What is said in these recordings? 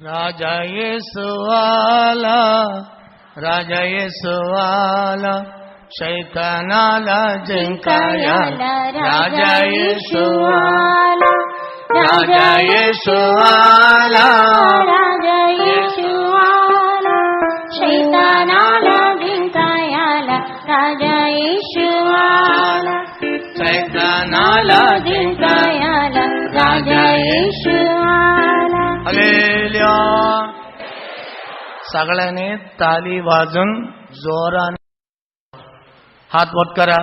రాజా యేసువాలా రాజా యేసువాలా శైతానాల జింకాయాల రాజా యేసువాలా రాజా యేసువాలా రాజా యేసువాలా శైతానాల జింకాయాల రాజా యేసువాలా శైతానాల జింకాయాల రాజా యేసువాలా. హల్లెలూయా. सगळ्यांनी ताली वाजून जोराने हात वर करा.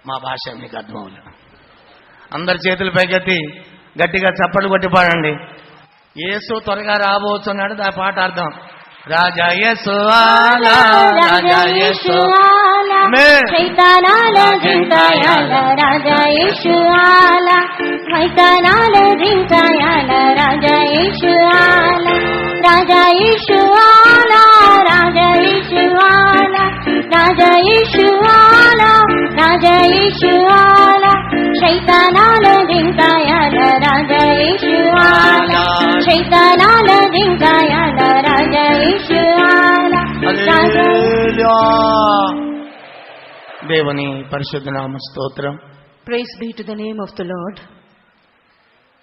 మా భాష మీకు అర్థమవుతుంది. అందరి చేతుల పైకెత్తి గట్టిగా చప్పట్లు కొట్టి పాడండి. యేసు త్వరగా రాబోతున్నాడు. ఆ పాట అర్థం రాజా యేసువాలా రాజా యేసువాలా శైతానాల జింకాయాల రాజా యేసువాలా శైతానాల జింకాయాల రాజా యేసువాలా రాజా యేసువాలా రాజా యేసువాలా రాజా యేసువాలా రాజా యేసువాలా శైతానాల జింకాయాల రాజా యేసువాలా శైతానాల జింకాయాల రాజా యేసువాలా. హల్లెలూయా. దేవుని పరిశుద్ధ నామ స్తోత్రం. Praise be to the name of the Lord.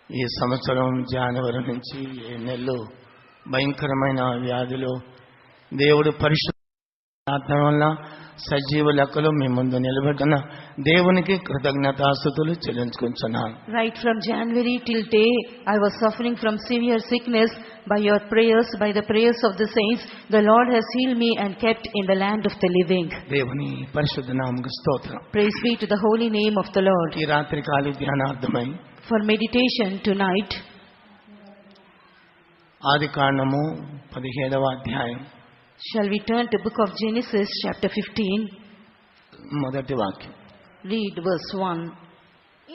ఈ సంవత్సరం జనవరి నుంచి 7 నెలలు భయంకరమైన వ్యాధులు దేవుడు పరిశుద్ధ వల్ల సజీవ లెక్కలో మీ ముందు నిలబెట్టిన దేవునికి కృతజ్ఞతాస్తుతులు చెల్లించుకుంటున్నాను. Right from January till day, I was suffering from severe sickness. By your prayers, by the prayers of the saints, the Lord has healed me and kept in the land of the living. దేవుని పరిశుద్ధ నామముకు స్తోత్రం. Praise be to the holy name of the Lord. ఈ రాత్రి కాలి ధ్యానార్థమై For meditation tonight, ఆదికాండము 17వ అధ్యాయం shall we turn to book of Genesis chapter 15, మొదటి వాక్యం. read verse 1.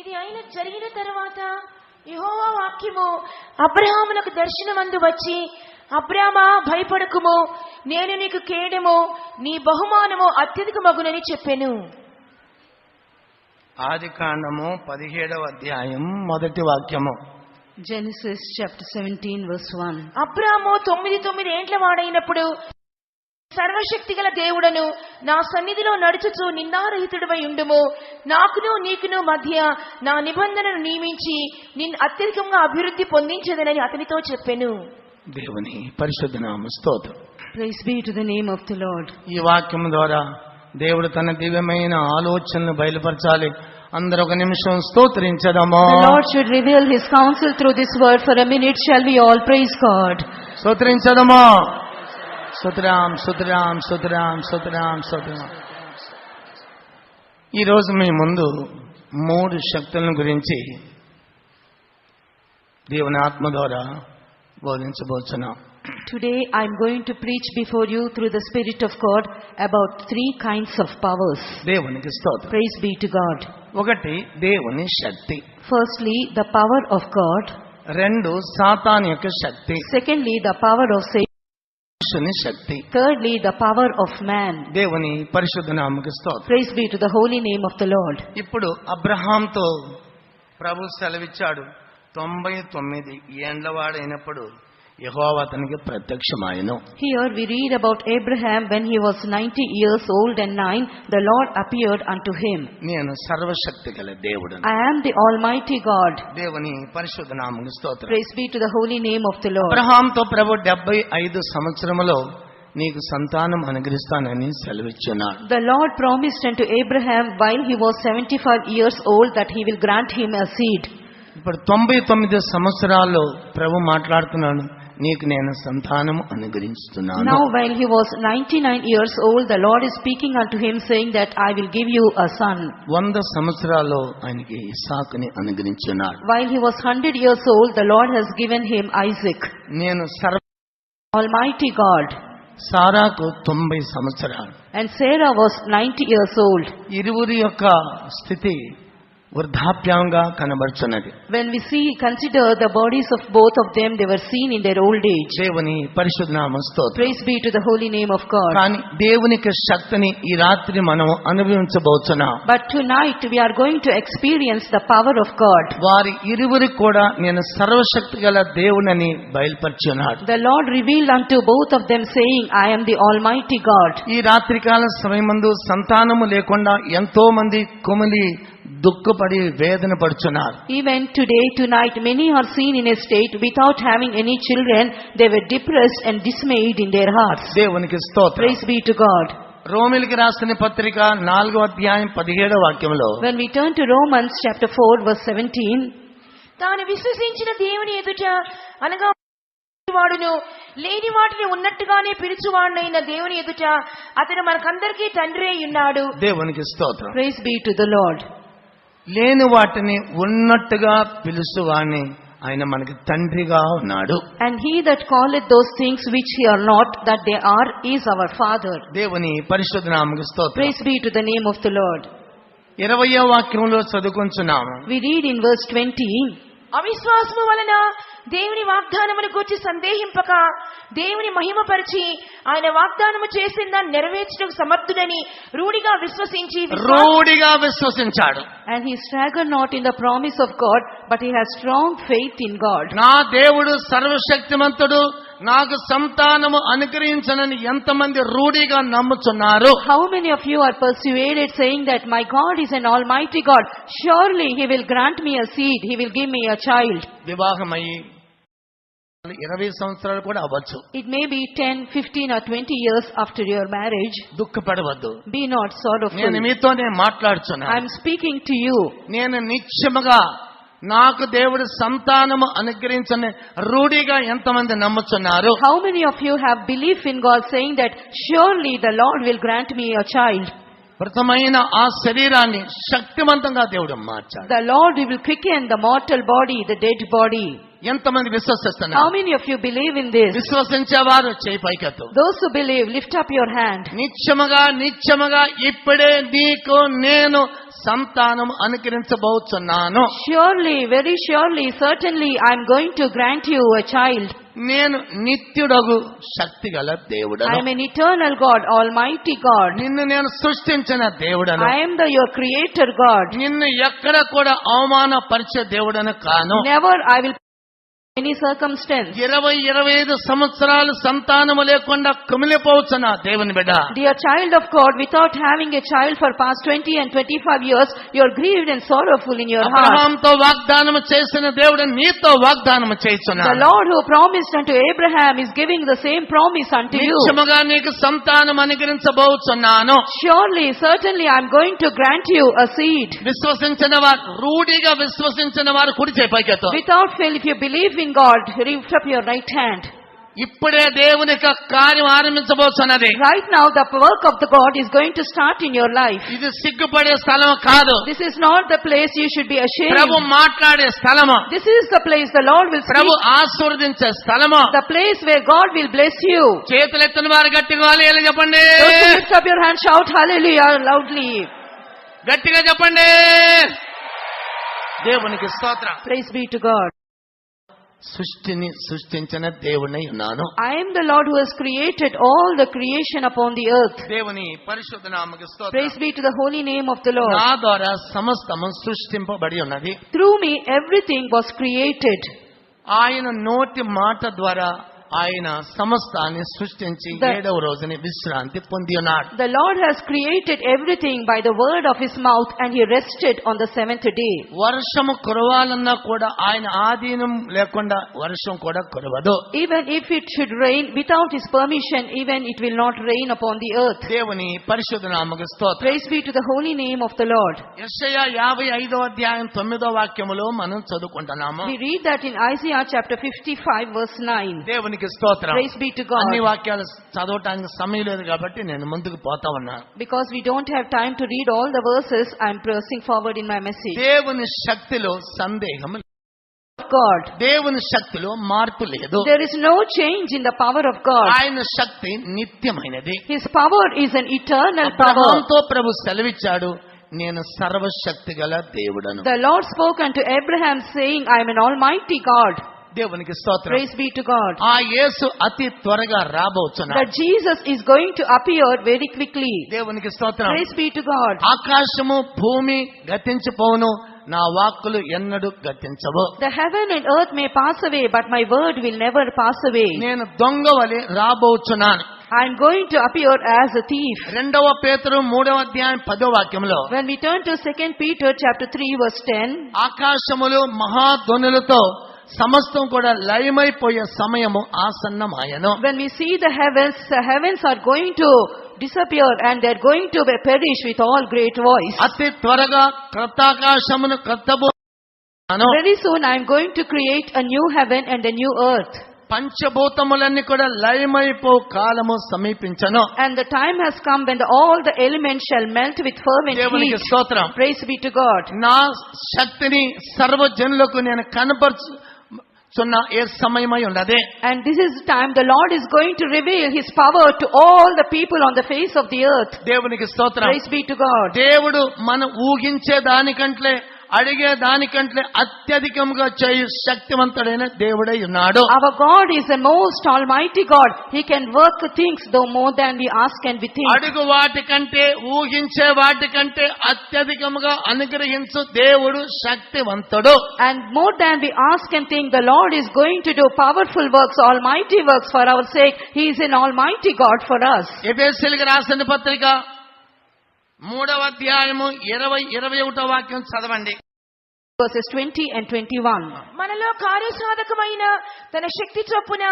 ఇది అయిన జరిగిన తర్వాత యెహోవా వాక్యము అబ్రహామునకు దర్శనమందు వచ్చి, అబ్రామా భయపడకుము, నేను నీకు కేడెము, నీ బహుమానము అత్యధికమగునని చెప్పెను. ఆదికాండము 17వ అధ్యాయం మొదటి వాక్యము. Genesis chapter 17 verse 1. అబ్రాము 9 ఏండ్ల వాడైనప్పుడు, సర్వశక్తి గల దేవుడను నా సన్నిధిలో నడుచుచు నిందారహితుడివై ఉండుము, నాకును నీకును మధ్య నా నిబంధనను నియమించి నిన్ను అత్యధికంగా అభివృద్ధి పొందించదనని అతనితో చెప్పెను. దేవుని పరిశుద్ధ నామ స్తోత్రం. Praise be to the name of the Lord. ఈ వాక్యం ద్వారా దేవుడు తన దివ్యమైన ఆలోచనను బయలుపరచాలి. అందరూ ఒక నిమిషం స్తోత్రించదము. The Lord should reveal His counsel through this word. For a minute shall we all praise God. స్తోత్రించదము. స్తోత్రం స్తోత్రం స్తోత్రం స్తోత్రం స్తోత్రం. ఈరోజు మీ ముందు 3 శక్తులను గురించి దేవుని ఆత్మ ద్వారా బోధించబోతున్నాం. Today I am going to preach before you through the Spirit of God about 3 kinds of powers. దేవునికి స్తోత్రం. Praise be to God. ఒకటి దేవుని శక్తి. Firstly, the power of God. 2 సాతాను యొక్క శక్తి. Secondly, the power of Satan. మనుషుని శక్తి. Thirdly, the power of man. దేవుని పరిశుద్ధ నామముకు స్తోత్రం. Praise be to the holy name of the Lord. ఇప్పుడు అబ్రహాంతో ప్రభు సెలవిచ్చాడు. 99 ఏండ్ల వాడైనప్పుడు యెహోవా అతనికి ప్రత్యక్షమాయెను. Here we read about Abraham when he was 90 years old and 9, the Lord appeared unto him. నేను సర్వశక్తి గల దేవుడను. I am the Almighty God. దేవుని పరిశుద్ధ నామముకు స్తోత్రం. Praise be to the holy name of the Lord. అబ్రహాంతో ప్రభు 75 సంవత్సరములో నీకు సంతానం అనుగ్రహిస్తానని సెలవిచ్చున్నాడు. The Lord promised unto Abraham while he was 75 years old that he will grant him a seed. ఇప్పుడు 99 సంవత్సరాల్లో ప్రభు మాట్లాడుతున్నాడు, నీకు నేను సంతానం అనుగ్రహిస్తున్నాను. Now while he was 99 years old, the Lord is speaking unto him saying that I will give you a son. 100 సంవత్సరాల్లో ఆయనకి ఇస్సాకుని అనుగ్రహించున్నాడు. While he was 100 years old, the Lord has given him Isaac. నేను Almighty God. సారాకు 90 సంవత్సరాలు. And Sarah was 90 years old. ఇరువురి యొక్క స్థితి వృద్ధాప్యంగా కనబడుచున్నది. When we consider the bodies of both of them, they were seen in their old age. దేవుని పరిశుద్ధ నామ స్తోత్రం. Praise be to the holy name of God. కానీ దేవునికి శక్తిని ఈ రాత్రి మనం అనుభవించబోతున్నాం. But tonight we are going to experience the power of God. వారి ఇరువురికి కూడా నేను సర్వశక్తి గల దేవుడని బయలుపరిచున్నాడు. The Lord revealed unto both of them, saying, I am the Almighty God. ఈ రాత్రికాల సమయమందు సంతానము లేకుండా ఎంతో మంది కుమిలి దుఃఖపడి వేదన పడుచున్నారు. Even today, tonight, many are seen in a state without having any children. They were depressed and dismayed in their hearts. దేవునికి స్తోత్రం. Praise be to God. రోమిలికి రాసిన పత్రిక 4వ అధ్యాయం 17వ వాక్యంలో When we turn to Romans chapter 4 verse 17, తాను విశ్వసించిన దేవుని ఎదుట అనగా వాడును లేని వాటిని ఉన్నట్టుగానే పిలుచువాడునైన దేవుని ఎదుట అతను మనకందరికీ తండ్రి అయి ఉన్నాడు. దేవునికి స్తోత్రం. praise be to the Lord. లేని వాటిని ఉన్నట్టుగా పిలుచువాని ఆయన మనకి తండ్రిగా ఉన్నాడు. And he that calleth those things which are not that they are is our Father. దేవుని పరిశుద్ధ నామముకు స్తోత్రం. Praise be to the name of the Lord. 20వ వాక్యంలో చదువుకుంటున్నాము. We read in verse 20, అవిశ్వాసము వలన దేవుని వాగ్దానమును గూర్చి సందేహింపక దేవుని మహిమపరిచి ఆయన వాగ్దానము చేసిన దాన్ని నెరవేర్చుటకు సమర్థుడని రూఢిగా విశ్వసించాడు. And he staggered not in the promise of God, but he has strong faith in God. నా దేవుడు సర్వశక్తిమంతుడు, నాకు సంతానము అనుగ్రహించనని ఎంతమంది రూఢిగా నమ్ముచున్నారు? How many of you are persuaded, saying that my God is an almighty God? Surely he will grant me a seed, he will give me a child. వివాహమై 20 సంవత్సరాలు కూడా అవ్వచ్చు. It may be 10, 15 or 20 years after your marriage. దుఃఖపడవద్దు. Be not sorrowful. నేను మీతోనే మాట్లాడుచున్నా. I am speaking to you. నేను నిశ్చయముగా నాకు దేవుడు సంతానము అనుగ్రహించని రూఢిగా ఎంతమంది నమ్ముచున్నారు? How many of you have belief in God, saying that surely the Lord will grant me a child? మృతమైన ఆ శరీరాన్ని శక్తివంతంగా దేవుడు మార్చాడు. The Lord will quicken the mortal body, the dead body. ఎంతమంది విశ్వసిస్తున్నారు? How many of you believe in this? విశ్వసించేవారు చేయి పైకెత్తు. Those who believe, lift up your hand. నిశ్చయముగా ఇప్పుడే నీకు నేను సంతానం అనుగ్రహించబోతున్నాను. Surely, very surely, certainly I am going to grant you a child. నేను నిత్యుడగు శక్తిగల దేవుడను. I am an eternal God, almighty God. నిన్ను నేను సృష్టించిన దేవుడను. I am your creator God. నిన్ను ఎక్కడ కూడా అవమానపరిచే దేవుడను కాను. Never I will any circumstance. 20-25 సంవత్సరాలు సంతానము లేకుండా కుమిలిపోవచ్చున దేవుని బిడ్డ. Dear child of God, without having a child for past 20 and 25 years, you are grieved and sorrowful in your heart. అబ్రహాముతో వాగ్దానము చేసిన దేవుడు నీతో వాగ్దానము చేయుచున్నాడు. The Lord who promised unto Abraham is giving the same promise unto you. నిశ్చయముగా నీకు సంతానం అనుగ్రహించబోతున్నాను. Surely, certainly I am going to grant you a seed. విశ్వసించిన వారు, రూఢిగా విశ్వసించిన వారు కుడి చేయి పైకెత్తు. Without fail, if you believe in God, lift up your right hand. ఇప్పుడే దేవుని యొక్క కార్యం ఆరంభించబోతున్నది. Right now the work of the God is going to start in your life. ఇది సిగ్గుపడే స్థలం కాదు. This is not the place you should be ashamed. ప్రభు మాట్లాడే స్థలము. This is the place the Lord will speak. ప్రభు ఆశీర్వదించే స్థలము. The place where God will bless you. చేతులెత్తిన వారు గట్టిగా హల్లెలూయా చెప్పండి. Those who lift up your hand, shout hallelujah loudly. గట్టిగా చెప్పండి. దేవునికి స్తోత్రం. Praise be to God. సృష్టిని సృష్టించిన దేవుడై ఉన్నాను. I am the Lord who has created all the creation upon the earth. దేవుని పరిశుద్ధ నామముకు స్తోత్రం. Praise be to the holy name of the Lord. నా ద్వారా సమస్తము సృష్టింపబడి ఉన్నది. Through me everything was created. ఆయన నోటి మాట ద్వారా ఆయన సమస్తాన్ని సృష్టించి 7వ రోజుని విశ్రాంతి పొంది ఉన్నాడు. The Lord has created everything by the word of his mouth, and he rested on the 7th day. వర్షము కురవాలన్నా కూడా ఆయన ఆధీనం లేకుండా వర్షం కూడా కురవదు. Even if it should rain without his permission, even it will not rain upon the earth. దేవుని పరిశుద్ధ నామముకు స్తోత్రం. Praise be to the holy name of the Lord. యెషయా 55వ అధ్యాయం 9వ వాక్యములో మనం చదువుకుంటున్నాము. We read that in Isaiah chapter 55 verse 9. దేవునికి స్తోత్రం. Praise be to God. అన్ని వాక్యాలు చదవడానికి సమయం లేదు కాబట్టి నేను ముందుకు పోతా ఉన్నాను. Because we don't have time to read all the verses, I am pressing forward in my message. దేవుని శక్తిలో సందేహం God. దేవుని శక్తిలో మార్పు లేదు. There is no change in the power of God. ఆయన శక్తి నిత్యమైనది. His power is an eternal power. అబ్రహాముతో ప్రభు సెలవిచ్చాడు, నేను సర్వశక్తి గల దేవుడను. The Lord spoke unto Abraham, saying, I am an almighty God. దేవునికి స్తోత్రం. Praise be to God. ఆ యేసు అతి త్వరగా రాబోచున్నాడు. That Jesus is going to appear very quickly. దేవునికి స్తోత్రం. Praise be to God. ఆకాశము భూమి గతించిపోవును, నా వాక్కులు ఎన్నడూ గతించవు. The heaven and earth may pass away, but my word will never pass away. నేను దొంగ వలె రాబోచున్నాను. I am going to appear as a thief. 2 పేతురు 3వ అధ్యాయం 10వ వాక్యంలో, When we turn to 2 Peter chapter 3 verse 10, ఆకాశములు మహాధ్వనులతో సమస్తం కూడా లయమైపోయే సమయము ఆసన్నమాయను. when we see the heavens are going to disappear and they are going to perish with all great voice. అతి త్వరగా క్రొత్తాకాశమును క్రొత్తభూములను, Very soon I am going to create a new heaven and a new earth. పంచభూతములన్నీ కూడా లయమైపో కాలము సమీపించను. And the time has come when all the elements shall melt with fervent దేవునికి heat. స్తోత్రం. Praise be to God. నా శక్తిని సర్వజనులకు నేను కనపరుచున్న ఏ సమయమై ఉన్నదే. And this is the time the Lord is going to reveal His power to all the people on the face of the earth. దేవునికి స్తోత్రం. Praise be to God. దేవుడు మనం ఊహించే దానికంటే అడిగే దానికంటే అత్యధికముగా చేయు శక్తివంతుడైన దేవుడై ఉన్నాడు. Our God is the most almighty God. He can work things though more than we ask and we think. అడుగు వాటికంటే ఊహించే వాటికంటే అత్యధికముగా అనుగ్రహించు దేవుడు శక్తివంతుడు. And more than we ask and think, the Lord is going to do powerful works, almighty works for our sake. He is an almighty God for us. ఎఫెసీయులకు రాసిన పత్రిక 3వ అధ్యాయము 20-21 వాక్యం చదవండి. Verses 20 and 21. మనలో కార్యసాధకమైన తన శక్తి చొప్పున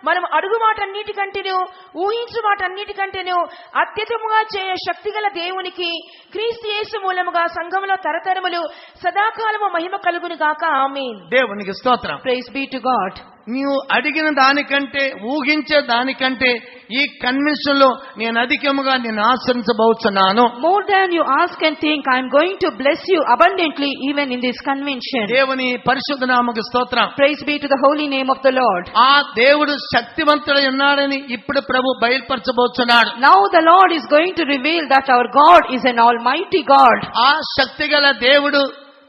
మనం అడుగు వాటన్నిటికంటేను ఊహించు వాటన్నిటికంటేను అత్యధికముగా చేయ శక్తిగల దేవునికి క్రీస్తు యేసు మూలముగా సంఘములో తరతరములు సదాకాలము మహిమ కలుగును గాక. ఆమేన్. దేవునికి స్తోత్రం. Praise be to God. నీవు అడిగిన దానికంటే ఊహించే దానికంటే ఈ కన్వెన్షన్ లో నేను అధికముగా నేను ఆశ్రయించబోతున్నాను. More than you ask and think, I am going to bless you abundantly even in this convention. దేవుని పరిశుద్ధ నామముకు స్తోత్రం. Praise be to the holy name of the Lord. ఆ దేవుడు శక్తివంతుడై ఉన్నాడని ఇప్పుడు ప్రభు బయలుపరచబోతున్నాడు. Now the Lord is going to reveal that our God is an almighty God. ఆ శక్తిగల దేవుడు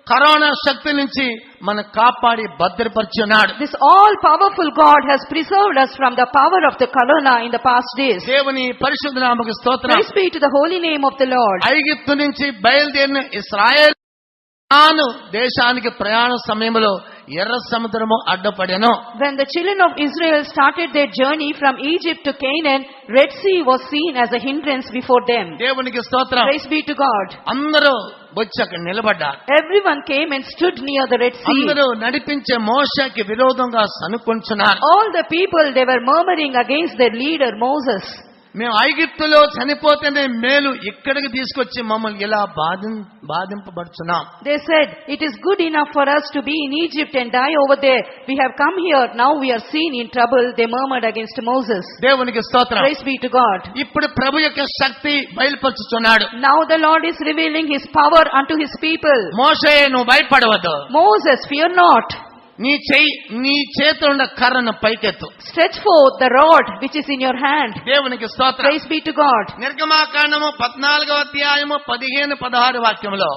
corona శక్తి నుంచి మన కాపాడి భద్రపరిచున్నాడు. This all powerful God has preserved us from the power of the corona in the past days. దేవుని పరిశుద్ధ నామముకు స్తోత్రం. Praise be to the holy name of the Lord. ఐగుప్తు నుంచి బయలుదేరిన ఇశ్రాయేలు తాను దేశానికి ప్రయాణ సమయంలో ఎర్ర సముద్రము అడ్డుపడెను. When the children of Israel started their journey from Egypt to Canaan, Red Sea was seen as a hindrance before them. దేవునికి స్తోత్రం. Praise be to God. అందరూ వచ్చి అక్కడ నిలబడ్డారు. Everyone came and stood near the Red Sea. అందరూ నడిపించే మోషేకి విరోధంగా సనుకొంచున్నారు. All the people, they were murmuring against their leader Moses. మేము ఐగుప్తులో చనిపోతేనే మేలు, ఇక్కడికి తీసుకొచ్చి మమ్మల్ని ఇలా బాధింపబడుచున్నాం. They said, it is good enough for us to be in Egypt and die over there. We have come here, now we are seen in trouble. They murmured against Moses. దేవునికి స్తోత్రం. Praise be to God. ఇప్పుడు ప్రభు యొక్క శక్తి బయలుపరుచుచున్నాడు. Now the Lord is revealing His power unto His people. మోషే నువ్వు భయపడవద్దు. Moses, fear not. నీ చేతిలో ఉన్న కర్రను పైకెత్తు. Stretch forth the rod which is in your hand. దేవునికి స్తోత్రం. Praise be to God. నిర్గమాకాండము 14వ అధ్యాయము 15-16 వాక్యములో,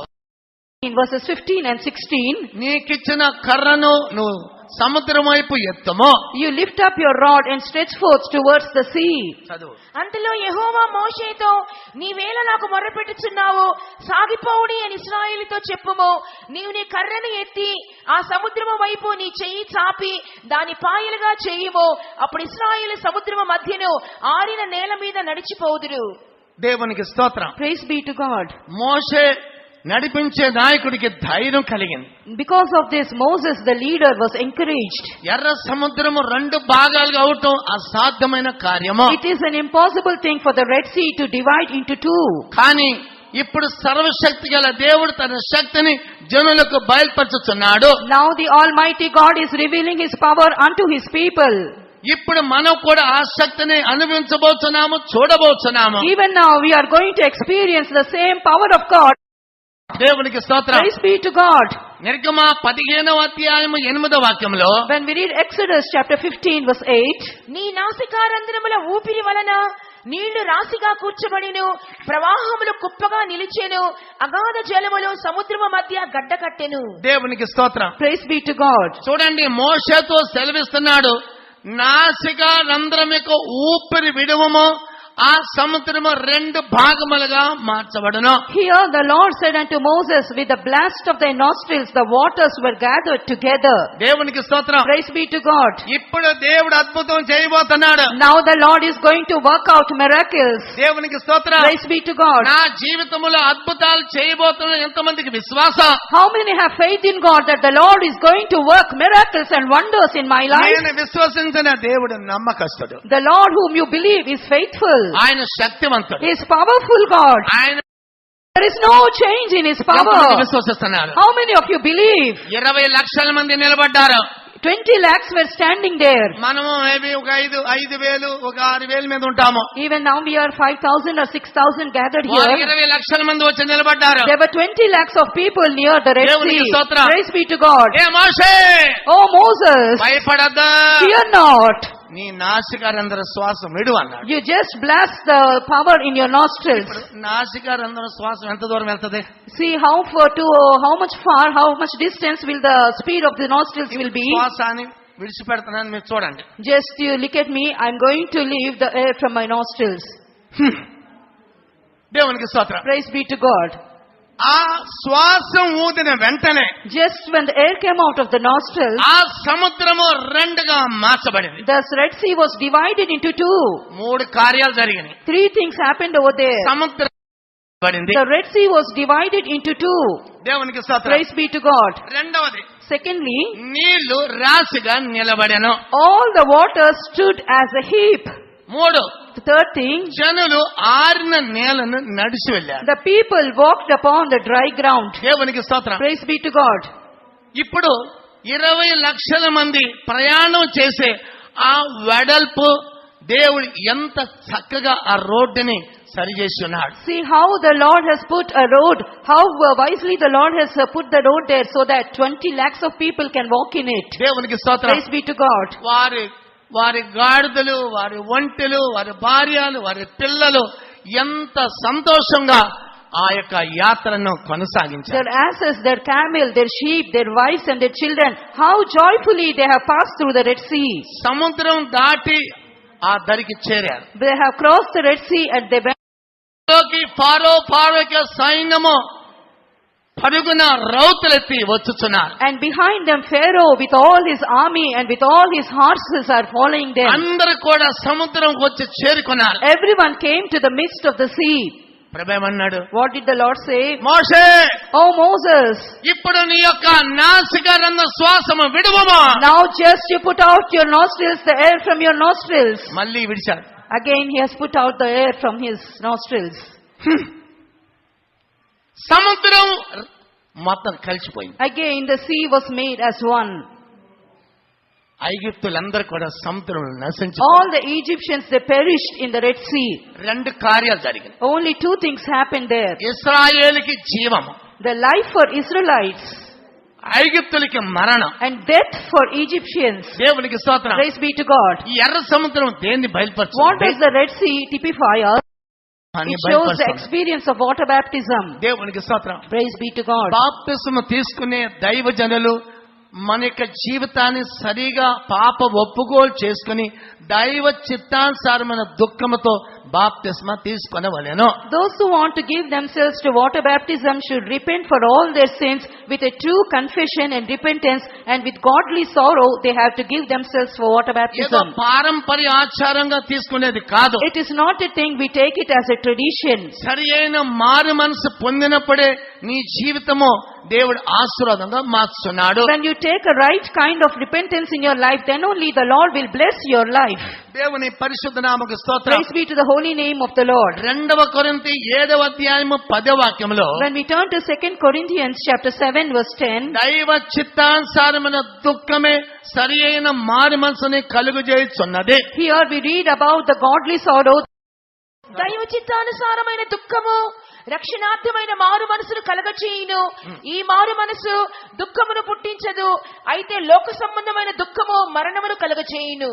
In verses 15 and 16, నీకిచ్చిన కర్రను నువ్వు సముద్రం వైపు ఎత్తుము. you lift up your rod and stretch forth towards the sea. చదువు. అంతలో యెహోవా మోషేతో, నీవేళ నాకు మొర్రపెట్టుచున్నావు, సాగిపోవుడి అని ఇశ్రాయేలుతో చెప్పుము. నీవు నీ కర్రను ఎత్తి ఆ సముద్రము వైపు నీ చెయ్యి చాపి దాని పాయలుగా చేయుము. అప్పుడు ఇశ్రాయేలు సముద్రము మధ్యను ఆరిన నేల మీద నడిచిపోదురు. దేవునికి స్తోత్రం. Praise be to God. మోషే నడిపించే నాయకుడికి ధైర్యం కలిగింది. Because of this, Moses, the leader, was encouraged. ఎర్ర సముద్రము 2 భాగాలుగా అవటం అసాధ్యమైన కార్యము. It is an impossible thing for the Red Sea to divide into 2. కానీ ఇప్పుడు సర్వశక్తి గల దేవుడు తన శక్తిని జనులకు బయలుపరచుచున్నాడు. Now the Almighty God is revealing His power unto His people. ఇప్పుడు మనం కూడా ఆ శక్తిని అనుభవించబోతున్నాము, చూడబోతున్నాము. Even now we are going to experience the same power of God. దేవునికి స్తోత్రం. Praise be to God. నిర్గమ 15వ అధ్యాయము 8వ వాక్యంలో, When we read Exodus chapter 15 verse 8, నీ నాసికారంధ్రముల ఊపిరి వలన నీళ్లు రాశిగా కూర్చబడిను, ప్రవాహములు కుప్పగా నిలిచెను, అగాధ జలములు సముద్రము మధ్య గడ్డ కట్టెను. దేవునికి స్తోత్రం. Praise be to God. చూడండి, మోషేతో సెలవిస్తున్నాడు, నాసిక రంధ్రం యొక్క ఊపిరి విడువము, ఆ సముద్రము 2 భాగములుగా మార్చబడును. Here the Lord said unto Moses, with the blast of thy nostrils the waters were gathered together. దేవునికి స్తోత్రం. Praise be to God. ఇప్పుడు దేవుడు అద్భుతం చేయబోతున్నాడు. Now the Lord is going to work out miracles. దేవునికి స్తోత్రం. Praise be to God. నా జీవితంలో అద్భుతాలు చేయబోతున్న ఎంతమందికి విశ్వాసం? How many have faith in God that the Lord is going to work miracles and wonders in my life? నేను విశ్వసించిన దేవుడు నమ్మకస్తుడు. The Lord whom you believe is faithful. ఆయన శక్తివంతుడు. He is powerful God. ఆయన There is no change in His power. విశ్వసిస్తున్నారు. How many of you believe? 20 లక్షల మంది నిలబడ్డారు. 20 lakhs were standing there. మనము మేబీ ఒక 5,000 ఒక 6,000 మీద ఉంటాము. Even now we are 5,000 or 6,000 gathered వారు here. 20 లక్షల మంది వచ్చి నిలబడ్డారు. There were 20 lakhs of people near the Red దేవునికి Sea. స్తోత్రం. Praise be to God. A Moshe, Oh Moses, భయపడద్దా, fear not. నీ నాసికారంధ్ర శ్వాసం విడు అన్నాడు. You just blast the power in your nostrils. నాసికారంధ్ర శ్వాసం ఎంత దూరం వెళ్తది? See how much distance will the speed of the nostrils will be. శ్వాసాన్ని విడిచిపెడుతున్నాను, మీరు చూడండి. Just you look at me, I'm going to leave the air from my nostrils. దేవునికి స్తోత్రం. Praise be to God. ఆ శ్వాసం ఊదిన వెంటనే Just when the air came out of the nostrils, ఆ సముద్రము 2గా మార్చబడింది. the Red Sea was divided into 2. 3 కార్యాలు జరిగినాయి. 3 things happened over there. సముద్రం పడింది. The Red Sea was divided into 2. దేవునికి స్తోత్రం. Praise be to God. రెండవది, Secondly, నీళ్లు రాశిగా నిలబడెను. all the waters stood as a heap. 3, The third thing, జనులు ఆరిన నేలను నడిచి వెళ్ళారు. the people walked upon the dry ground. దేవునికి స్తోత్రం. Praise be to God. ఇప్పుడు 20 లక్షల మంది ప్రయాణం చేసే ఆ వెడల్పు దేవుడు ఎంత చక్కగా ఆ రోడ్డుని సరిచేసి ఉన్నాడు. See how the Lord has put a road, how wisely the Lord has put the road there so that 20 lakhs of people can walk in it. దేవునికి స్తోత్రం. Praise be to God. వారి గాడిదలు, వారి ఒంటెలు, వారి భార్యలు, వారి పిల్లలు ఎంత సంతోషంగా ఆ యొక్క యాత్రను కొనసాగించారు. Their asses, their camel, their sheep, their wives and their children, how joyfully they have passed through the Red Sea. సముద్రం దాటి ఆ దరికి చేరారు. They have crossed the Red Sea and they went. Pharaoh యొక్క సైన్యము పరుగున రౌతులెత్తి వచ్చుచున్నారు. And behind them Pharaoh with all his army and with all his horses are following them. అందరూ కూడా సముద్రం వచ్చి చేరుకున్నారు. Everyone came to the midst of the sea. ప్రభువన్నాడు, What did the Lord say? Moshe, Oh Moses, ఇప్పుడు నీ యొక్క నాసికారంధ్ర శ్వాసము విడువము. now just you put out your nostrils, the air from your nostrils. మళ్ళీ విడిచాడు. Again he has put out the air from his nostrils. సముద్రం మొత్తం కలిసిపోయింది. Again the sea was made as one. ఐగుప్తులందరూ కూడా సముద్రం నశించి, All the Egyptians, they perished in the Red Sea. 2 కార్యాలు జరిగినాయి. Only 2 things happened there. ఇశ్రాయేలుకి జీవము, The life for Israelites ఐగుప్తులకి మరణం. and death for Egyptians. దేవునికి స్తోత్రం. Praise be to God. ఈ ఎర్ర సముద్రం దేన్ని What బయలుపరుస్తుంది? does the Red Sea typify us? అని It shows the బయలుపరుస్తుంది. experience of water baptism. దేవునికి స్తోత్రం. Praise be to God. బాప్తిస్మ తీసుకునే దైవజనులు మన యొక్క జీవితాన్ని సరిగా పాప ఒప్పుకోలు చేసుకుని దైవ చిత్తానుసారమైన దుఃఖముతో బాప్తిస్మ తీసుకొనవలెను. Those who want to give themselves to water baptism should repent for all their sins with a true confession and repentance, and with godly sorrow they have to give themselves for water ఏదో baptism. పారంపర్య ఆచారంగా తీసుకునేది కాదు. It is not a thing we take it as a tradition. సరి అయిన మారు మనసు పొందినప్పుడే నీ జీవితము దేవుడు ఆశీర్వాదంగా మార్చున్నాడు. When you take a right kind of repentance in your life, then only the Lord will bless your life. దేవుని పరిశుద్ధ నామముకు స్తోత్రం. Praise be to the holy name of the Lord. 2 కొరింథీ 7వ అధ్యాయము 10వ వాక్యములో, When we turn to 2 Corinthians chapter 7 verse 10, దైవ చిత్తానుసారమైన దుఃఖమే సరి అయిన మారు మనసుని కలుగజేయుచున్నది. here we read about the godly sorrow. దైవ చిత్తానుసారమైన దుఃఖము రక్షణార్థమైన మారు మనసును కలగచేయును. ఈ మారు మనసు దుఃఖమును పుట్టించదు, అయితే లోక సంబంధమైన దుఃఖము మరణమును కలగచేయును.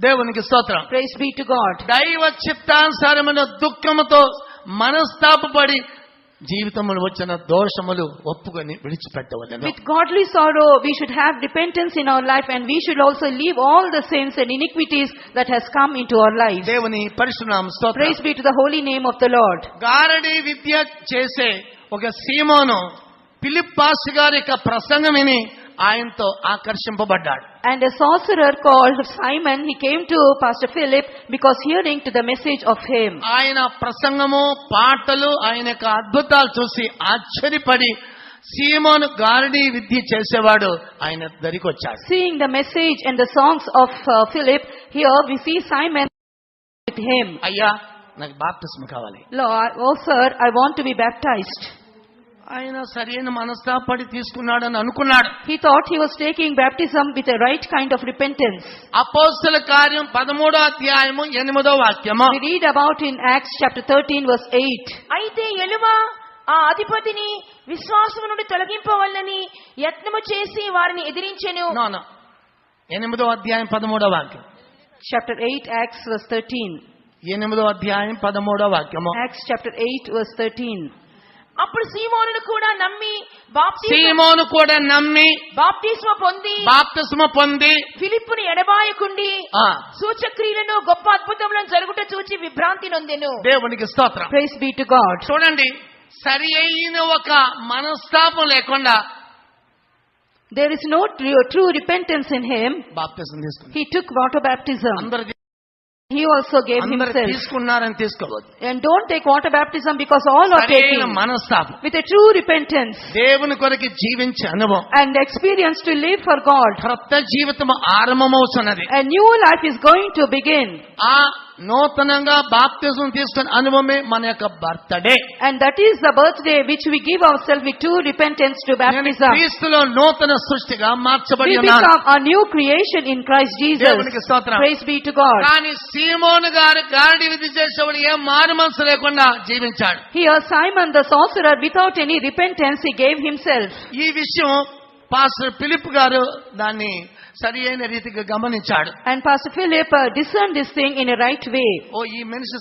దేవునికి స్తోత్రం. Praise be to God. దైవ చిత్తానుసారమైన దుఃఖముతో మనస్తాపపడి జీవితంలో వచ్చిన దోషములు ఒప్పుకొని విడిచిపెట్టవలెను. With godly sorrow, we should have repentance in our life, and we should also leave all the sins and iniquities that has come into our lives. దేవుని పరిశుద్ధనామ స్తోత్రం. Praise be to the holy name of the Lord. గారడి విద్య చేసే ఒక సీమోను ఫిలిప్పాస్ గారి యొక్క ప్రసంగం విని ఆయనతో ఆకర్షింపబడ్డాడు. And a sorcerer called Simon, he came to Pastor Philip because hearing to the message of him. ఆయన ప్రసంగము, పాటలు, ఆయన యొక్క అద్భుతాలు చూసి ఆశ్చర్యపడి సీమోను గారడి విద్య చేసేవాడు ఆయన దగ్గరికి వచ్చాడు. Seeing the message and the songs of Philip, here we see Simon with him. అయ్యా, నాకు బాప్తిస్మ కావాలి. Lord, oh sir, I want to be baptized. ఆయన సరైన మనస్తాపడి తీసుకున్నాడని అనుకున్నాడు. He thought he was taking baptism with a right kind of repentance. అపోస్తల కార్యం 13వ అధ్యాయము 8వ వాక్యము. We read about in Acts chapter 13 verse 8. అయితే ఎలుమ ఆ అధిపతిని విశ్వాసము నుండి తొలగింపవలనని యత్నము చేసి వారిని ఎదిరించెను. 8వ అధ్యాయం 13వ వాక్యం. Chapter 8 Acts verse 13. 8వ అధ్యాయం 13వ వాక్యము. Acts chapter 8 verse 13. అప్పుడు సీమోను కూడా నమ్మి బాప్తిస్మ పొంది ఫిలిప్పుని ఎడబాయకుండి సూచక్రియలను గొప్ప అద్భుతములను జరుగుట చూచి విభ్రాంతి నొందెను. దేవునికి స్తోత్రం. Praise be to God. చూడండి, సరి అయిన ఒక మనస్తాపం లేకుండా there is no true repentance in him. బాప్తిస్మ తీసుకున్నాడు. He took water baptism. అందరూ He also gave himself. తీసుకున్నారని తీసుకోవద్దు. And don't take water baptism because all are taking. మనస్తాపం, with a true repentance. దేవుని కొరకు జీవించే అనుభవం and experience to live for God. క్రొత్త జీవితం ఆరంభమవుతున్నది. A new life is going to begin. ఆ నూతనంగా బాప్తిజం తీసుకునే అనుభవమే మన యొక్క birthday. And that is the birthday which we give ourselves with true repentance to baptism. క్రీస్తులో నూతన సృష్టిగా మార్చబడి we ఉన్నాను. become a new creation in Christ Jesus. దేవునికి స్తోత్రం. Praise be to God. కానీ సీమోను గారు గారడి విద్య చేసేవాడు ఏ మారుమనసు లేకుండా జీవించాడు. Here Simon the sorcerer, without any repentance, he gave himself. ఈ విషయం పాస్టర్ ఫిలిప్ గారు దాన్ని సరి అయిన రీతిగా గమనించాడు. And Pastor Philip discerned this thing in a right way. ఓ, ఈ మనిషి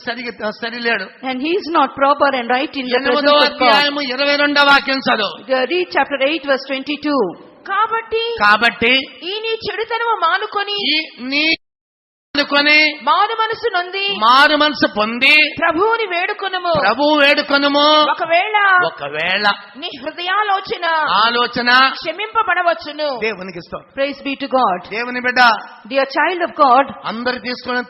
సరిలేడు. And he is not proper and right in the presence of God. 8వ అధ్యాయము 22వ వాక్యం చదువు. Read chapter 8 verse 22. కాబట్టి ఈ నీ చెడుతనము మానుకొని మారు మనసు పొంది ప్రభువు వేడుకొనుము. ఒకవేళ నీ ఆలోచన క్షమింపబడవచ్చును. దేవునికి స్తోత్రం. Praise be to God. దేవుని బిడ్డ, dear child of God, అందరు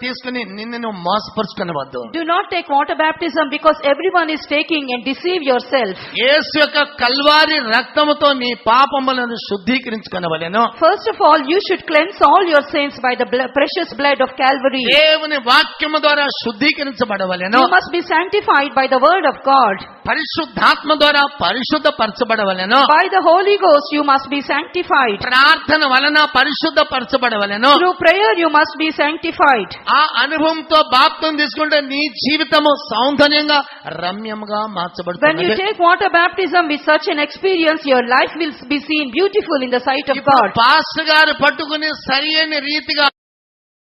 తీసుకుని నిన్ను నువ్వు మోసపరుచుకొనవద్దు. do not take water baptism because everyone is taking and deceive yourself. యేసు యొక్క కల్వారి రక్తముతో నీ పాపములను శుద్ధీకరించుకొనవలెను. First of all, you should cleanse all your sins by the precious blood of Calvary. దేవుని వాక్యము ద్వారా శుద్ధీకరించబడవలెను. You must be sanctified by the word of God. పరిశుద్ధాత్మ ద్వారా పరిశుద్ధపరచబడవలెను. By the Holy Ghost you must be sanctified. ప్రార్థన వలన పరిశుద్ధపరచబడవలెను. Through prayer you must be sanctified. ఆ అనుభవంతో బాప్తిసం తీసుకుంటే నీ జీవితము సౌందర్యంగా రమ్యంగా మార్చబడుతుంది. When you take water baptism with such an experience, your life will be seen beautiful in the sight of God. Pastor గారు పట్టుకుని సరైన రీతిగా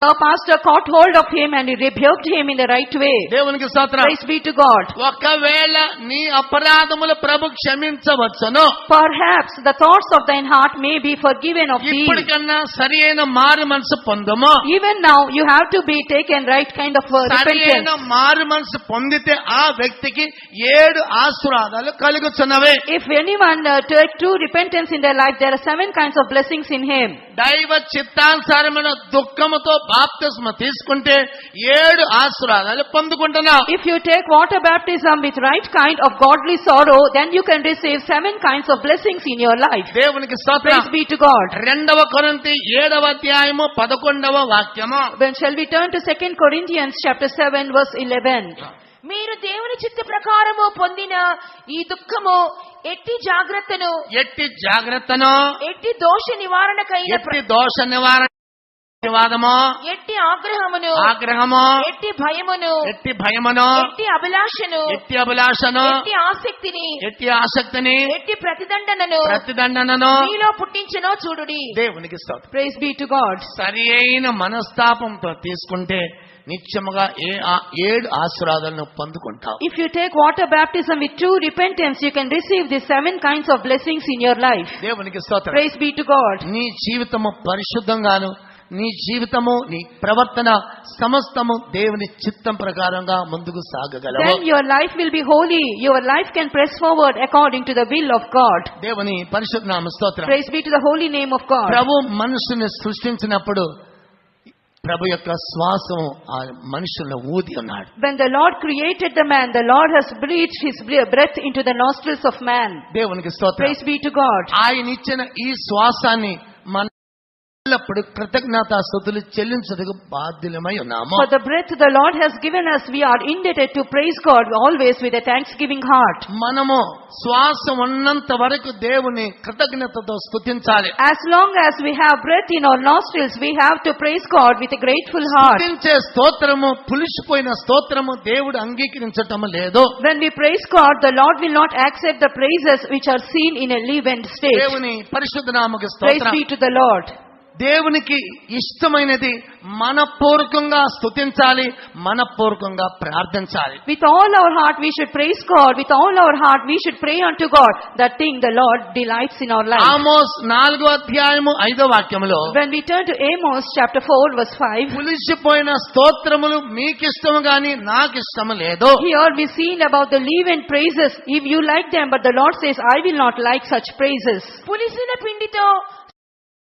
The pastor caught hold of him and he rebuked him in the right way. దేవునికి స్తోత్రం. Praise be to God. ఒకవేళ నీ అపరాధములు ప్రభు క్షమించవచ్చును. Perhaps the thoughts of thine heart may be forgiven of thee. ఇప్పటికన్నా సరైన మారు మనసు పొందుము. Even now you have to be taken right kind of repentance. సరైన మారు మనసు పొందితే ఆ వ్యక్తికి 7 ఆశీర్వాదాలు కలుగుచున్నవి. If anyone take true repentance in their life, there are 7 kinds of blessings in him. దైవ చిత్తానుసారమైన దుఃఖముతో బాప్తిస్మ తీసుకుంటే 7 ఆశీర్వాదాలు పొందుకుంటున్నావు. If you take water baptism with right kind of godly sorrow, then you can receive 7 kinds of blessings in your life. దేవునికి స్తోత్రం. Praise be to God. 2వ కొరింథీ 7వ అధ్యాయము 11వ వాక్యము. When shall we turn to 2 Corinthians chapter 7 verse 11? మీరు దేవుని చిత్త ప్రకారము పొందిన ఈ దుఃఖము ఎట్టి జాగ్రత్తను ఎట్టి దోష నివారణ వివాదము, ఎట్టి ఆగ్రహమును, ఆగ్రహము, ఎట్టి భయమును, ఎట్టి భయమును, ఎట్టి అభిలాషను, ఎట్టి అభిలాషను, ఎట్టి ఆసక్తిని, ఎట్టి ఆసక్తిని, ఎట్టి ప్రతిదండనను ప్రతిదండనను మీలో పుట్టించెనో చూడుడి. దేవునికి స్తోత్రం. Praise be to God. సరి అయిన మనస్తాపంతో తీసుకుంటే నిత్యముగా 7 ఆశీర్వాదాలను పొందుకుంటావు. If you take water baptism with true repentance, you can receive the 7 kinds of blessings in your life. దేవునికి స్తోత్రం. Praise be to God. నీ జీవితము పరిశుద్ధంగాను, నీ జీవితము, నీ ప్రవర్తన సమస్తము దేవుని చిత్తం ప్రకారంగా ముందుకు సాగగలవు. Then your life will be holy. Your life can press forward according to the will of God. దేవుని పరిశుద్ధ నామ స్తోత్రం. Praise be to the holy name of God. ప్రభు మనుషుని సృష్టించినప్పుడు ప్రభు యొక్క శ్వాసము ఆ మనుషులను ఊది ఉన్నాడు. When the Lord created the man, the Lord has breathed his breath into the nostrils of man. దేవునికి స్తోత్రం. Praise be to God. ఆయన ఇచ్చిన ఈ శ్వాసాన్ని మన ఎల్లప్పుడు కృతజ్ఞతాస్తుతులు చెల్లించుటకు బాధ్యులమై ఉన్నాము. For the breath the Lord has given us, we are indebted to praise God always with a thanksgiving heart. మనము శ్వాస ఉన్నంత వరకు దేవుని కృతజ్ఞతతో స్తుతించాలి. As long as we have breath in our nostrils, we have to praise God with a grateful heart. స్తుతించే స్తోత్రము, పులిసిపోయిన స్తోత్రము దేవుడు అంగీకరించటం లేదు. When we praise God, the Lord will not accept the praises which are seen in a leavened state. దేవుని పరిశుద్ధ నామముకు Praise స్తోత్రం. be to the Lord. దేవునికి ఇష్టమైనది మనపూర్వకంగా స్తుతించాలి, మనపూర్వకంగా ప్రార్థించాలి. With all our heart we should praise God. With all our heart we should pray unto God. That thing the Lord delights in our life. Amos 4వ అధ్యాయము 5వ వాక్యములో When we turn to Amos chapter 4 verse 5, పులిసిపోయిన స్తోత్రములు మీకిష్టము గాని నాకిష్టము లేదు. here we seen about the leavened praises. If you like them, but the Lord says, I will not like such praises. పులిసిన పిండితో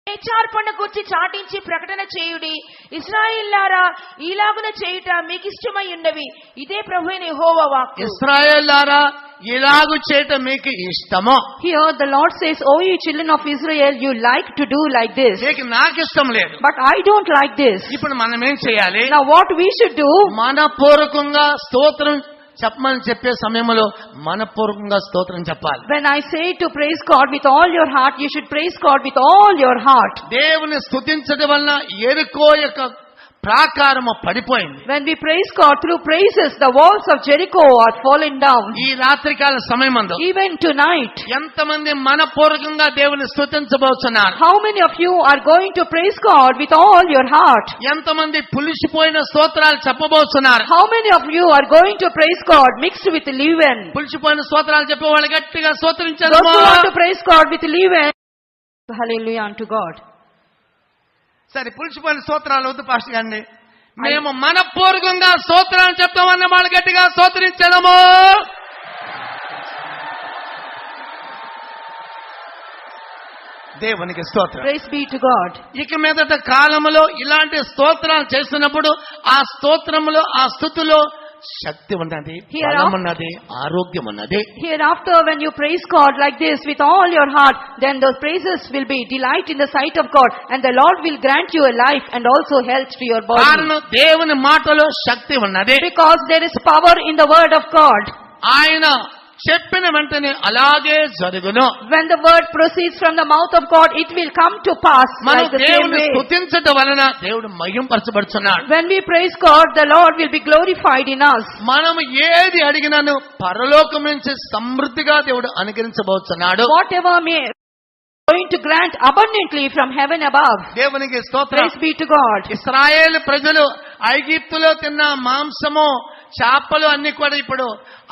నేర్చార్పణ గురించి చాటించి ప్రకటన చేయుడి. ఇశ్రాయేలులారా, ఈలాగున చేయుట మీకు ఇష్టమై ఉన్నవి. ఇదే ప్రభువైన యెహోవా వాక్కు. ఇశ్రాయేలులారా, ఇలాగు చేయటం మీకు ఇష్టమో? Here the Lord says, O ye children of Israel, you like to do like this, మీకు నాకిష్టం లేదు. but I don't like this. ఇప్పుడు మనం ఏం చేయాలి? Now what we should do? మనపూర్వకంగా స్తోత్రం చెప్పమని చెప్పే సమయంలో మనపూర్వకంగా స్తోత్రం చెప్పాలి. When I say to praise God with all your heart, you should praise God with all your heart. దేవుని స్తుతించడం వలన ఎరికో యొక్క ప్రాకారము పడిపోయింది. When we praise God through praises, the walls of Jericho are fallen down. ఈ రాత్రికాల సమయమందు Even tonight, ఎంతమంది మనపూర్వకంగా దేవుని స్తుతించబోతున్నారు? how many of you are going to praise God with all your heart? ఎంతమంది పులిసిపోయిన స్తోత్రాలు చెప్పబోతున్నారు? How many of you are going to praise God mixed with leaven? పులిసిపోయిన స్తోత్రాలు చెప్పే వాళ్ళు గట్టిగా Those స్తోత్రించారు. who want to praise God with leaven, hallelujah unto God. సరే, పులిసిపోయిన స్తోత్రాలు వద్దు పాస్టర్ గారిని. మేము మనపూర్వకంగా స్తోత్రాలు చెప్తామన్న వాళ్ళు గట్టిగా స్తోత్రించడము. దేవునికి స్తోత్రం. Praise be to God. ఇక మీదట కాలములో ఇలాంటి స్తోత్రాలు చేస్తున్నప్పుడు ఆ స్తోత్రములో, ఆ స్తుతిలో శక్తి ఉన్నది, బలం ఉన్నది, ఆరోగ్యం ఉన్నది. Hereafter, when you praise God like this with all your heart, then those praises will be delight in the sight of God, and the Lord will grant you a life and also health to your body. కారణం దేవుని మాటలో శక్తి ఉన్నది. Because there is power in the word of God. ఆయన చెప్పిన వెంటనే అలాగే జరుగును. When the word proceeds from the mouth of God, it will come to pass మనం like the same దేవుని way. స్తుతించడం వలన దేవుడు మహింపరచబడుతున్నాడు. When we praise God, the Lord will be glorified in us. మనం ఏది అడిగినాను పరలోకం నుంచి సమృద్ధిగా దేవుడు అనుగ్రహించబోతున్నాడు. Whatever may going to grant abundantly from heaven above. దేవునికి స్తోత్రం. Praise be to God. ఇశ్రాయేలు ప్రజలు ఐగుప్తులో తిన్న మాంసము, చేపలు అన్ని కూడా ఇప్పుడు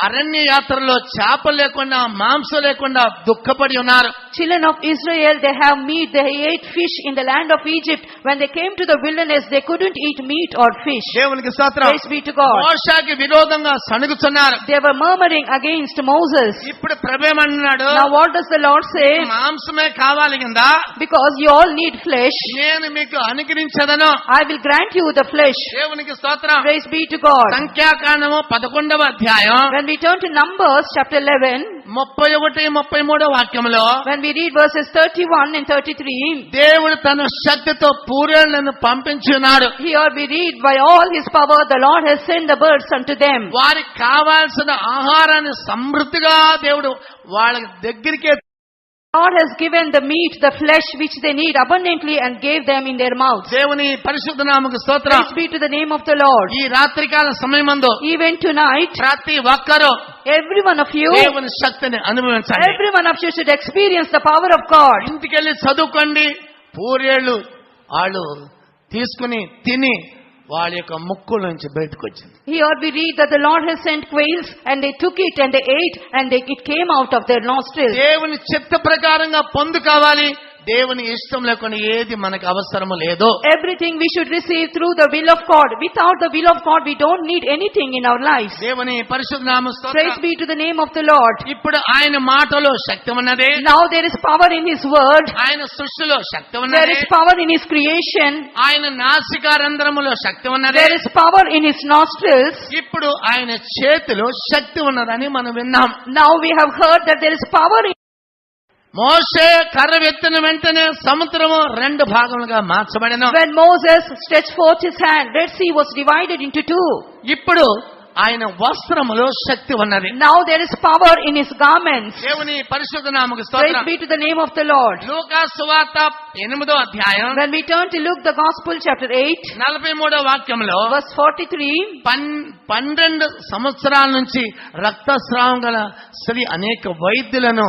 అరణ్య యాత్రలో చేపలు లేకుండా, మాంసం లేకుండా దుఃఖపడి ఉన్నారు. Children of Israel, they have meat, they ate fish in the land of Egypt. When they came to the wilderness, they couldn't eat meat or fish. దేవునికి స్తోత్రం. Praise be to God. మోషేకి విరోధంగా సణుగుతున్నారు. They were murmuring against Moses. ఇప్పుడు ప్రభేమన్నాడు? Now what does the Lord say? మాంసమే కావాలి కిందా, Because you all need flesh, నేను మీకు అనుగ్రహించదను. I will grant you the flesh. దేవునికి స్తోత్రం. Praise be to God. సంఖ్యాకాండము 11వ అధ్యాయం When we turn to Numbers chapter 11, 31, 33 వాక్యములో when we read verses 31 and 33, దేవుడు తన శక్తితో పూరేళ్లను పంపించున్నాడు. here we read, by all his power the Lord has sent the birds unto them. వారికి కావాల్సిన ఆహారాన్ని సమృద్ధిగా దేవుడు వాళ్ళ దగ్గరికే God has given the meat, the flesh which they need abundantly and gave them in their mouths. దేవుని పరిశుద్ధ నామముకు స్తోత్రం. Praise be to the name of the Lord. ఈ రాత్రికాల సమయమందు Even tonight, ప్రతి ఒక్కరూ every one of you, దేవుని శక్తిని అనుభవించండి. every one of you should experience the power of God. ఇంటికెళ్ళి చదువుకోండి. పూరేళ్ళు వాళ్ళు తీసుకుని తిని వాళ్ళ యొక్క ముక్కుల నుంచి బయటకు వచ్చింది. Here we read that the Lord has sent quails and they took it and they ate and it came out of their nostrils. దేవుని చిత్త ప్రకారంగా పొందు కావాలి. దేవుని ఇష్టం లేకుండా ఏది మనకు అవసరము లేదు. Everything we should receive through the will of God. Without the will of God, we don't need anything in our lives. దేవుని పరిశుద్ధ నామ స్తోత్రం. Praise be to the name of the Lord. ఇప్పుడు ఆయన మాటలో శక్తి ఉన్నది. Now there is power in His word. ఆయన సృష్టిలో శక్తి There ఉన్నది. is power in His creation. ఆయన నాసికారంధ్రములో శక్తి ఉన్నది. There is power in His nostrils. ఇప్పుడు ఆయన చేతిలో శక్తి ఉన్నదని మనం విన్నాం. Now we have heard that there is power in మోషే కర్ర ఎత్తిన వెంటనే సముద్రము రెండు భాగములుగా మార్చబడెను. when Moses stretched forth his hand, Red Sea was divided into two. ఇప్పుడు ఆయన వస్త్రములో శక్తి ఉన్నది. Now there is power in his garments. దేవుని పరిశుద్ధ నామముకు Praise స్తోత్రం. be to the name of the Lord. లూకా సువార్త 8వ అధ్యాయం When we turn to Luke the Gospel chapter 8, 43వ వాక్యంలో verse 43, 12 సంవత్సరాల నుంచి రక్తస్రావం గల స్త్రీ అనేక వైద్యులను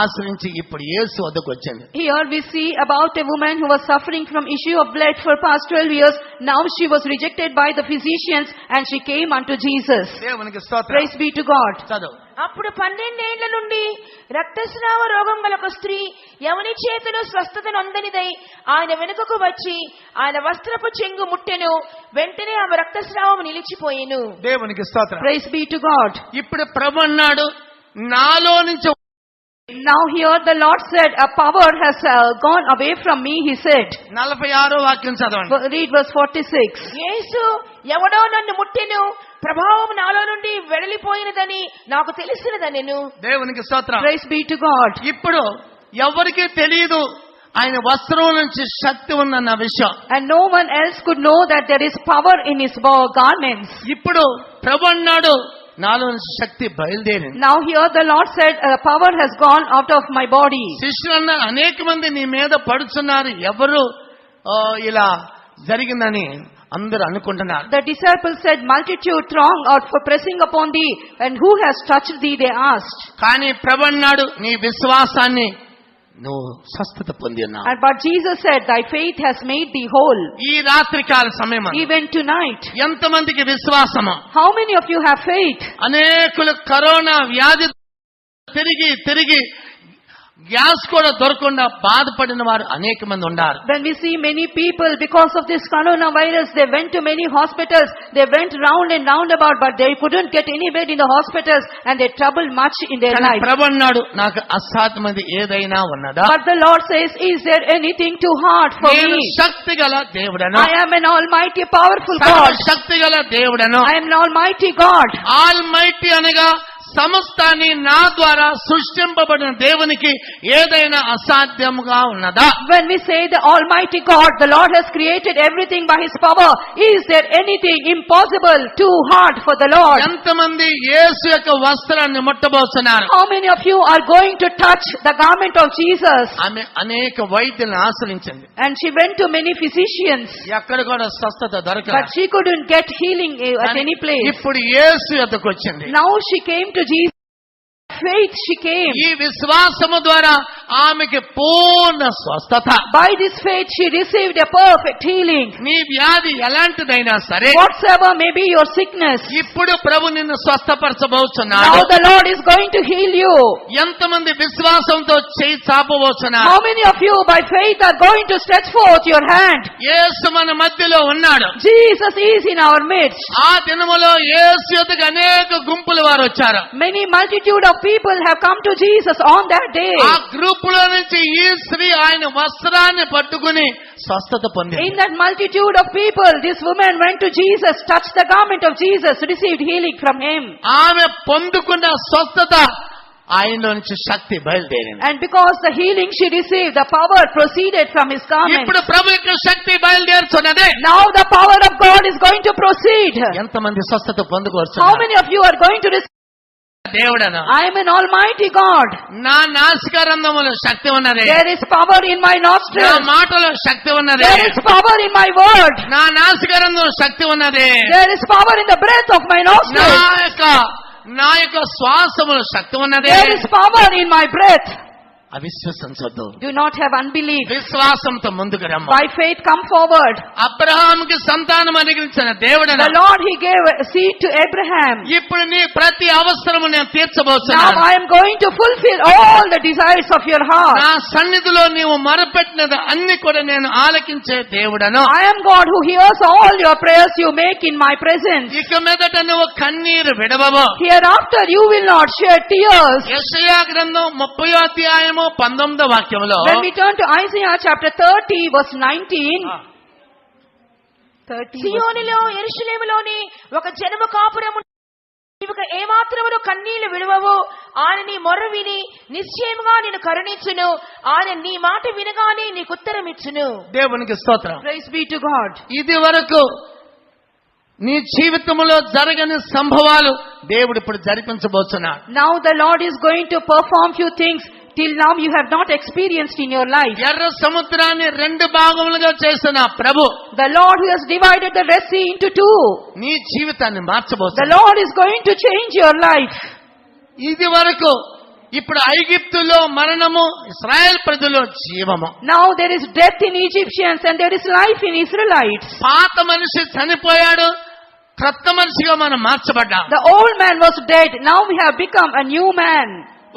ఆశ్రయించి ఇప్పుడు యేసు వద్దకు వచ్చింది. here we see about a woman who was suffering from issue of blood for past 12 years. Now she was rejected by the physicians and she came unto Jesus. దేవునికి స్తోత్రం. Praise be to God. చదువు. అప్పుడు 12 ఏండ్ల నుండి రక్తస్రావ రోగం గల ఒక స్త్రీ ఎవని చేతులు స్వస్థత నొందనిదై ఆయన వెనుకకు వచ్చి ఆయన వస్త్రపు చెంగు ముట్టెను. వెంటనే ఆమె రక్తస్రావం నిలిచిపోయెను. దేవునికి స్తోత్రం. Praise be to God. ఇప్పుడు ప్రభు అన్నాడు నాలో నుంచి. Now here the Lord said, a power has gone away from me, he said. 46వ వాక్యం చదవండి. Read verse 46. యేసు ఎవడో నన్ను ముట్టెను, ప్రభావం నాలో నుండి వెడలిపోయినదని నాకు తెలిసినదనెను. దేవునికి స్తోత్రం. Praise be to God. ఇప్పుడు ఎవరికీ తెలియదు ఆయన వస్త్రం నుంచి శక్తి ఉందన్న విషయం. And no one else could know that there is power in his garments. ఇప్పుడు ప్రభు అన్నాడు నాలో నుంచి శక్తి బయలుదేరింది. Now here the Lord said, power has gone out of my body. శిష్యులు అన్నారు అనేక మంది నీ మీద పడుతున్నారు, ఎవరు ఇలా జరిగిందని అందరూ అనుకుంటున్నారు. The disciples said, multitude throng out for pressing upon thee, and who has touched thee, they asked. కానీ ప్రభు అన్నాడు నీ విశ్వాసాన్ని నువ్వు స్వస్థత పొంది ఉన్నావు. But Jesus said, thy faith has made thee whole. ఈ రాత్రికాల సమయం Even tonight, ఎంతమందికి విశ్వాసము? how many of you have faith? అనేకులు కరోనా వ్యాధి తిరిగి గ్యాస్ కూడా దొరకకుండా బాధపడిన వారు అనేక మంది ఉన్నారు. When we see many people because of this coronavirus, they went to many hospitals, they went round and round about, but they couldn't get any bed in the hospitals and they troubled much in their life. ప్రభు అన్నాడు నాకు అసాధ్యమైనది ఏదైనా ఉన్నదా? But the Lord says, is there anything too hard for నేను me? శక్తి గల దేవుడను. I am an almighty powerful సర్వ God. శక్తి గల దేవుడను. I am an almighty God. Almighty అనగా సమస్తాన్ని నా ద్వారా సృష్టింపబడిన దేవునికి ఏదైనా అసాధ్యముగా ఉన్నదా? When we say the almighty God, the Lord has created everything by his power, is there anything impossible too hard for the Lord? ఎంతమంది యేసు యొక్క వస్త్రాన్ని ముట్టబోతున్నారు? How many of you are going to touch the garment of Jesus? ఆమె అనేక వైద్యులను ఆశ్రయించింది. And she went to many physicians, ఎక్కడ కూడా స్వస్థత but దొరకలేదు. she couldn't get healing at any place. ఇప్పుడు యేసు యొద్దకు వచ్చింది. Now she came to Jesus. Faith she came. ఈ విశ్వాసము ద్వారా ఆమెకి పూర్ణ స్వస్థత. By this faith she received a perfect healing. నీ వ్యాధి ఎలాంటిదైనా సరే Whatsoever may be your sickness, ఇప్పుడు ప్రభు నిన్ను స్వస్థపరచబోతున్నాడు. now the Lord is going to heal you. ఎంతమంది విశ్వాసంతో చేయి చాపబోతున్నారు? How many of you by faith are going to stretch forth your hand? యేసు మన మధ్యలో ఉన్నాడు. Jesus is in our midst. ఆ దినములో యేసు యొద్దకు అనేక గుంపుల వారు వచ్చారు. Many multitude of people have come to Jesus on that day. ఆ గ్రూప్ లో నుంచి ఈ స్త్రీ ఆయన వస్త్రాన్ని పట్టుకుని స్వస్థత పొందింది. In that multitude of people, this woman went to Jesus, touched the garment of Jesus, received healing from him. ఆమె పొందుకున్న స్వస్థత ఆయనలో నుంచి శక్తి బయలుదేరింది. And because the healing she received, the power proceeded from his garment. ఇప్పుడు ప్రభు యొక్క శక్తి బయలుదేరుతున్నది. Now the power of God is going to proceed. ఎంతమంది స్వస్థత పొందుకోవచ్చు? How many of you are going to receive దేవుడను. I am an almighty God. నా నాసికారంధములో శక్తి ఉన్నది. There is power in my నా nostrils. మాటలో శక్తి ఉన్నది. There is power in my word. నా నాసికారంధంలో శక్తి ఉన్నది. There is power in the breath of my nostrils. నా యొక్క శ్వాసములో శక్తి ఉన్నది. There is power in my breath. అవిశ్వసించొద్దు. Do not have unbelief. విశ్వాసంతో ముందుకు రమ్మ. By faith come forward. అబ్రహాముకి సంతానం అనుగ్రహించిన దేవుడు. The Lord, He gave a seed to Abraham. ఇప్పుడు నీ ప్రతి అవసరము నేను Now తీర్చబోతున్నాను. I am going to fulfill all the desires of your heart. నా సన్నిధిలో నీవు మొరపెట్టినది అన్ని కూడా నేను ఆలకించే దేవుడను. I am God who hears all your prayers you make in my presence. ఇక మీదట నువ్వు కన్నీరు విడవవు. Hereafter you will not shed tears. యెషయా గ్రంథం 30వ అధ్యాయము 19వ వాక్యములో When we turn to Isaiah chapter 30 verse 19. 30 సియోనులో యెరూషలేములోని ఒక జనము కాపురము నీవు ఏమాత్రమును కన్నీళ్లు విడువవు. ఆయన నీ మొర్ర విని నిశ్చయముగా నిన్ను కరుణించును. ఆయన నీ మాట వినగానే నీకు ఉత్తరం ఇచ్చును. దేవునికి స్తోత్రం. Praise be to God. ఇది వరకు నీ జీవితంలో జరగని సంభవాలు దేవుడు ఇప్పుడు జరిపించబోతున్నాడు. Now the Lord is going to perform few things till now you have not experienced in your life. ఎర్ర సముద్రాన్ని రెండు భాగములుగా చేసిన ప్రభు The Lord who has divided the Red Sea into two. నీ జీవితాన్ని The మార్చబోతున్నాడు. Lord is going to change your life. ఇది వరకు ఇప్పుడు ఐగుప్తులో మరణము, ఇశ్రాయేల్ ప్రజల్లో జీవము. Now there is death in Egyptians and there is life in Israelites. పాత మనిషి చనిపోయాడు, క్రొత్త మనిషిగా మనం మార్చబడ్డాం. The old man was dead. Now we have become a new man.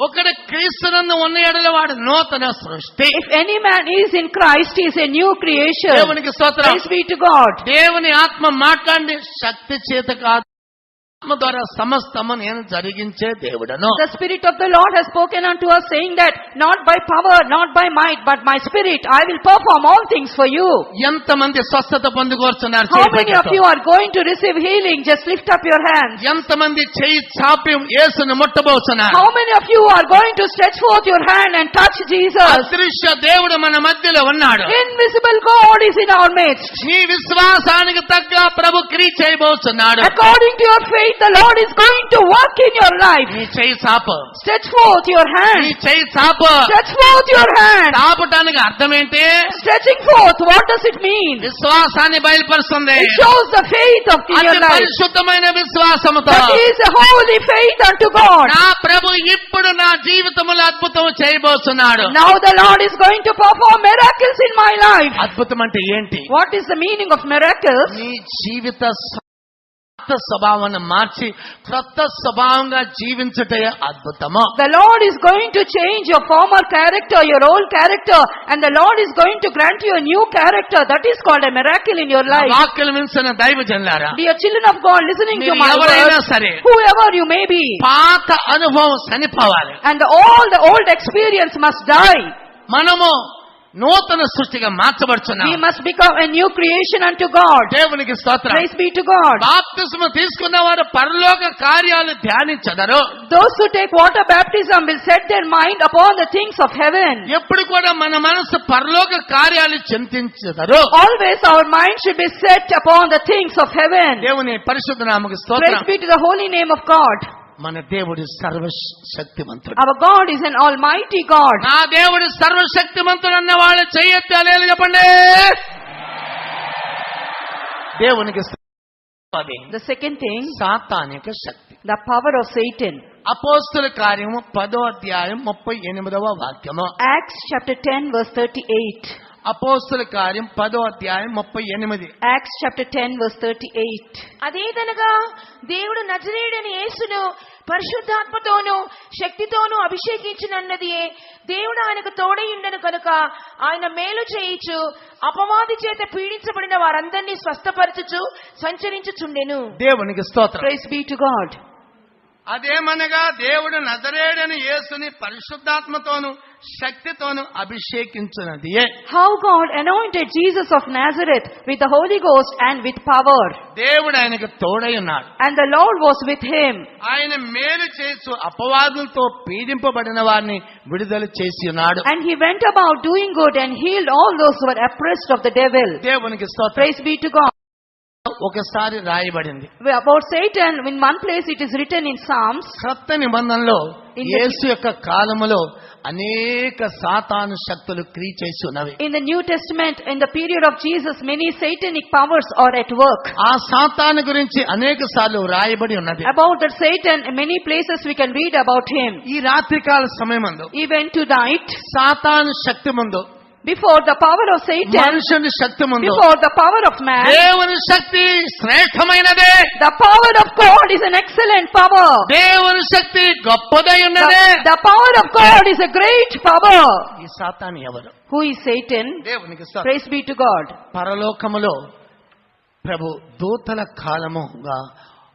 ఒకడు క్రీస్తునందు ఉన్న ఎడల వాడు నూతన సృష్టి. If any man is in Christ, he is a new creation. దేవునికి స్తోత్రం. Praise be to God. దేవుని ఆత్మ మాట్లాడి శక్తి చేత కాదు, ఆత్మ ద్వారా సమస్తము నేను జరిగించే దేవుడను. The Spirit of the Lord has spoken unto us saying that not by power, not by might, but my Spirit I will perform all things for you. ఎంతమంది స్వస్థత పొందుకోరుతున్నారు? How many of you are going to receive healing? Just lift up your hands. ఎంతమంది చేయి చాపి యేసును ముట్టబోతున్నారు? How many of you are going to stretch forth your hand and touch Jesus? అదృశ్య దేవుడు మన మధ్యలో ఉన్నాడు. Invisible God is in our midst. నీ విశ్వాసానికి తగ్గ ప్రభు క్రియ చేయబోతున్నాడు. According to your faith, the Lord is going to work in your life. నీ చేయి చాపు. Stretch forth your నీ hand. చేయి చాపు. Stretch forth your hand. చాపటానికి అర్థం ఏంటి? Stretching forth, what does it mean? విశ్వాసాన్ని బయలుపరుస్తుంది. It shows the faith of in అతి your life. పరిశుద్ధమైన విశ్వాసముతో That is a holy faith unto God. నా ప్రభు ఇప్పుడు నా జీవితంలో అద్భుతం చేయబోతున్నాడు. Now the Lord is going to perform miracles in my life. అద్భుతం అంటే ఏంటి? What is the meaning of miracles? నీ జీవిత స్వభావాన్ని మార్చి క్రొత్త స్వభావంగా జీవించటే అద్భుతము. The Lord is going to change your former character, your old character, and the Lord is going to grant you a new character. That is called a miracle in your life. వాక్యం వింటున్న దైవజనులారా, Dear children of God, listening to మీరు my ఎవరైనా words, సరే whoever you may be, పాత అనుభవం చనిపోవాలి. and all the old experience must die. మనము నూతన సృష్టిగా We మార్చబడుతున్నాం. must become a new creation unto God. దేవునికి స్తోత్రం. Praise be to God. బాప్తిస్మ తీసుకున్న వారు పరలోక కార్యాలు ధ్యానించదరు. Those who take water baptism will set their mind upon the things of heaven. ఎప్పుడు కూడా మన మనసు పరలోక కార్యాలు చింతించదరు. Always our mind should be set upon the things of heaven. దేవుని పరిశుద్ధ నామముకు Praise స్తోత్రం. be to the holy name of God. మన దేవుడు సర్వశక్తిమంతుడు. Our God is an almighty God. నా దేవుడు సర్వశక్తిమంతుడు అన్న వాళ్ళు చెయ్యెత్తి హల్లెలూయా చెప్పండి. దేవునికి స్తోత్రం. The second thing, సాతానిక Shakti. the power of Satan. అపోస్తుల కార్యము 10వ అధ్యాయం 38వ వాక్యము. Acts chapter 10 verse 38. అపోస్తుల కార్యం 10వ అధ్యాయం 38. Acts chapter 10 verse 38. అదేదనగా దేవుడు నజరేయుడైన యేసును పరిశుద్ధాత్మతోనూ శక్తితోనూ అభిషేకించినన్నదియే. దేవుడు ఆయనకు తోడయుండెను కనుక ఆయన మేలు చేయిచు అపవాది చేత పీడించబడిన వారందరినీ స్వస్థపరచుచు సంచరించుచుండెను. దేవునికి స్తోత్రం. Praise be to God. అదేమనగా దేవుడు నజరేయుడైన యేసుని పరిశుద్ధాత్మతోను శక్తితోను అభిషేకించినది. How God anointed Jesus of Nazareth with the Holy Ghost and with power. దేవుడు ఆయనకు తోడై ఉన్నాడు. And the Lord was with him. ఆయన మేలు చేస్తూ అపవాదులతో పీడింపబడిన వారిని విడుదల చేసి ఉన్నాడు. And he went about doing good and healed all those who were oppressed of the devil. దేవునికి స్తోత్రం. Praise be to God. ఒకసారి రాయబడింది. About Satan, in one place it is written in Psalms. క్రొత్త నిబంధనలో In the- యేసు యొక్క కాలములో అనేక సాతాను శక్తులు క్రియ చేసి ఉన్నవి. In the New Testament, in the period of Jesus, many satanic powers are at work. ఆ సాతాను గురించి అనేక సార్లు రాయబడి ఉన్నది. About that Satan, in many places we can read about him. ఈ రాత్రికాల సమయమందు Even tonight, సాతాను శక్తి ముందు, before the power of Satan, మనుషుని శక్తి ముందు before the power of man, దేవుని శక్తి శ్రేష్టమైనదే. the power of God is an excellent power. దేవుని శక్తి గొప్పదై ఉన్నదే. The power of God is a great power. ఈ సాతాను ఎవరు? Who is Satan? దేవునికి స్తోత్రం. Praise be to God. పరలోకములో ప్రభు దూతల కాలముగా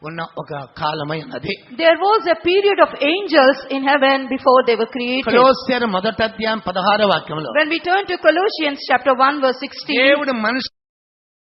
ఉన్న ఒక కాలమై ఉన్నది. There was a period of angels in heaven before they were created. కొలొస్సీయుల మొదటి అధ్యాయం 16వ వాక్యంలో When we turn to Colossians chapter 1 verse 16, దేవుడు మనిషి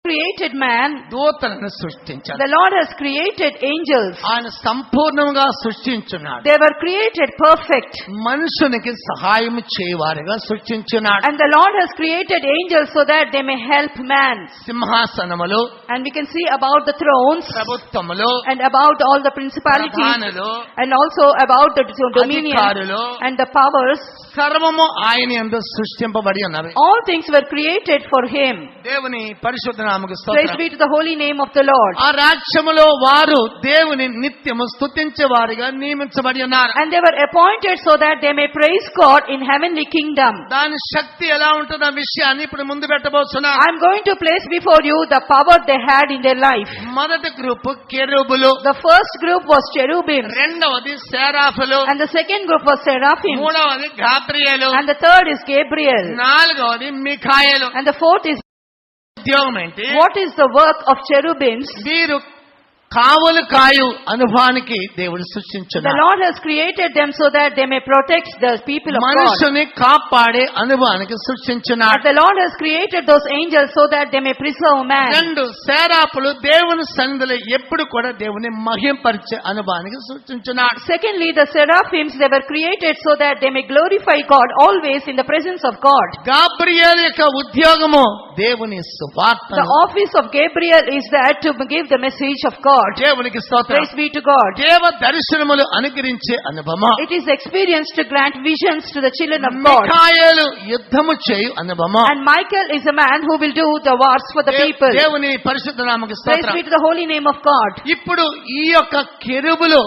created man, దూతలను సృష్టించాడు. the Lord has created angels. ఆయన సంపూర్ణంగా సృష్టించున్నాడు. They were created perfect. మనుషునికి సహాయం చేయవారుగా సృష్టించున్నాడు. And the Lord has created angels so that they may help man. సింహాసనములు, And we can see about the thrones ప్రభుత్వములు, and about all the principalities ప్రధానులు, and also about the dominion అధికారులు, and the powers. సర్వము ఆయన యందు సృష్టింపబడి ఉన్నవి. All things were created for him. దేవుని పరిశుద్ధ నామముకు Praise స్తోత్రం. be to the holy name of the Lord. ఆ రాజ్యములో వారు దేవుని నిత్యము స్తుతించే వారిగా నియమించబడి ఉన్నారు. And they were appointed so that they may praise God in heavenly kingdom. దాని శక్తి ఎలా ఉంటుందో విషయాన్ని ఇప్పుడు ముందు పెట్టబోతున్నా. I'm going to place before you the power they had in their life. మొదటి group కెరూబులు, The first group was cherubim, రెండవది సేరాఫులు, and the second group was seraphim, మూడవది Gabriel, and the third is Gabriel, నాలుగవది మిఖాయేలు. and the fourth is. ఉద్యోగం ఏంటి? What is the work of cherubims? వీరు కావలు కాయు అనుభవానికి దేవుడు The సృష్టించున్నాడు. Lord has created them so that they may protect the people of God. మనుషుని కాపాడే అనుభవానికి సృష్టించున్నాడు. But the Lord has created those angels so that they may preserve man. రెండు సేరాపులు దేవుని సన్నిధిలో ఎప్పుడు కూడా దేవుని మహింపరిచే అనుభవానికి సృష్టించున్నాడు. Secondly, the seraphims, they were created so that they may glorify God always in the presence of God. Gabriel యొక్క ఉద్యోగము దేవుని The సువార్తను, office of Gabriel is that to give the message of God. దేవునికి స్తోత్రం. Praise be to God. దేవ దర్శనములు అనుగ్రహించే అనుభవం. It is experienced to grant visions to the children of God. మిఖాయేలు యుద్ధము చేయు అనుభవం. And Michael is a man who will do the wars for the people. దేవుని పరిశుద్ధ నామముకు Praise స్తోత్రం. be to the holy name of God. ఇప్పుడు ఈ యొక్క కెరూబులు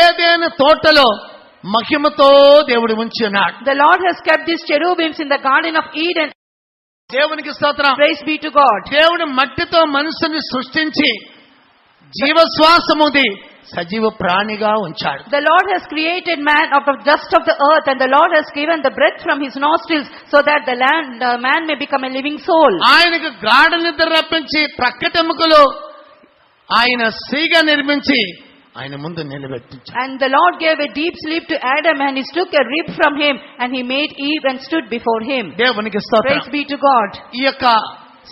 ఏదైనా తోటలో మహిమతో దేవుడు ఉంచి ఉన్నాడు. The Lord has kept these cherubims in the Garden of Eden. దేవునికి స్తోత్రం. Praise be to God. దేవుడు మట్టితో మనుషుని సృష్టించి జీవశ్వాసముది సజీవ ప్రాణిగా ఉంచాడు. The Lord has created man out of dust of the earth, and the Lord has given the breath from his nostrils so that the man may become a living soul. ఆయనకు గాఢ నిద్ర రప్పించి ప్రక్కటెముకలో ఆయన సీగ నిర్మించి ఆయన ముందు నిలబెట్టించాడు. And the Lord gave a deep sleep to Adam, and he took a rib from him, and he made Eve and stood before him. దేవునికి స్తోత్రం. Praise be to God. ఈ యొక్క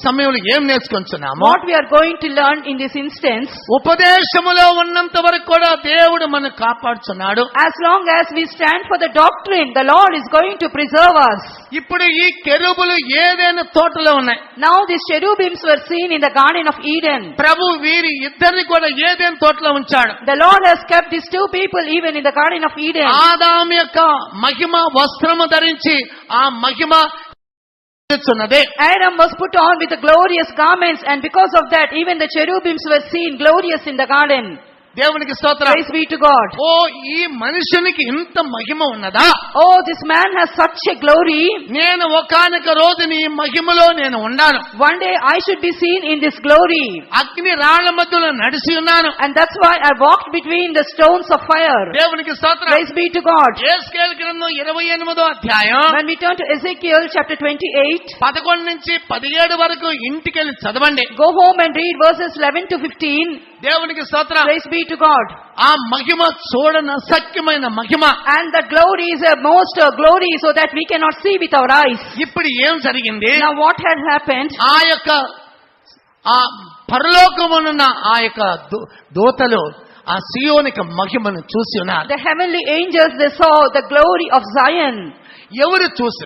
సమయంలో ఏం నేర్చుకుంటున్నాము? What we are going to learn in this instance, ఉపదేశములో ఉన్నంత వరకు కూడా దేవుడు మనల్ని కాపాడుచున్నాడు. as long as we stand for the doctrine, the Lord is going to preserve us. ఇప్పుడు ఈ కెరూబులు ఏదైనా తోటలో ఉన్నాయి. Now these cherubims were seen in the Garden of Eden. ప్రభు వీరి ఇద్దరిని కూడా ఏదైనా తోటలో ఉంచాడు. The Lord has kept these two people even in the Garden of Eden. ఆదాము యొక్క మహిమ వస్త్రము ధరించి ఆ మహిమ Adam was put on with the glorious garments, and because of that even the cherubims were seen glorious in the garden. దేవునికి స్తోత్రం. Praise be to God. ఓ ఈ మనుషునికి ఇంత మహిమ ఉన్నదా? Oh, this man has such a glory. నేను ఒకానొక రోజు నీ మహిమలో నేను ఉన్నాను. One day I should be seen in this glory. అగ్ని రాళ్ల మధ్యలో నడిచి ఉన్నాను. And that's why I walked between the stones of fire. దేవునికి స్తోత్రం. Praise be to God. యేస్కేలు గ్రంథం 28వ అధ్యాయం When we turn to Ezekiel chapter 28, 11 నుంచి 17 వరకు ఇంటికెళ్ళి చదవండి. go home and read verses 11 to 15. దేవునికి స్తోత్రం. Praise be to God. ఆ మహిమ చూడన సత్యమైన మహిమ. And the glory is a most glory so that we cannot see with our eyes. ఇప్పుడు ఏం జరిగింది? Now what had happened? ఆ యొక్క ఆ పరలోకమునున్న ఆ యొక్క దూతలు ఆ సియోనికి మహిమను చూసి ఉన్నారు. The heavenly angels, they saw the glory of Zion. ఎవరు చూసి?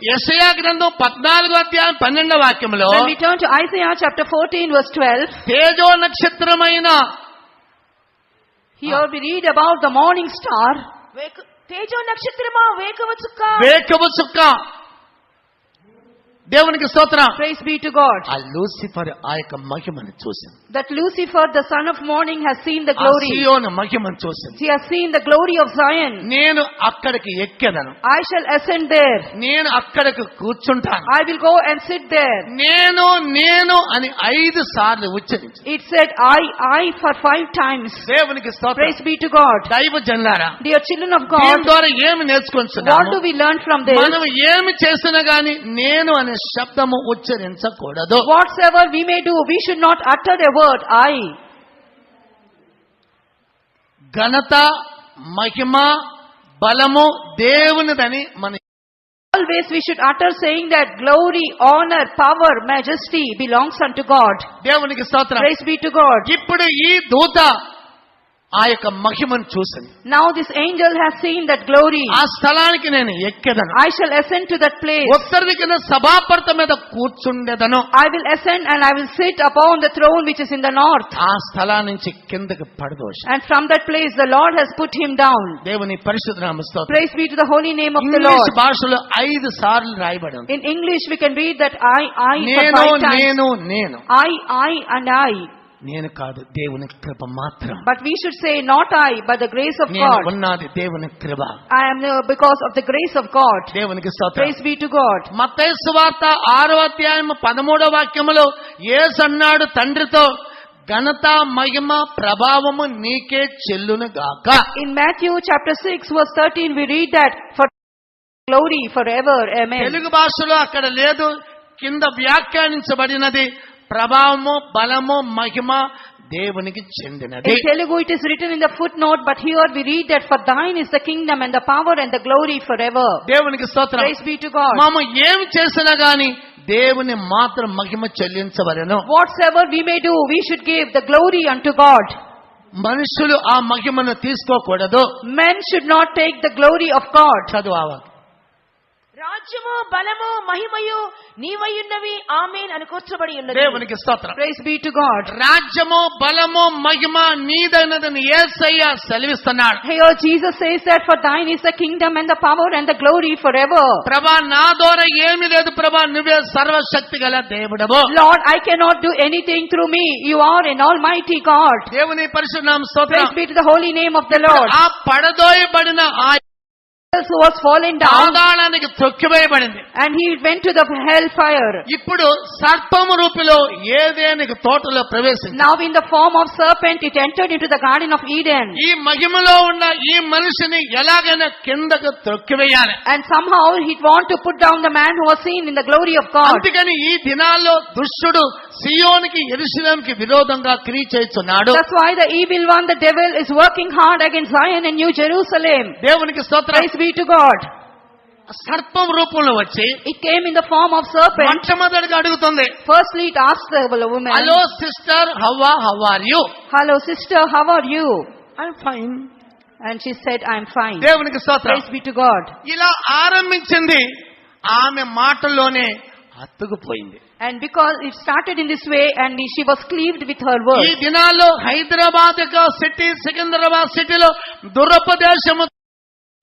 యెషయా గ్రంథం 14 అధ్యాయం 12 వాక్యంలో When we turn to Isaiah chapter 14 verse 12, తేజో నక్షత్రమైన here we read about the morning star. తేజో నక్షత్రమా వేకువ చుక్క. వేకువ చుక్క. దేవునికి స్తోత్రం. Praise be to God. ఆ లూసిఫర్ ఆ యొక్క మహిమను చూసింది. That Lucifer, the son of morning, has seen the ఆ glory. సియోను మహిమను చూసింది. He has seen the glory of Zion. నేను అక్కడికి ఎక్కెదను. I shall ascend there. నేను అక్కడికి కూర్చుంటాను. I will go and sit there. నేను నేను అని 5 సార్లు ఉచ్చరించు. It said I for 5 times. దేవునికి స్తోత్రం. Praise be to God. దైవ జనులారా, Dear children of దీని God, ద్వారా ఏమి what నేర్చుకుంటున్నాము? do we learn from this? మనం ఏమి చేసినా గాని నేను అనే శబ్దము ఉచ్చరించకూడదు. Whatsoever we may do, we should not utter a word I. ఘనత, మహిమ, బలము దేవునిదని మన Always we should utter saying that glory, honor, power, majesty belongs unto God. దేవునికి స్తోత్రం. Praise be to God. ఇప్పుడు ఈ దూత ఆ యొక్క మహిమను చూసింది. Now this angel has seen that glory. ఆ స్థలానికి నేను ఎక్కెదను. I shall ascend to that place. ఉత్తర దిక్కున సభాపర్త మీద కూర్చుండెదను. I will ascend and I will sit upon the throne which is in the north. ఆ స్థలం నుంచి కిందకి పడదోష. And from that place the Lord has put him down. దేవుని పరిశుద్ధ నామ స్తోత్రం. Praise be to the holy name of the English Lord. భాషలో 5 సార్లు రాయబడి ఉంది. In English we can read that I for నేను 5 times. నేను నేను. I and I. నేను కాదు, దేవుని కృప మాత్రం. But we should say not I, but the grace of నేను God. ఉన్నది దేవుని కృప. I am because of the grace of God. దేవునికి స్తోత్రం. Praise be to God. మత్తయి సువార్త 6 అధ్యాయం 13 యేసు అన్నాడు తండ్రితో, ఘనత, మహిమ, ప్రభావము నీకే చెల్లును గాక. In Matthew chapter 6 verse 13 we read that for glory forever. Amen. Telugu భాషలో అక్కడ లేదు, కింద వ్యాఖ్యానించబడినది ప్రభావము, బలము, మహిమ దేవునికి చెందినది. In Telugu it is written in the footnote, but here we read that for thine is the kingdom and the power and the glory forever. దేవునికి స్తోత్రం. Praise be to God. మనం ఏమి చేసినా గాని దేవుని మాత్రం మహిమ చెల్లించవలెను. Whatsoever we may do, we should give the glory unto God. మనుషులు ఆ మహిమను తీసుకోకూడదు. Men should not take the glory of God. చదువు. రాజ్యము, బలము, మహిమయు నీవయున్నవి ఆమేన్ అని కూర్చబడి ఉన్నది. దేవునికి స్తోత్రం. Praise be to God. రాజ్యము, బలము, మహిమ నీదైనదని యేసయ్య సెలవిస్తున్నాడు. Here Jesus says that for thine is the kingdom and the power and the glory forever. ప్రభా, నా ద్వారా ఏమీ లేదు ప్రభా, నువ్వే సర్వశక్తి గల దేవుడవు. Lord, I cannot do anything through me. You are an almighty God. దేవుని పరిశుద్ధ నామ స్తోత్రం. Praise be to the holy name of the Lord. ఆ పడదోయబడిన ఆ Who was fallen down పాతాళానికి త్రొక్కివేయబడింది. and he went to the hellfire. ఇప్పుడు సర్పము రూపంలో ఏదేనికి తోటలో ప్రవేశించింది. Now in the form of serpent it entered into the garden of Eden. ఈ మహిమలో ఉన్న ఈ మనిషిని ఎలాగైనా కిందకు త్రొక్కివేయాలి. And somehow he want to put down the man who was seen in the glory of God. అందుకని ఈ దినాల్లో దుష్టుడు సియోనికి యెరూషలేముకి విరోధంగా క్రియ చేస్తున్నాడు. That's why the evil one, the devil, is working hard against Zion and New Jerusalem. దేవునికి స్తోత్రం. Praise be to God. సర్పం రూపంలో వచ్చి It came in the form of serpent. మొట్టమొదటిగా అడుగుతుంది, Firstly it asked the woman, hello sister, how are you? hello sister, how are you? I'm fine. And she said, I'm fine. దేవునికి స్తోత్రం. Praise be to God. ఇలా ఆరంభించింది, ఆమె మాటల్లోనే అతుకుపోయింది. And because it started in this way and she was cleaved with her ఈ words. దినాల్లో Hyderabad city, Secunderabad సిటీలో దురుపదేశము,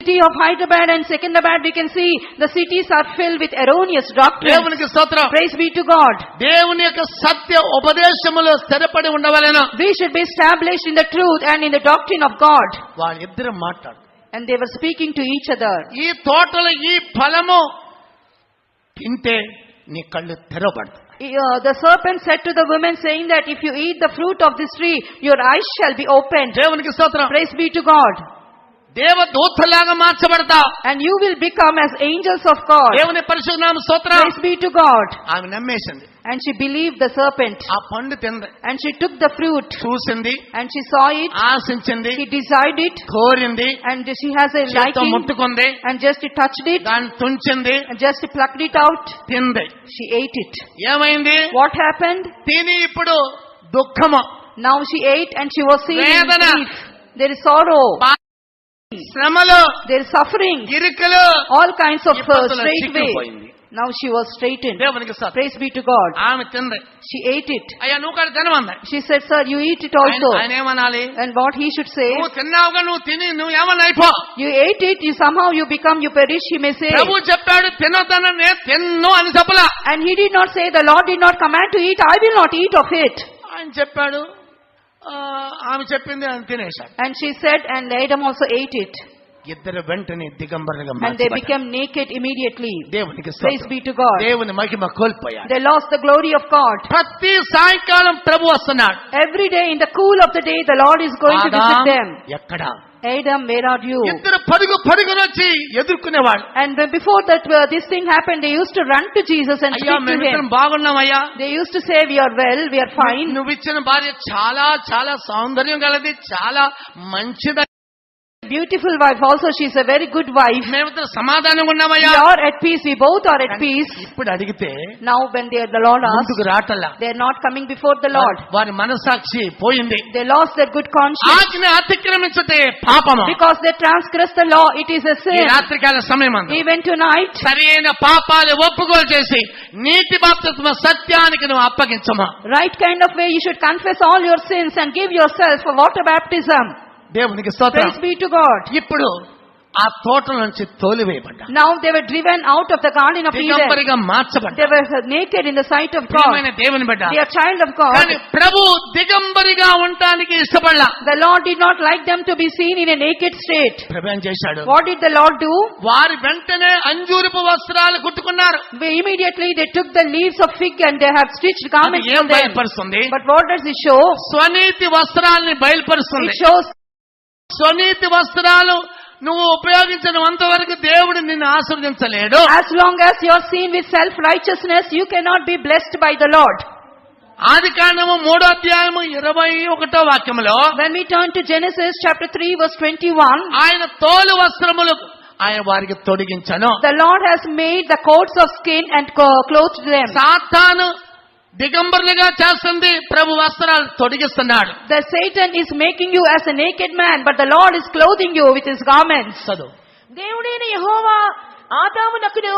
City of Hyderabad and Secunderabad, we can see the cities are filled with erroneous doctrines. దేవునికి స్తోత్రం. Praise be to God. దేవుని యొక్క సత్య ఉపదేశములో స్థిరపడి ఉండవలెను. We should be established in the truth and in the doctrine of God. వాళ్ళిద్దరు మాట్లాడు. And they were speaking to each other. ఈ తోటలో ఈ ఫలము తింటే నీ కళ్ళు తెరవబడతాయి. The serpent said to the woman, saying that if you eat the fruit of this tree, your eyes shall be opened. దేవునికి స్తోత్రం. Praise be to God. దేవదూతలాగా మార్చబడతావు. And you will become as angels of God. దేవుని పరిశుద్ధ నామ స్తోత్రం. Praise be to God. ఆమె నమ్మేసింది. And she believed the serpent. ఆ పండు తింది. And she took the fruit. చూసింది. And she saw it. ఆశించింది. She desired it. కోరింది. And she has a చేత్తో liking. ముట్టుకుంది. And just touched it. దాన్ని తుంచింది. And just plucked it out. తింది. She ate it. ఏమైంది? What happened? తిని ఇప్పుడు దుఃఖము, Now she ate and she was seeing వేదన, grief. There is sorrow. శ్రమలు, There is suffering. ఇరుకలు, All kinds of ఇబ్బందులు straight way. చిక్కుపోయింది. Now she was straightened. దేవునికి స్తోత్రం. Praise be to God. ఆమె తింది. She ate it. అయ్యా నువ్వు కూడా తినమంది. She said, sir, you eat it also. ఆయన ఏమనాలి? And what he should say, నువ్వు తిన్నావుగా, నువ్వు తిని నువ్వు ఏమన్నా అయిపో. you ate it, you somehow you become, you perish, he may say. ప్రభు చెప్పాడు తినొద్దన, నేను తిన్ను అని చెప్పలా. And he did not say, the Lord did not command to eat, I will not eat of it. ఆయన చెప్పాడు, ఆమె చెప్పింది ఆయన తినేశాడు. And she said, and Adam also ate it. ఇద్దరు వెంటనే దిగంబరులుగా And they మార్చబడ్డారు. became naked immediately. దేవునికి Praise స్తోత్రం. be to God. దేవుని మహిమ కోల్పోయారు. They lost the glory of God. ప్రతి సాయంకాలం ప్రభు వస్తున్నాడు. Every day in the cool of the day, the Lord is going to visit Adam, them. ఎక్కడ? Adam, where are you? ఇద్దరు పరుగునొచ్చి ఎదుర్కొనేవాడు. And when before that this thing happened, they used to run to Jesus and అయ్యా speak to మేమిద్దరం him. బాగున్నామయ్యా. They used to say, we are well, we are fine. నువ్వు ఇచ్చిన భార్య చాలా చాలా సౌందర్యం గలది, చాలా మంచిది. Beautiful wife also, she is a very good wife. మేమిద్దరం సమాధానంగా We ఉన్నామయ్యా. are at peace, we both are at peace. ఇప్పుడు అడిగితే Now when the Lord ముందుకు asked, రాటల్లా. they are not coming before the Lord. వారి మనసాక్షి పోయింది. They lost their good conscience. ఆజ్ఞ అతిక్రమించటే పాపము. Because they transgressed the law, it is a ఈ sin. రాత్రికాల సమయం అందు Even tonight, సరైన పాపాలు ఒప్పుకోలు చేసి నీతి బాప్తిస్మ సత్యానికి నువ్వు అప్పగించమా. right kind of way, you should confess all your sins and give yourself for water baptism. దేవునికి స్తోత్రం. Praise be to God. ఇప్పుడు ఆ తోట నుంచి తోలివేయబడ్డా. Now they were driven out of the garden of Eden. దిగంబరిగా మార్చబడ్డా. They were naked in the sight of God. ప్రియమైన దేవుని బిడ్డ. They are child of God. కానీ ప్రభు దిగంబరిగా ఉండటానికి ఇష్టపడలా. The Lord did not like them to be seen in a naked state. ప్రభు ఏం చేశాడు? What did the Lord do? వారి వెంటనే అంజూరపు వస్త్రాలు కుట్టుకున్నారు. Immediately they took the leaves of fig and they have stitched అది garments ఏం for them. బయలుపరుస్తుంది? But what does it show? స్వనీతి వస్త్రాలని బయలుపరుస్తుంది. It shows స్వనీతి వస్త్రాలు నువ్వు ఉపయోగించినంత వరకు దేవుడు నిన్ను ఆశీర్వదించలేడు. as long as you are seen with self-righteousness, you cannot be blessed by the Lord. ఆదికాండము 3వ అధ్యాయము 21వ వాక్యములో When we turn to Genesis chapter 3 verse 21, ఆయన తోలు వస్త్రములు ఆయన వారికి తొడిగించను. the Lord has made the coats of skin and clothed them. సాతాను దిగంబరులుగా చేస్తుంది, ప్రభు వస్త్రాలు తొడిగిస్తున్నాడు. The Satan is making you as a naked man, but the Lord is clothing you with his garments. చదువు. దేవుడైన యెహోవా ఆదామునకును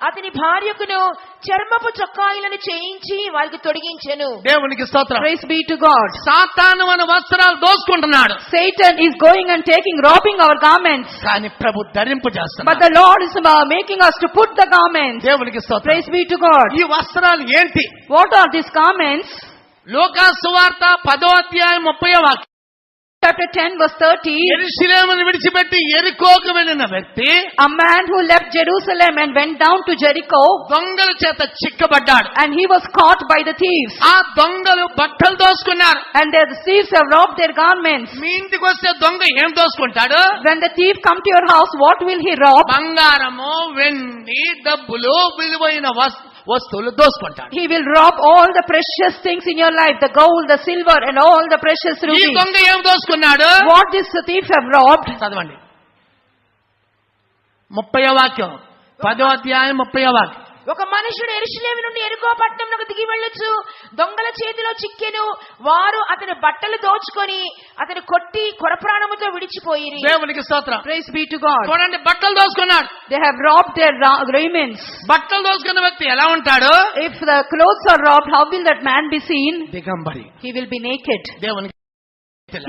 అతని భార్యకును చర్మపు చొక్కాయిలను చేయించి వారికి తొడిగించెను. దేవునికి స్తోత్రం. Praise be to God. సాతాను మన వస్త్రాలు దోసుకుంటున్నాడు. Satan is going and robbing our garments. కానీ ప్రభు ధరింపు But చేస్తున్నాడు. the Lord is making us to put the garments. దేవునికి స్తోత్రం. Praise be to God. ఈ వస్త్రాలు ఏంటి? What are these garments? లూకా సువార్త 10వ అధ్యాయం 30వ వాక్యం. Chapter 10 verse 30. యెరూషలేమును విడిచిపెట్టి యెరికోకు వెళ్ళిన వ్యక్తి A man who left Jerusalem and went down to Jericho, దొంగల చేత చిక్కబడ్డాడు. and he was caught by the thieves. ఆ దొంగలు బట్టలు దోసుకున్నారు. And the thieves have robbed their garments. మీ ఇంటికి వస్తే దొంగ ఏం దోసుకుంటాడు? When the thief come to your house, what will he rob? బంగారము, వెండి, డబ్బులు, విలువైన వస్తువులు దోసుకుంటాడు. He will rob all the precious things in your life, the gold, the silver, and all the precious ఈ rubies. దొంగ ఏం దోసుకున్నాడు? What this thief have robbed? చదవండి. 30వ వాక్యం, 10వ అధ్యాయం 30వ వాక్యం. ఒక మనుషుడు యెరూషలేము నుండి యెరికో పట్టణంలోకి దిగి వెళ్ళొచ్చు దొంగల చేతిలో చిక్కెను. వారు అతని బట్టలు దోచుకొని అతని కొట్టి కొరప్రాణముతో విడిచిపోయిరి. దేవునికి స్తోత్రం. Praise be to God. చూడండి, బట్టలు దోసుకున్నాడు. They have robbed their raiments. బట్టలు దోసుకున్న వ్యక్తి ఎలా ఉంటాడు? If the clothes are robbed, how will that man be seen? దిగంబరి. He will be naked. దేవునికి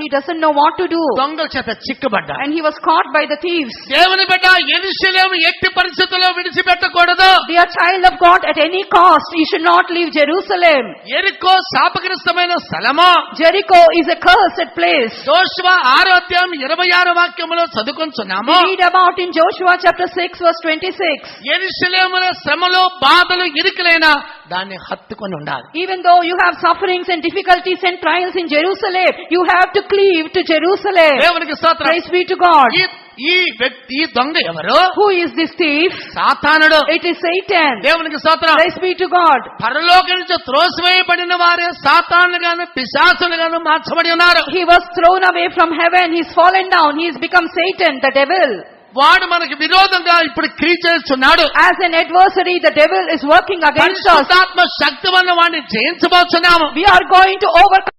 He doesn't know what to do. దొంగల చేత చిక్కబడ్డా. And he was caught by the thieves. దేవుని బిడ్డ, యెరూషలేము ఎట్టి పరిస్థితుల్లో విడిచిపెట్టకూడదు. Dear child of God, at any cost, you should not leave Jerusalem. యెరికో శాపగ్రస్తమైన స్థలము. Jericho is a cursed place. యెహోషువ 6వ అధ్యాయం 26వ వాక్యములో చదువుకొంచున్నాము. We read about in Joshua chapter 6 verse 26. యెరూషలేములో శ్రమలు, బాధలు, ఇరుకులైన దాన్ని హత్తుకొని ఉండాలి. Even though you have sufferings and difficulties and trials in Jerusalem, you have to cleave to Jerusalem. దేవునికి స్తోత్రం. Praise be to God. ఈ దొంగ ఎవరు? Who is this thief? సాతానుడు. It is Satan. దేవునికి స్తోత్రం. Praise be to God. పరలోకం నుంచి త్రోసివేయబడిన వారే సాతానులుగాను పిశాచులుగాను మార్చబడి ఉన్నారు. He was thrown away from heaven. He's fallen down. He's become Satan, the devil. వాడు మనకి విరోధంగా ఇప్పుడు క్రియ చేస్తున్నాడు. As an adversary, the devil is working against us. పరిశుద్ధాత్మ శక్తి వల్ల వాడిని జయించబోతున్నాము. We are going to overcome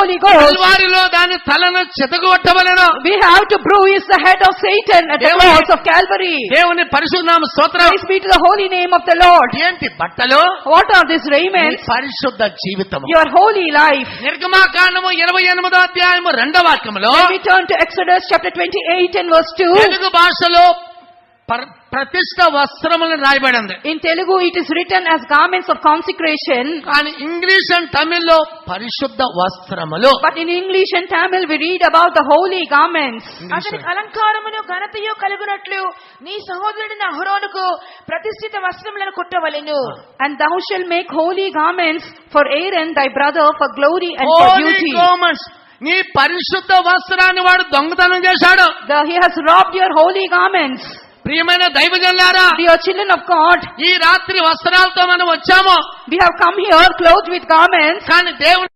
Holy Ghost. కల్వారిలో దాని తలను చితగొట్టవలెను. We have to bruise the head of Satan at the cross of Calvary. దేవుని పరిశుద్ధ నామ స్తోత్రం. Praise be to the holy name of the Lord. ఏంటి బట్టలు? What are these raiments? పరిశుద్ధ జీవితము. Your holy life. నిర్గమాకాండము 28వ అధ్యాయము 2వ వాక్యములో When we turn to Exodus chapter 28 and verse 2. Telugu భాషలో ప్రతిష్ఠ వస్త్రములను రాయబడింది. In Telugu it is written as garments of consecration. కానీ ఇంగ్లీష్ అండ్ తమిళ్లో పరిశుద్ధ వస్త్రములు. But in English and Tamil we read about the holy garments. అతనికి అలంకారమును ఘనతయు కలుగునట్లు నీ సహోదరుడైన అహరోనుకు ప్రతిష్ఠిత వస్త్రములను కుట్టవలెను. And thou shalt make holy garments for Aaron thy brother for glory and for beauty. నీ పరిశుద్ధ వస్త్రాన్ని వాడు దొంగతనం చేశాడు. He has robbed your holy garments. ప్రియమైన దైవజనులారా, dear children of God, ఈ రాత్రి వస్త్రాలతో మనం వచ్చాము. we have come here clothed with garments. కానీ దేవుడు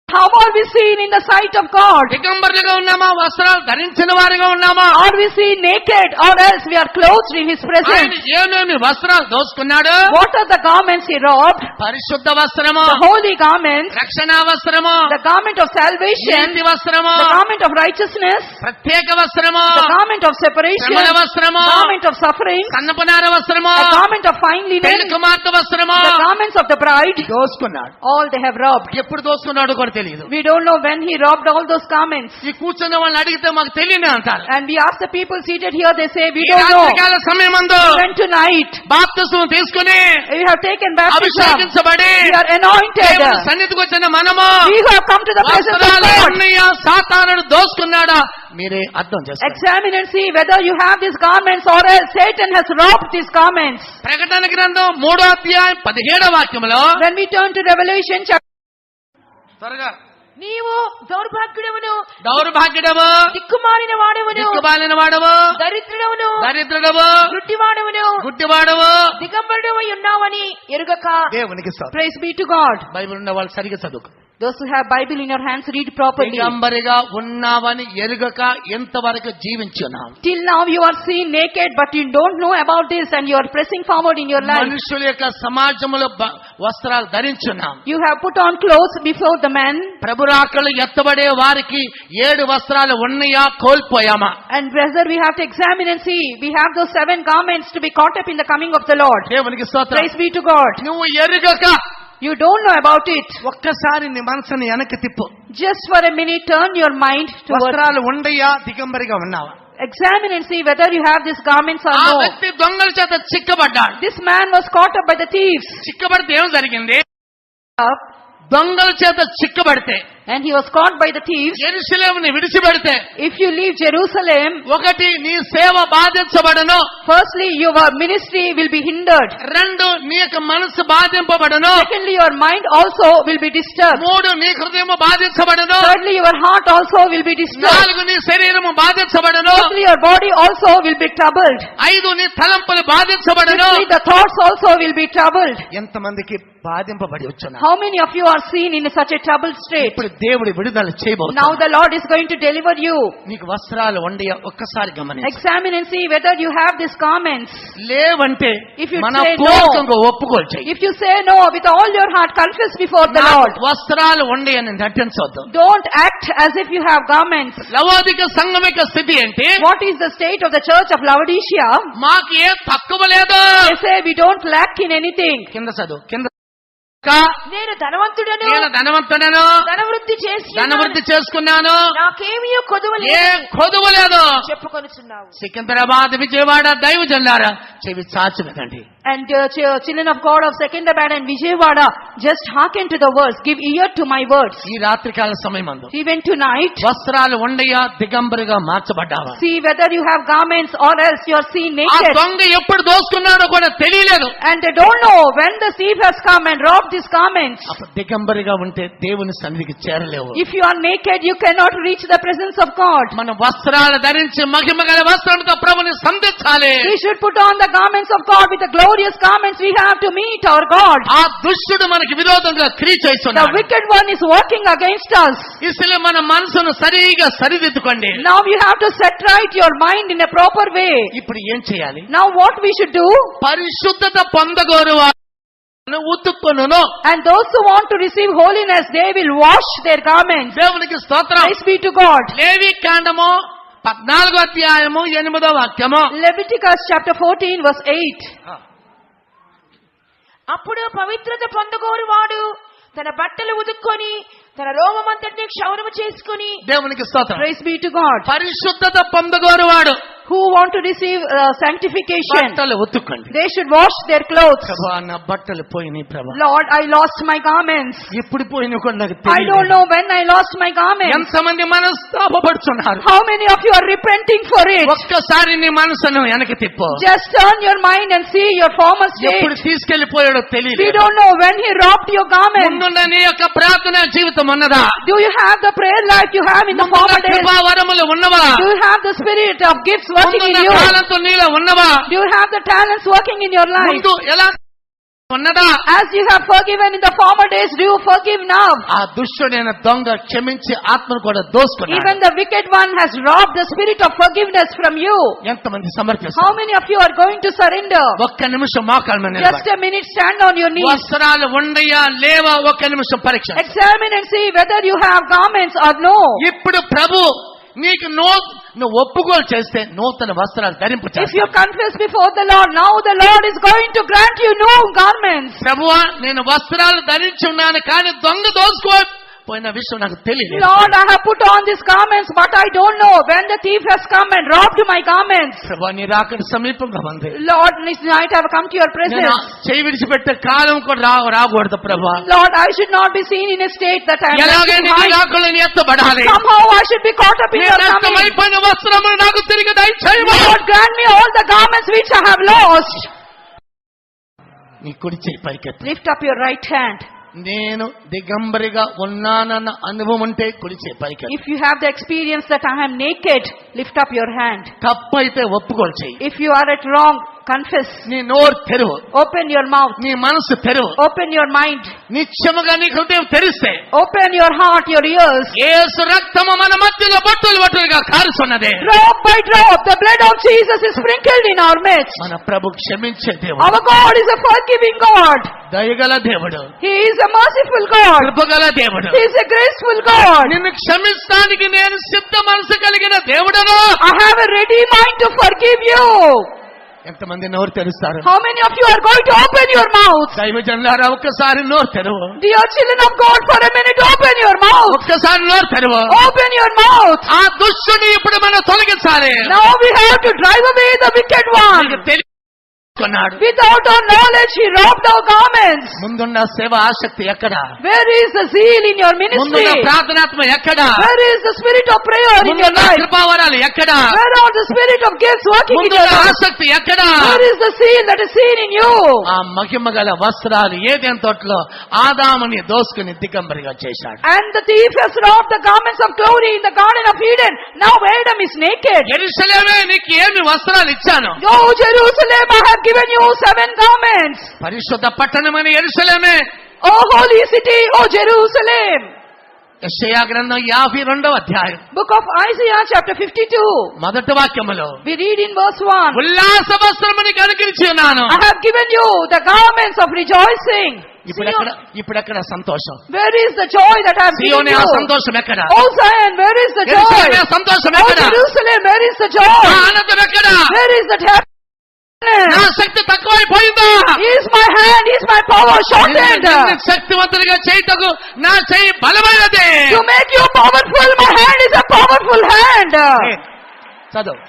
how are we seen in the sight of God? దిగంబరులుగా ఉన్నామా, వస్త్రాలు ధరించిన వారిగా ఉన్నామా? Are we seen naked or else we are clothed in his presence? ఆయన ఏమేమి వస్త్రాలు దోచుకున్నాడు? What are the garments he robbed? పరిశుద్ధ వస్త్రము, the holy garments, రక్షణ వస్త్రము, the garment of salvation, నీతి వస్త్రము, the garment of righteousness, ప్రత్యేక వస్త్రము, the garment of separation, శ్రమల వస్త్రము, the garment of suffering, కన్నపనార వస్త్రము, the garment of fine linen, పెళ్లి కుమార్తె వస్త్రము, the garments of the bride. దోచుకున్నాడు. all they have robbed. ఎప్పుడు దోచుకున్నాడో కూడా తెలియదు. We don't know when he robbed all those garments. ఈ కూర్చున్న వాళ్ళని అడిగితే మాకు తెలియని అంటారు. And we ask the people seated here, they say we ఈ don't know. రాత్రికాల సమయమందు When tonight బాప్తిస్మం తీసుకుని we have taken baptism, అభిషేకించబడి we are anointed. దేవుని సన్నిధికి వచ్చిన మనము We who have come to the presence of వస్త్రాలు God. ఉన్నాయా, సాతానుడు దోచుకున్నాడా? మీరే అర్థం చేసుకోండి. Examine and see whether you have these garments or else Satan has robbed these garments. ప్రకటన గ్రంథం 3వ అధ్యాయం 17వ వాక్యములో When we turn to Revelation chapter, త్వరగా నీవు దౌర్భాగ్యుడవును, దిక్కుమాలిన వాడవు, దరిద్రుడవు, గుడ్డివాడవు, దిగంబరుడవై ఉన్నావని ఎరుగక. దేవునికి స్తోత్రం. praise be to God. Bible ఉన్న వాళ్ళు సరిగ్గా చదువుకో. Those who have Bible in your hands, read properly. దిగంబరిగా ఉన్నావని ఎరుగక ఎంతవరకు జీవించున్నావు? Till now you are seen naked, but you don't know about this and you are pressing forward in your life. మనుషుల యొక్క సమాజంలో వస్త్రాలు ధరించున్నాం. You have put on clothes before the men. ప్రభురాకలు ఎత్తబడే వారికి 7 వస్త్రాలు ఉన్నాయా, కోల్పోయామా? And brother, we have to examine and see. We have those 7 garments to be caught up in the coming of the Lord. దేవునికి స్తోత్రం. Praise be to God. నువ్వు ఎరుగక You don't know about it. ఒక్కసారి నీ మనసుని వెనక్కి తిప్పు. Just for a minute, turn your mind towards. వస్త్రాలు ఉండయా, దిగంబరిగా ఉన్నావా? Examine and see whether you have these garments or ఆ no. వ్యక్తి దొంగల చేత చిక్కబడ్డాడు. This man was caught up by the thieves. చిక్కబడితే ఏం జరిగింది? దొంగల చేత చిక్కబడితే, And he was caught by the thieves. యెరూషలేముని విడిచిపెడితే, If you leave Jerusalem, ఒకటి నీ సేవ బాధించబడను, firstly your ministry will be hindered. 2 నీ యొక్క మనసు బాధింపబడను, Secondly, your mind also will be disturbed. 3 నీ హృదయము బాధించబడను, Thirdly, your heart also will be disturbed. 4 నీ శరీరము బాధించబడను, Fourthly, your body also will be troubled. 5 నీ తలంపులు బాధించబడను. Fifthly, the thoughts also will be troubled. ఎంతమందికి బాధింపబడి వచ్చున్నారు? How many of you are seen in such a troubled state? ఇప్పుడు దేవుడు విడుదల Now చేయబోతున్నాడు. the Lord is going to deliver you. నీకు వస్త్రాలు ఉండయా, ఒక్కసారి గమనించు. Examine and see whether you have these garments. లేవంటే If you మన say no, పూర్వకంగా ఒప్పుకోల్చేయి. if you say no with all your heart, confess before the Lord. వస్త్రాలు ఉండయని నటించవద్దు. Don't act as if you have garments. లవోదిక సంఘం యొక్క స్థితి ఏంటి? What is the state of the church of Laodicea? మాకు ఏ తక్కువ లేదు. They say we don't lack in anything. కింద చదువు, కింద. నేను ధనవంతుడను, నేను ధనవంతుడను, ధనవృద్ధి చేసుకున్నాను, నాకేమీ ఏ కొదువలేదు కొదువు లేదు చెప్పుకొనుచున్నావు. సికింద్రాబాద్, విజయవాడ దైవజనులారా చెవి చాచి వినండి. And children of God of Secunderabad and Vijayawada, just hearken to the words. Give ear to my words. ఈ రాత్రికాల సమయమందు Even tonight, వస్త్రాలు ఉండయా, దిగంబరిగా మార్చబడ్డావా? see whether you have garments or else you are seen ఆ naked. దొంగ ఎప్పుడు దోసుకున్నాడో కూడా తెలియలేదు. And they don't know when the thief has come and robbed these garments. అప్పుడు దిగంబరిగా ఉంటే దేవుని సన్నిధికి చేరలేవు. If you are naked, you cannot reach the presence of God. మన వస్త్రాలు ధరించి మహిమ గల వస్త్రంతో ప్రభుని సంధించాలి. We should put on the garments of God with the glorious garments we have to meet our God. ఆ దుష్టుడు మనకి విరోధంగా క్రియ The చేస్తున్నాడు. wicked one is working against us. ఇసలు మన మనసును సరిగా సరిదిద్దుకోండి. Now you have to set right your mind in a proper way. ఇప్పుడు ఏం చేయాలి? Now what we should do? పరిశుద్ధత పొందగోరు ఉతుక్కును. And those who want to receive holiness, they will wash their garments. దేవునికి స్తోత్రం. Praise be to God. లేవి కాండము 14వ అధ్యాయము 8వ వాక్యము. Leviticus chapter 14 verse 8. అప్పుడు పవిత్రత పొందగోరు వాడు తన బట్టలు ఉదుక్కొని తన రోమమంతటిని క్షౌరము చేసుకుని. దేవునికి స్తోత్రం. Praise be to God. పరిశుద్ధత పొందగోరు వాడు Who want to receive sanctification, బట్టలు ఉతుక్కండి. they should wash their clothes. ప్రభువా నా బట్టలు పోయినాయి ప్రభువా. Lord, I lost my garments. ఎప్పుడు పోయినా కూడా నాకు I తెలియదు. don't know when I lost my garments. ఎంతమంది మనస్తాపడుతున్నారు. How many of you are repenting for it? ఒక్కసారి నీ మనసును వెనక్కి తిప్పు. Just turn your mind and see your former ఎప్పుడు state. తీసుకెళ్లిపోయాడో We తెలియదు. don't know when he robbed your garments. ముందున్న నీ యొక్క ప్రార్థన జీవితం ఉన్నదా? Do you have the prayer life you have in the ముందున్న former days? కృపా వరములు ఉన్నవా? Do you have the spirit of gifts working in ముందున్న you? తాళంతో నీలో ఉన్నవా? Do you have the talents working in your life? ముందు ఎలా ఉన్నదా? As you have forgiven in the former days, do you forgive now? ఆ దుష్టుడైన దొంగ క్షమించి ఆత్మను కూడా దోసుకున్నాడు. Even the wicked one has robbed the spirit of forgiveness from you. ఎంతమంది సమర్పిస్తారు? How many of you are going to surrender? ఒక్క నిమిషం మోకాళ్ళ మీద Just నిలబడి. a minute, stand on your knees. వస్త్రాలు ఉండయా లేవా ఒక్క నిమిషం పరీక్ష. Examine and see whether you have garments or no. ఇప్పుడు ప్రభు నీకు నువ్వు ఒప్పుకోలు చేస్తే నూతన వస్త్రాలు ధరింపు If you చేస్తాడు. confess before the Lord, now the Lord is going to grant you new garments. ప్రభువా నేను వస్త్రాలు ధరించి ఉన్నాను కానీ దొంగ దోసుకోపోయిన విషయం నాకు తెలియదు. Lord, I have put on these garments, but I don't know when the thief has come and robbed my garments. ప్రభువా నీ రాకడ సమీపంగా ఉంది. Lord, this night I have come to your నేను presence. చేయి విడిచిపెట్టే కాలం కూడా రాకూడదు ప్రభువా. Lord, I should not be seen in a state that I am ఎలాగైనా నీ high. రాకడని ఎత్తబడాలి. Somehow I should be caught up in your coming. నష్టమైపోయిన వస్త్రములు నాకు తిరిగి దయచేయము. Lord, grant me all the garments which I have lost. నీ కుడి చేయి పైకెత్తి. Lift up your right hand. నేను దిగంబరిగా ఉన్నానన్న అనుభవం ఉంటే కుడి చేయి పైకెత్తి. If you have the experience that I am naked, lift up your hand. తప్పైతే ఒప్పుకోలు చేయి. If you are at wrong, confess. నీ నోరు తెరువు. Open your mouth. నీ మనసు తెరువు. Open your mind. నిత్యముగా నీ హృదయం తెరిస్తే Open your heart, your ears. యేసు రక్తము మన మధ్యలో బొట్టులుగా కారుతున్నదే. Drop by drop, the blood of Jesus is sprinkled in our midst. మన ప్రభు క్షమించే దేవుడు. Our God is a forgiving God. దయగల దేవుడు. He is a merciful God. కృపగల దేవుడు. He is a graceful God. నిన్ను క్షమించడానికి నేను సిద్ధ మనసు కలిగిన దేవుడను. I have a ready mind to forgive you. ఎంతమంది నోరు తెరుస్తారు? How many of you are going to open your mouth? దైవజనులారా ఒక్కసారి నోరు తెరువు. Dear children of God, for a minute open your mouth. ఒక్కసారి నోరు తెరువు. Open your mouth. ఆ దుష్టుని ఇప్పుడు మనం తొలగించాలి. Now we have to drive away the wicked one. నీకు తెలియకున్నాడు. Without our knowledge, he robbed our garments. ముందున్న సేవ ఆసక్తి ఎక్కడ? Where is the zeal in your ministry? ముందున్న ప్రార్థనాత్మ ఎక్కడ? Where is the spirit of prayer in your ముందున్న life? కృపావరాలు ఎక్కడ? Where are the spirit of gifts working in your ముందున్న life? ఆసక్తి ఎక్కడ? Where is the zeal that is seen in you? ఆ మహిమ గల వస్త్రాలు ఏదెన్ తోటలో ఆదాముని దోసుకుని దిగంబరిగా చేశాడు. And the thief has robbed the garments of glory in the Garden of Eden. Now Adam is naked. యెరూషలేమే నీకు ఏమి వస్త్రాలు ఇచ్చాను? Oh Jerusalem, I have given you 7 garments. పరిశుద్ధ పట్టణమని యెరూషలేమే. Oh holy city, oh Jerusalem. యెషయా గ్రంథం 52వ అధ్యాయం Book of Isaiah chapter 52. మొదటి వాక్యములో We read in verse 1. ఉల్లాస వస్త్రముని కలిగించి ఉన్నాను. I have given you the garments of rejoicing. ఇప్పుడెక్కడ సంతోషం? Where is the joy that I have given సియోనే ఆ you? సంతోషం ఎక్కడ? Oh Zion, where is the joy? యెరూషలేమే ఆ సంతోషం Oh ఎక్కడ? Jerusalem, where is the ఆ joy? ఆనందం ఎక్కడ? Where is the happiness? నా శక్తి తక్కువైపోయిందా? Is my hand, is my power shortened? నిన్ను శక్తివంతుడిగా చేయటకు నా చేయి బలమైనది. To make you powerful, my hand is a powerful hand. చదువు.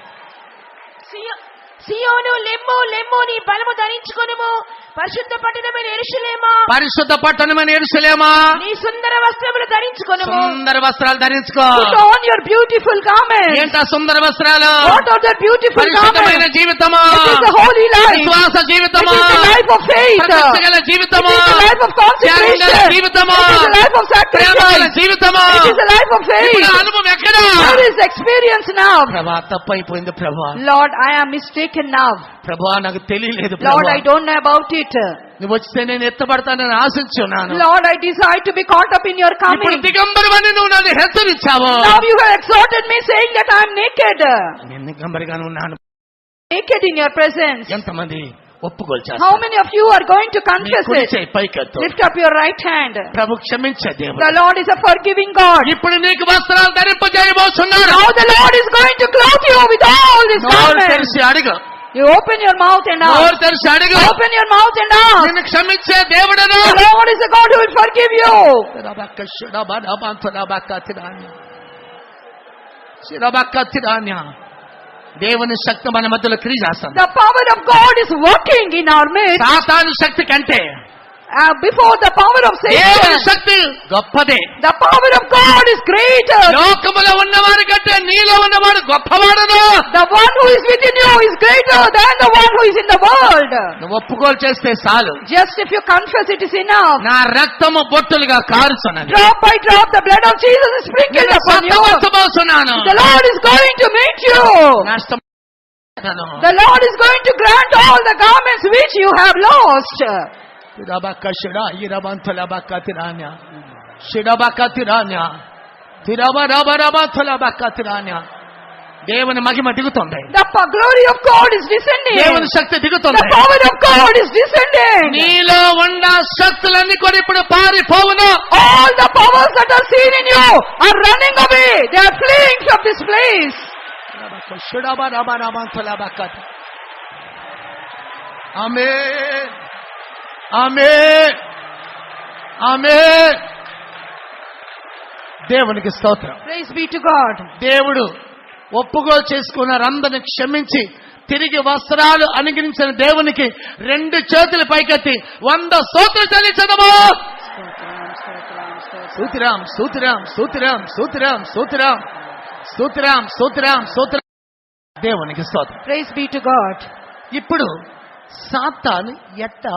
సియోను లెమ్ము లెమ్ము నీ బలము ధరించుకొనుము. పరిశుద్ధ పట్టణమైన యెరూషలేమా, పరిశుద్ధ పట్టణమని యెరూషలేమా, నీ సుందర వస్త్రములు ధరించుకొనుము. సుందర వస్త్రాలు ధరించుకో. Put on your beautiful garments. ఏంటా సుందర వస్త్రాలు? What are the beautiful పరిశుద్ధమైన garments? జీవితము, It is the holy life. విశ్వాస It జీవితము, is the life of faith. ప్రతిష్ఠ గల It జీవితము, is the life of consecration. త్యాగం గల జీవితము, It is the life of ప్రేమ గల sacrifice. జీవితము. It is the life of faith. ఇప్పుడు అనుభవం ఎక్కడ? Where is the experience now? ప్రభా తప్పైపోయింది ప్రభా. Lord, I am mistaken now. ప్రభా నాకు తెలియలేదు Lord, ప్రభా. I don't know about it. నువ్వు వస్తే నేను ఎత్తబడతానని ఆశించున్నాను. Lord, I desire to be caught up in your ఇప్పుడు coming. దిగంబరమని నువ్వు నన్ను హెచ్చరించావు. Now you have exhorted me saying that I am naked. నేను దిగంబరిగానే ఉన్నాను. Naked in your presence. ఎంతమంది ఒప్పుకోలు How చేస్తారు. many of you are going to నీ confess కుడి it? చేయి పైకెత్తు. Lift up your right hand. ప్రభు క్షమించే దేవుడు. The Lord is a forgiving God. ఇప్పుడు నీకు వస్త్రాలు ధరింపజేయబోతున్నాడు. Now the Lord is going to clothe you with all these నోరు garments. తెరిచి అడుగు. You open your mouth and నోరు ask. తెరిచి అడుగు. Open your mouth and ask. నిన్ను క్షమించే దేవుడను. The Lord is a God who will forgive you. దేవుని శక్తి మన మధ్యలో క్రియ చేస్తుంది. The power of God is working in our midst. సాతాను శక్తి కంటే Before the power of దేవుని Satan, శక్తి గొప్పదే. the power of God is greater. లోకములో ఉన్నవారి కంటే నీలో ఉన్నవాడు గొప్పవాడను. The one who is within you is greater than the one who is in the world. నువ్వు ఒప్పుకోలు చేస్తే చాలు. Just if you confess, it is enough. నా రక్తము బొట్టులుగా కారుచున్నది. Drop by drop, the blood of Jesus is sprinkled upon you. స్వస్థపరచబోతున్నాను. The Lord is going to meet you. నష్టం The Lord is going to grant all the garments which you have lost. దేవుని మహిమ దిగుతుంది. The glory of God is descending. దేవుని శక్తి The దిగుతుంది. power of God is descending. నీలో ఉన్న శక్తులన్నీ కూడా ఇప్పుడు పారిపోవును. All the powers that are seen in you are running away. They are fleeing from this place. ఆమేన్ ఆమేన్ ఆమేన్. దేవునికి స్తోత్రం. Praise be to God. దేవుడు ఒప్పుకోలు చేసుకున్న రందరిని క్షమించి తిరిగి వస్త్రాలు అనుగ్రహించిన దేవునికి 2 చేతులు పైకెత్తి 100 స్తోత్రం చెల్లించదము. స్తోత్రం స్తోత్రం స్తోత్రం స్తోత్రం స్తోత్రం స్తోత్రం స్తోత్రం స్తోత్రం. దేవునికి స్తోత్రం. Praise be to God. ఇప్పుడు సాతాను ఎట్టా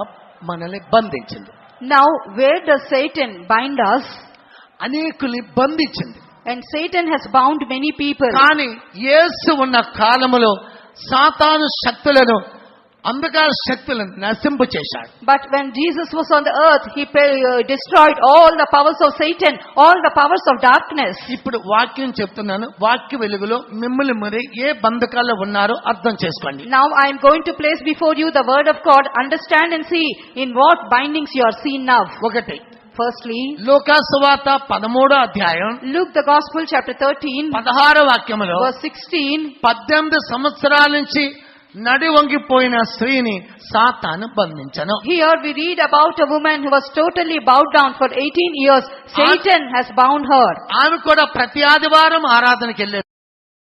మనల్ని బంధించింది. Now, where does Satan bind us? అనేకుల్ని బంధించింది. And Satan has bound many people. కానీ యేసు ఉన్న కాలములో సాతాను శక్తులను అంధకార శక్తులను నశింపు చేశాడు. But when Jesus was on the earth, he destroyed all the powers of Satan, all the powers of darkness. ఇప్పుడు వాక్యం చెప్తున్నాను. వాక్య వెలుగులో మిమ్మల్ని మరి ఏ బంధకాల్లో ఉన్నారో అర్థం చేసుకోండి. Now I am going to place before you the word of God. Understand and see in what bindings you are seen now. ఒకటి, Firstly, లూకా సువార్త 13వ అధ్యాయం Luke the Gospel chapter 13, 16వ వాక్యములో verse 16. 18 సంవత్సరాల నుంచి నడి వంగిపోయిన స్త్రీని సాతాను బంధించను. Here we read about a woman who was totally bowed down for 18 years. Satan has bound her. ఆమె కూడా ప్రతి ఆదివారం ఆరాధనకి వెళ్ళేది.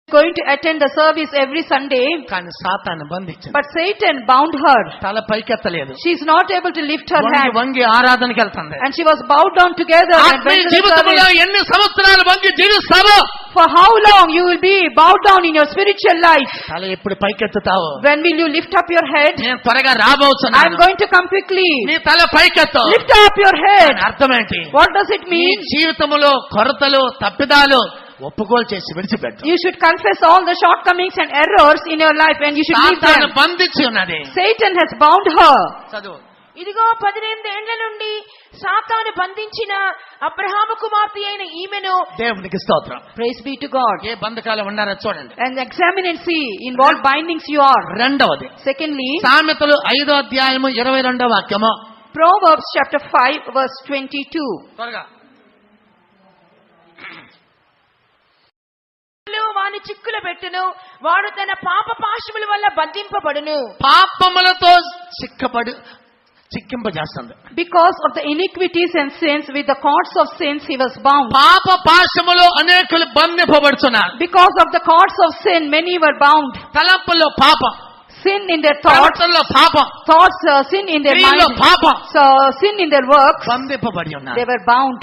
Going to attend the service every Sunday, కానీ సాతాను బంధించింది. but Satan bound her. తల పైకెత్తలేదు. She is not able to lift her వంగి hand, వంగి ఆరాధనకి వెళ్తుంది. and she was bowed down together and ఆత్మీయ went to the జీవితంలో service. ఎన్ని సంవత్సరాలు వంగి జీవిస్తావో For how long you will be bowed down in your spiritual life? తల ఎప్పుడు పైకెత్తుతావో When will you lift up your head? నేను త్వరగా I am రాబోతున్నాను. going to come quickly. నీ తల పైకెత్తు. Lift up your head. దాని అర్థం ఏంటి? What does it నీ mean? జీవితంలో కొరతలు తప్పిదాలు ఒప్పుకోలు చేసి విడిచిపెట్టు. You should confess all the shortcomings and errors in your life, and you should leave సాతాను them. బంధించి ఉన్నది. Satan has bound her. చదువు. ఇదిగో 18 ఏండ్ల నుండి సాతాను బంధించిన అబ్రహాము కుమార్తె అయిన ఈమెను. దేవునికి స్తోత్రం. Praise be to God. ఏ బంధకాలు ఉన్నారో చూడండి. And examine and see in what bindings you are. రెండవది, Secondly, సామెతలు 5వ అధ్యాయము 22వ వాక్యము. Proverbs chapter 5 verse 22. త్వరగా. వాని చిక్కుల పెట్టును, వాడు తన పాప పాశముల వల్ల బంధింపబడును. పాపములతో చిక్కింపజేస్తుంది. Because of the iniquities and sins, with the cords of sins he was bound. పాప పాశములో అనేకులు బంధింపబడుతున్నారు. Because of the cords of sin, many were bound. తలంపుల్లో పాపం, Sin in their thoughts, ప్రవర్తనలో పాపం, sin in their క్రియలో mind, పాపం, sin in their works, బంధింపబడి ఉన్నారు. they were bound.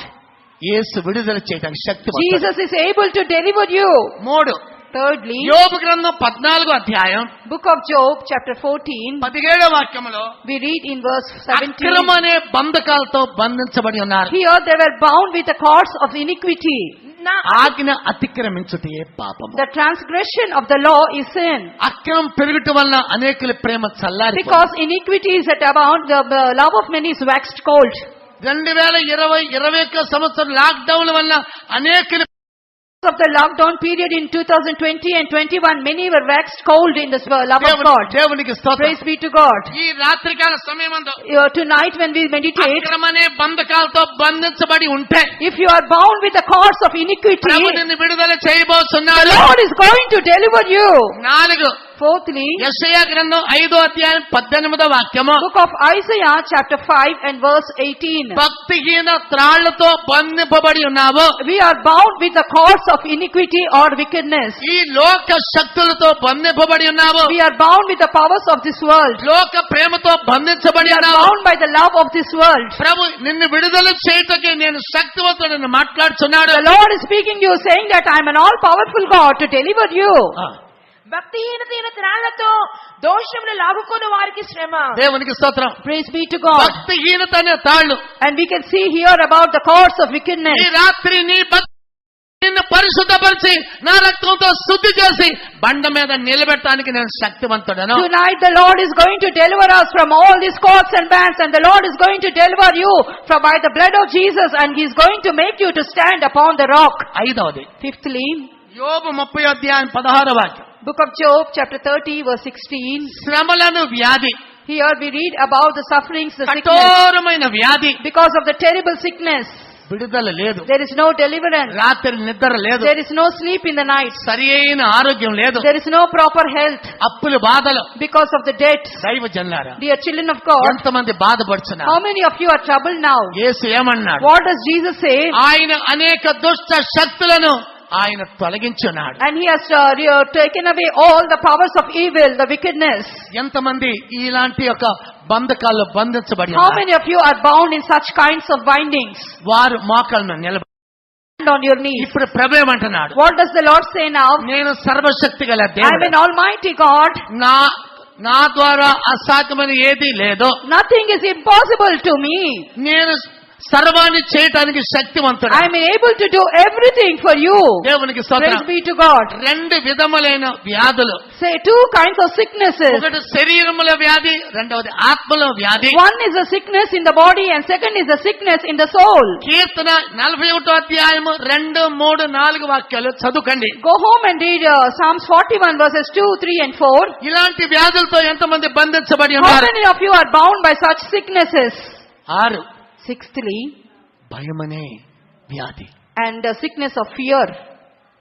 యేసు విడుదల చేయడానికి శక్తి. Jesus is able to deliver you. 3, Thirdly, యోబు గ్రంథం 14వ అధ్యాయం book of Job chapter 14, 17వ వాక్యములో we read in verse 17. అక్రమ అనే బంధకాలతో బంధించబడి ఉన్నారు. Here they were bound with the cords of iniquity. ఆజ్ఞ అతిక్రమించుటే పాపము. The transgression of the law is sin. అక్రమం పెరుగుట వలన అనేకుల ప్రేమ చల్లారి. Because iniquity is at abound, the love of many is waxed cold. 2020 21 సంవత్సరం లాక్ డౌన్ వల్ల అనేకులు of the lockdown period in 2020 and 21, many were waxed cold in the love of God. దేవునికి స్తోత్రం. Praise be to God. ఈ రాత్రికాల సమయమందు Tonight when we meditate, అక్రమనే బంధకాలతో బంధించబడి ఉంటే if you are bound with the cords of iniquity, ప్రభు నిన్ను విడుదల the చేయబోతున్నాడు. Lord is going to deliver you. 4 Fourthly, యెషయా గ్రంథం 5వ అధ్యాయం 18వ వాక్యము, book of Isaiah chapter 5 and verse 18. భక్తిహీన త్రాళ్లతో బంధింపబడి ఉన్నావు. We are bound with the cords of iniquity or wickedness. ఈ లోక శక్తులతో బంధింపబడి ఉన్నావు. We are bound with the powers of this world. లోక ప్రేమతో బంధించబడి We are ఉన్నావు. bound by the love of this world. ప్రభు నిన్ను విడుదల చేయటకే నేను శక్తివంతుడని మాట్లాడుతున్నాడు. The Lord is speaking to you, saying that I am an all-powerful God to deliver you. భక్తిహీనతైన త్రాళ్లతో దోషములు లాగుకొని వారికి శ్రమ. దేవునికి స్తోత్రం. Praise be to God. భక్తిహీనత అనే తాళ్ళు. And we can see here about the cords of ఈ wickedness. రాత్రి నీ నిన్ను పరిశుద్ధపరిచి నా రక్తంతో శుద్ధి చేసి బండ మీద నిలబెట్టడానికి నేను శక్తివంతుడను. Tonight the Lord is going to deliver us from all these cords and bands, and the Lord is going to deliver you from by the blood of Jesus, and He is going to make you to stand upon the rock. 5వది Fifthly, యోబు 30వ అధ్యాయం 16వ వాక్యం, book of Job chapter 30 verse 16. శ్రమలను వ్యాధి, Here we read about the sufferings, the sickness. కఠోరమైన వ్యాధి, Because of the terrible sickness, విడుదల లేదు. there is no deliverance. రాత్రి నిద్ర లేదు. There is no sleep in the night. సరి అయిన ఆరోగ్యం లేదు. There is no proper health అప్పులు బాధలు. because of the debts. దైవ జనులారా, Dear children of God, ఎంతమంది బాధపడుతున్నారు? how many of you are troubled now? యేసు ఏమన్నాడు? What does Jesus say? ఆయన అనేక దుష్ట శక్తులను ఆయన తొలగించున్నాడు. And He has taken away all the powers of evil, the wickedness. ఎంతమంది ఇలాంటి ఒక బంధకాల్లో బంధించబడి How ఉన్నారు? many of you are bound in such kinds of bindings? వారు మోకాళ్ళను నిలబడి Stand on your knees. ఇప్పుడు ప్రభు ఏమంటున్నాడు? What does the Lord say now? నేను సర్వశక్తి గల I am దేవుడు, an almighty God. నా ద్వారా అసాధ్యమైన ఏదీ లేదు. Nothing is impossible to me. నేను సర్వాన్ని చేయటానికి శక్తివంతుడు. I am able to do everything for you. దేవునికి Praise స్తోత్రం. be to God. 2 విధములైన వ్యాధులు, Say 2 kinds of sicknesses. ఒకటి శరీరముల వ్యాధి, రెండవది ఆత్మల వ్యాధి. One is a sickness in the body and second is a sickness in the soul. కీర్తన 41వ అధ్యాయము 2, 3, 4 వాక్యాలు చదువుకండి. Go home and read Psalms 41 verses 2, 3 and 4. ఇలాంటి వ్యాధులతో ఎంతమంది బంధించబడి How ఉన్నారు? many of you are bound by such sicknesses? 6 Sixthly, భయమనే వ్యాధి. and the sickness of fear.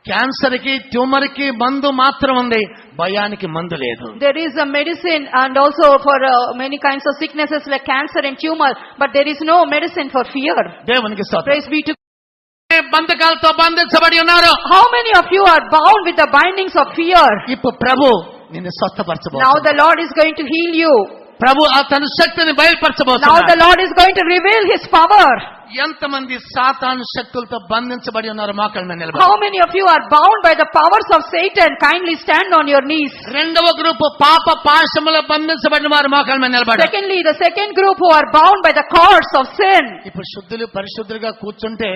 Cancer కి tumour కి మందు మాత్రం ఉంది, భయానికి మందు లేదు. There is a medicine and also for many kinds of sicknesses like cancer and tumor, but there is no medicine for fear. దేవునికి స్తోత్రం. Praise be to God. బంధకాలతో బంధించబడి ఉన్నారు. How many of you are bound with the bindings of fear? ఇప్పుడు ప్రభు నిన్ను స్వస్థపరచబోతున్నాడు. Now the Lord is going to heal you. ప్రభు తన శక్తిని Now the బయలుపరచబోతున్నాడు. Lord is going to reveal His power. ఎంతమంది సాతాను శక్తులతో బంధించబడి ఉన్నారు? మోకాళ్ళ మీద నిలబడి. How many of you are bound by the powers of Satan? Kindly stand on your knees. రెండవ గ్రూపు పాప పాశములో బంధించబడిన వారు మోకాళ్ళ మీద నిలబడి. Secondly, the second group who are bound by the cords of sin. ఇప్పుడు శుద్ధులు పరిశుద్ధులుగా కూర్చుంటే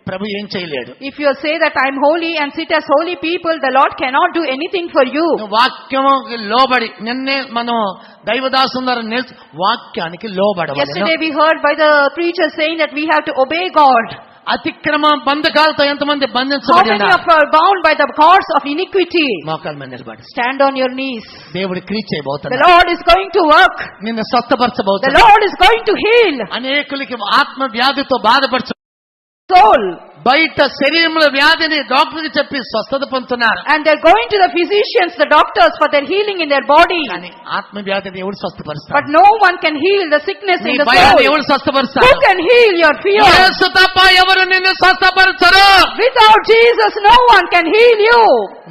ప్రభు ఏం చేయలేడు. If you say that I am holy and sit as holy people, the Lord cannot do anything for you. వాక్యము లోబడి, నిన్నే మనం దైవదాసుందరు వాక్యానికి లోబడవాలి. Yesterday we heard by the preacher saying that we have to obey God. అతిక్రమ బంధకాలతో ఎంతమంది How బంధించబడి many ఉన్నారు? of you are bound by the cords of iniquity? మోకాళ్ళ మీద నిలబడి. Stand on your knees. దేవుడు క్రియ The చేయబోతున్నాడు. Lord is going to work. నిన్ను The స్వస్థపరచబోతున్నాడు. Lord is going to heal అనేకులకి ఆత్మ వ్యాధితో బాధపరచు soul. బయట శరీరంలో వ్యాధిని డాక్టర్కి చెప్పి స్వస్థత పొందుతున్నారు. And they're going to the physicians, the doctors, for their healing in their body. కానీ ఆత్మ వ్యాధిని ఎవడు స్వస్థపరుస్తాడు? But no one can heal the sickness నీ in the భయాన్ని soul. ఎవడు Who స్వస్థపరుస్తాడు? can heal your fear? యేసు తప్ప ఎవరు నిన్ను స్వస్థపరచరు. Without Jesus, no one can heal you.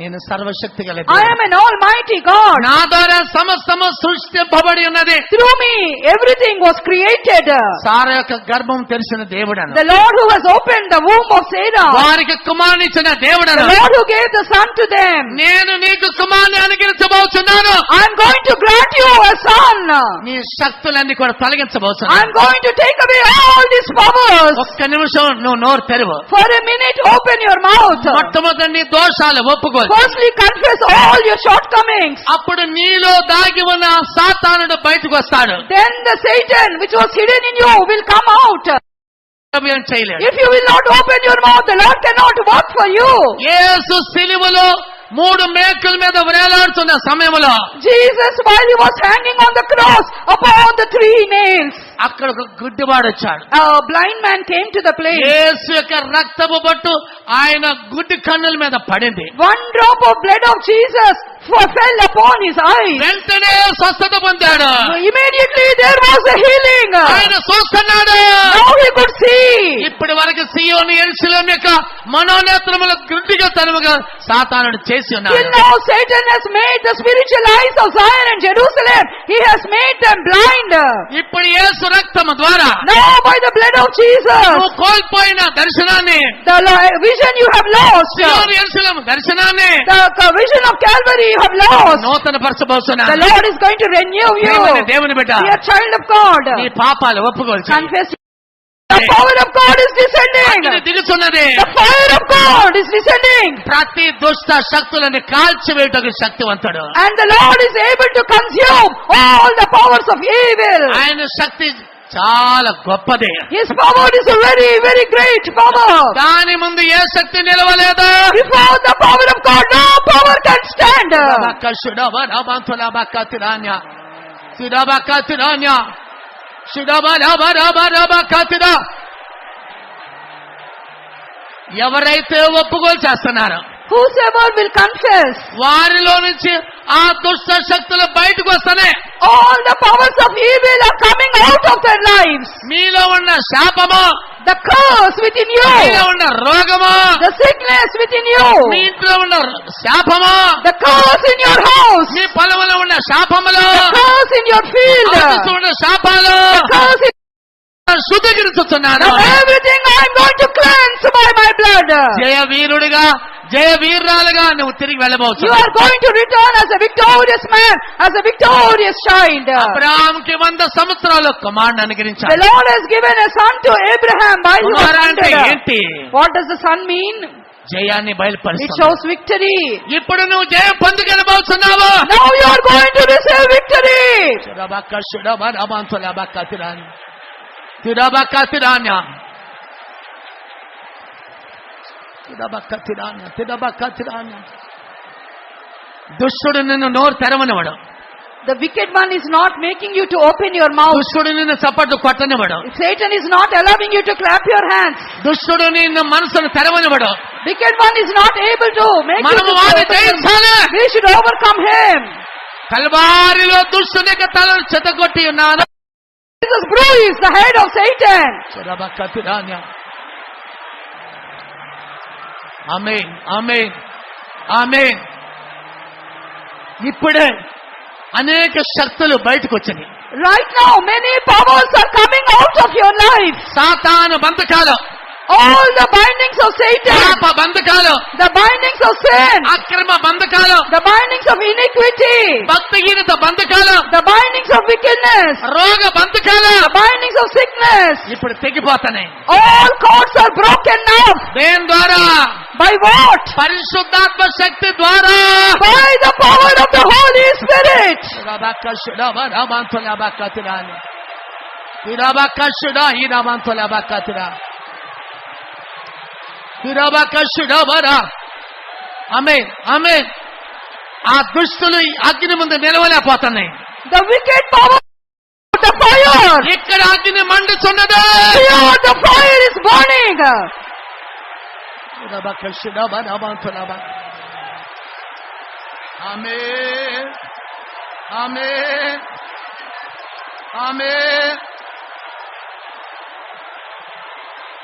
నేను సర్వశక్తి గల I am an almighty God. నా ద్వారా సమస్తము సృష్టింపబడి ఉన్నది. Through me, everything was created. సారా యొక్క గర్భం తెరిచిన దేవుడను, The Lord who has opened the womb of Sarah. వారికి కుమారునిచ్చిన The దేవుడను, Lord who gave the son to them. నేను నీకు కుమారుని అనుగ్రహించబోతున్నాను. I am going to grant you a son. నీ శక్తులన్నీ కూడా I తొలగించబోతున్నాను. am going to take away all these powers. ఒక్క నిమిషం నువ్వు నోరు తెరువు. For a minute, open your mouth. మొట్టమొదటి నీ దోషాలు ఒప్పుకో. Firstly, confess all your shortcomings. అప్పుడు నీలో దాగి ఉన్న సాతానుడు బయటకు వస్తాడు. Then the Satan which was hidden in you will come out. ఏం చేయలేడు. If you will not open your mouth, the Lord cannot work for you. యేసు సిలువలో 3 మేకుల మీద వేలాడుతున్న సమయంలో Jesus, while he was hanging on the cross upon the 3 nails, అక్కడ ఒక గుడ్డివాడు వచ్చాడు. a blind man came to the place. యేసు యొక్క రక్తపు బొట్టు ఆయన గుడ్డి కన్నుల మీద పడింది. 1 drop of blood of Jesus fell upon his eyes. వెంటనే స్వస్థత పొందాడు. Immediately there was a healing. ఆయన చూస్తున్నాడు. Now he could see. ఇప్పటి వరకు సీయోను యెరూషలేము యొక్క మనోనేత్రముల గుడ్డిగా తనముగా సాతానుడు చేసి Till ఉన్నాడు. now Satan has made the spiritual eyes of Zion and Jerusalem. He has made them blind. ఇప్పుడు యేసు రక్తము ద్వారా Now by the blood of Jesus, నువ్వు కోల్పోయిన దర్శనాన్ని, the vision you have lost, సీయోను యెరూషలేము దర్శనాన్ని the vision of Calvary you have lost, నూతన the పరచబోతున్నాడు. Lord is going to renew you. దేవుని బిడ్డ, Dear child of God, నీ పాపాలు ఒప్పుకోవచ్చు. confess. The power of God is descending. దిగుతున్నది. The fire of God is descending. ప్రతి దుష్ట శక్తులను కాల్చివేయటకు శక్తివంతుడు. And the Lord is able to consume all the powers of evil. ఆయన శక్తి చాలా గొప్పది. His power is a very, very great power. దాని ముందు ఏ శక్తి నిలవలేదు. Before the power of God, no power can stand. ఎవరైతే ఒప్పుకోలు చేస్తున్నారో Whosoever will confess, వారిలో నుంచి ఆ దుష్ట శక్తులు బయటకు వస్తానే. all the powers of evil are coming out of their lives. మీలో ఉన్న శాపము, The curse within మీలో you, ఉన్న రోగము, the sickness within me you, ఇంట్లో ఉన్న శాపము, the curse in your house, మీ పొలంలో ఉన్న శాపములు, the curse in your field, ఆఫీసులో ఉన్న శాపాలు the curse in శుద్ధీకరిస్తున్నాను. everything I am going to cleanse by my blood. జయ వీరుడిగా, జయ వీర్రాలుగా నువ్వు తిరిగి You వెళ్ళబోతు. are going to return as a victorious man, as a victorious child. అబ్రహాముకి 100 సంవత్సరాలు కుమారుని The అనుగ్రహించాడు. Lord has given a son to Abraham while he was కుమారు అంటే 100. ఏంటి? What does the son mean? జయాన్ని It బయలుపరుస్తుంది. shows victory. ఇప్పుడు నువ్వు జయం పొందుకెళ్ళబోతున్నావు. Now you are going to receive victory. దుష్టుడు నిన్ను నోరు తెరవనివాడు. The wicked one is not making you to open your mouth. దుష్టుడు నిన్ను చప్పట్లు కొట్టనివాడు. Satan is not allowing you to clap your hands. దుష్టుడు నిన్ను మనసును తెరవనివాడు. Wicked one is not able to make you మనము to వాడిని open your జయించాలి. mouth. We should overcome him. కల్వారిలో దుష్టుని యొక్క తలను చెతగొట్టి ఉన్నాను. Jesus bruised the head of Satan. ఆమేన్, ఆమేన్, ఆమేన్. ఇప్పుడే అనేక శక్తులు బయటకు వచ్చినాయి. Right now many powers are coming out of your life. సాతాను బంధకాలు, All the bindings of Satan, పాప బంధకాలు, the bindings of sin, అక్రమ బంధకాలు, the bindings of iniquity, భక్తిహీనత బంధకాలు, the bindings of wickedness, రోగ బంధకాలు the bindings of sickness, ఇప్పుడు తెగిపోతున్నాయి. all cords are broken now. దేని ద్వారా? By what? పరిశుద్ధాత్మ శక్తి ద్వారా. By the power of the Holy Spirit. ఆమేన్, ఆమేన్. ఆ దుష్టులు అగ్ని ముందు నిలవలేకపోతున్నాయి. The wicked power of the fire. ఇక్కడ అగ్ని మండుచున్నది. Here the fire is burning. ఆమేన్, ఆమేన్, ఆమేన్.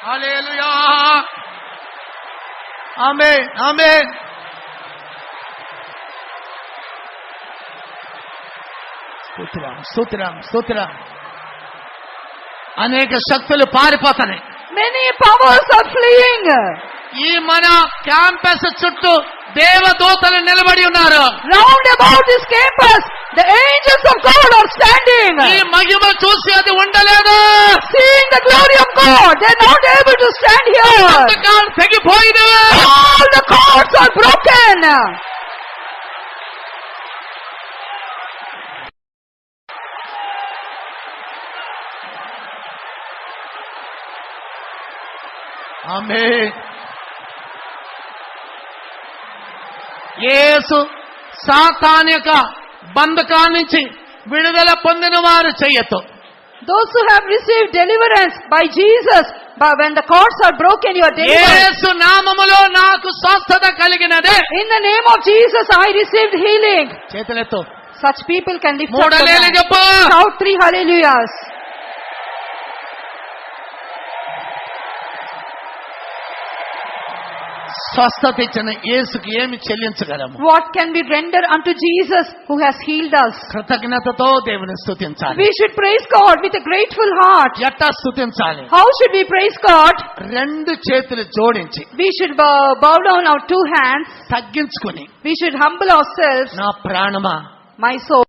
హల్లెలూయా. ఆమేన్, ఆమేన్. స్తోత్రం, స్తోత్రం, స్తోత్రం. అనేక శక్తులు పారిపోతున్నాయి. Many powers are fleeing. ఈ మన క్యాంపస్ చుట్టూ దేవదూతలు నిలబడి ఉన్నారు. Round about this campus, the angels of God are standing. ఈ మహిమ చూసి అది ఉండలేదు. Seeing the glory of God, they are not able to stand here. బంధకాలు తెగిపోయినవి. All the cords are broken. ఆమేన్. యేసు సాతాను యొక్క బంధకాల నుంచి విడుదల పొందిన వారు చెయ్యొద్దు. Those who have received deliverance by Jesus, but when the cords are broken, you are delivered. యేసు నామములో నాకు స్వస్థత కలిగినదే. In the name of Jesus, I received healing. చేతులెత్తు. Such people can lift up మూడు the హల్లెలూయా hand. చెప్పు. Shout 3 hallelujahs. స్వస్థత ఇచ్చిన యేసుకి ఏమి చెల్లించగలము? What can we render unto Jesus who has healed us? కృతజ్ఞతతో దేవుని స్తుతించాలి. We should praise God with a grateful heart. ఎట్టా స్తుతించాలి? How should we praise God? రెండు చేతులు జోడించి We should bow down our 2 hands. తగ్గించుకుని, We should humble ourselves. నా ప్రాణమా My soul,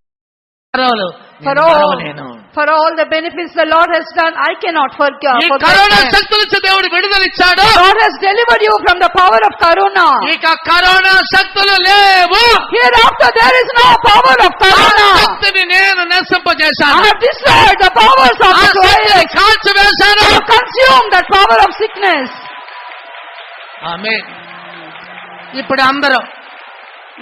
for all the benefits the Lord has done, I cannot forget. ఈ corona శక్తుల నుంచి దేవుడు విడుదల ఇచ్చాడు. God has delivered you from the power of corona. ఇక కరోనా శక్తులు లేవు. Hereafter there is no power of ఆ corona. శక్తిని నేను I నశింపజేశాను. have destroyed the powers of ఆ the శక్తిని virus. కాల్చివేశాను. I have consumed that power of sickness. ఆమేన్. ఇప్పుడు అందరూ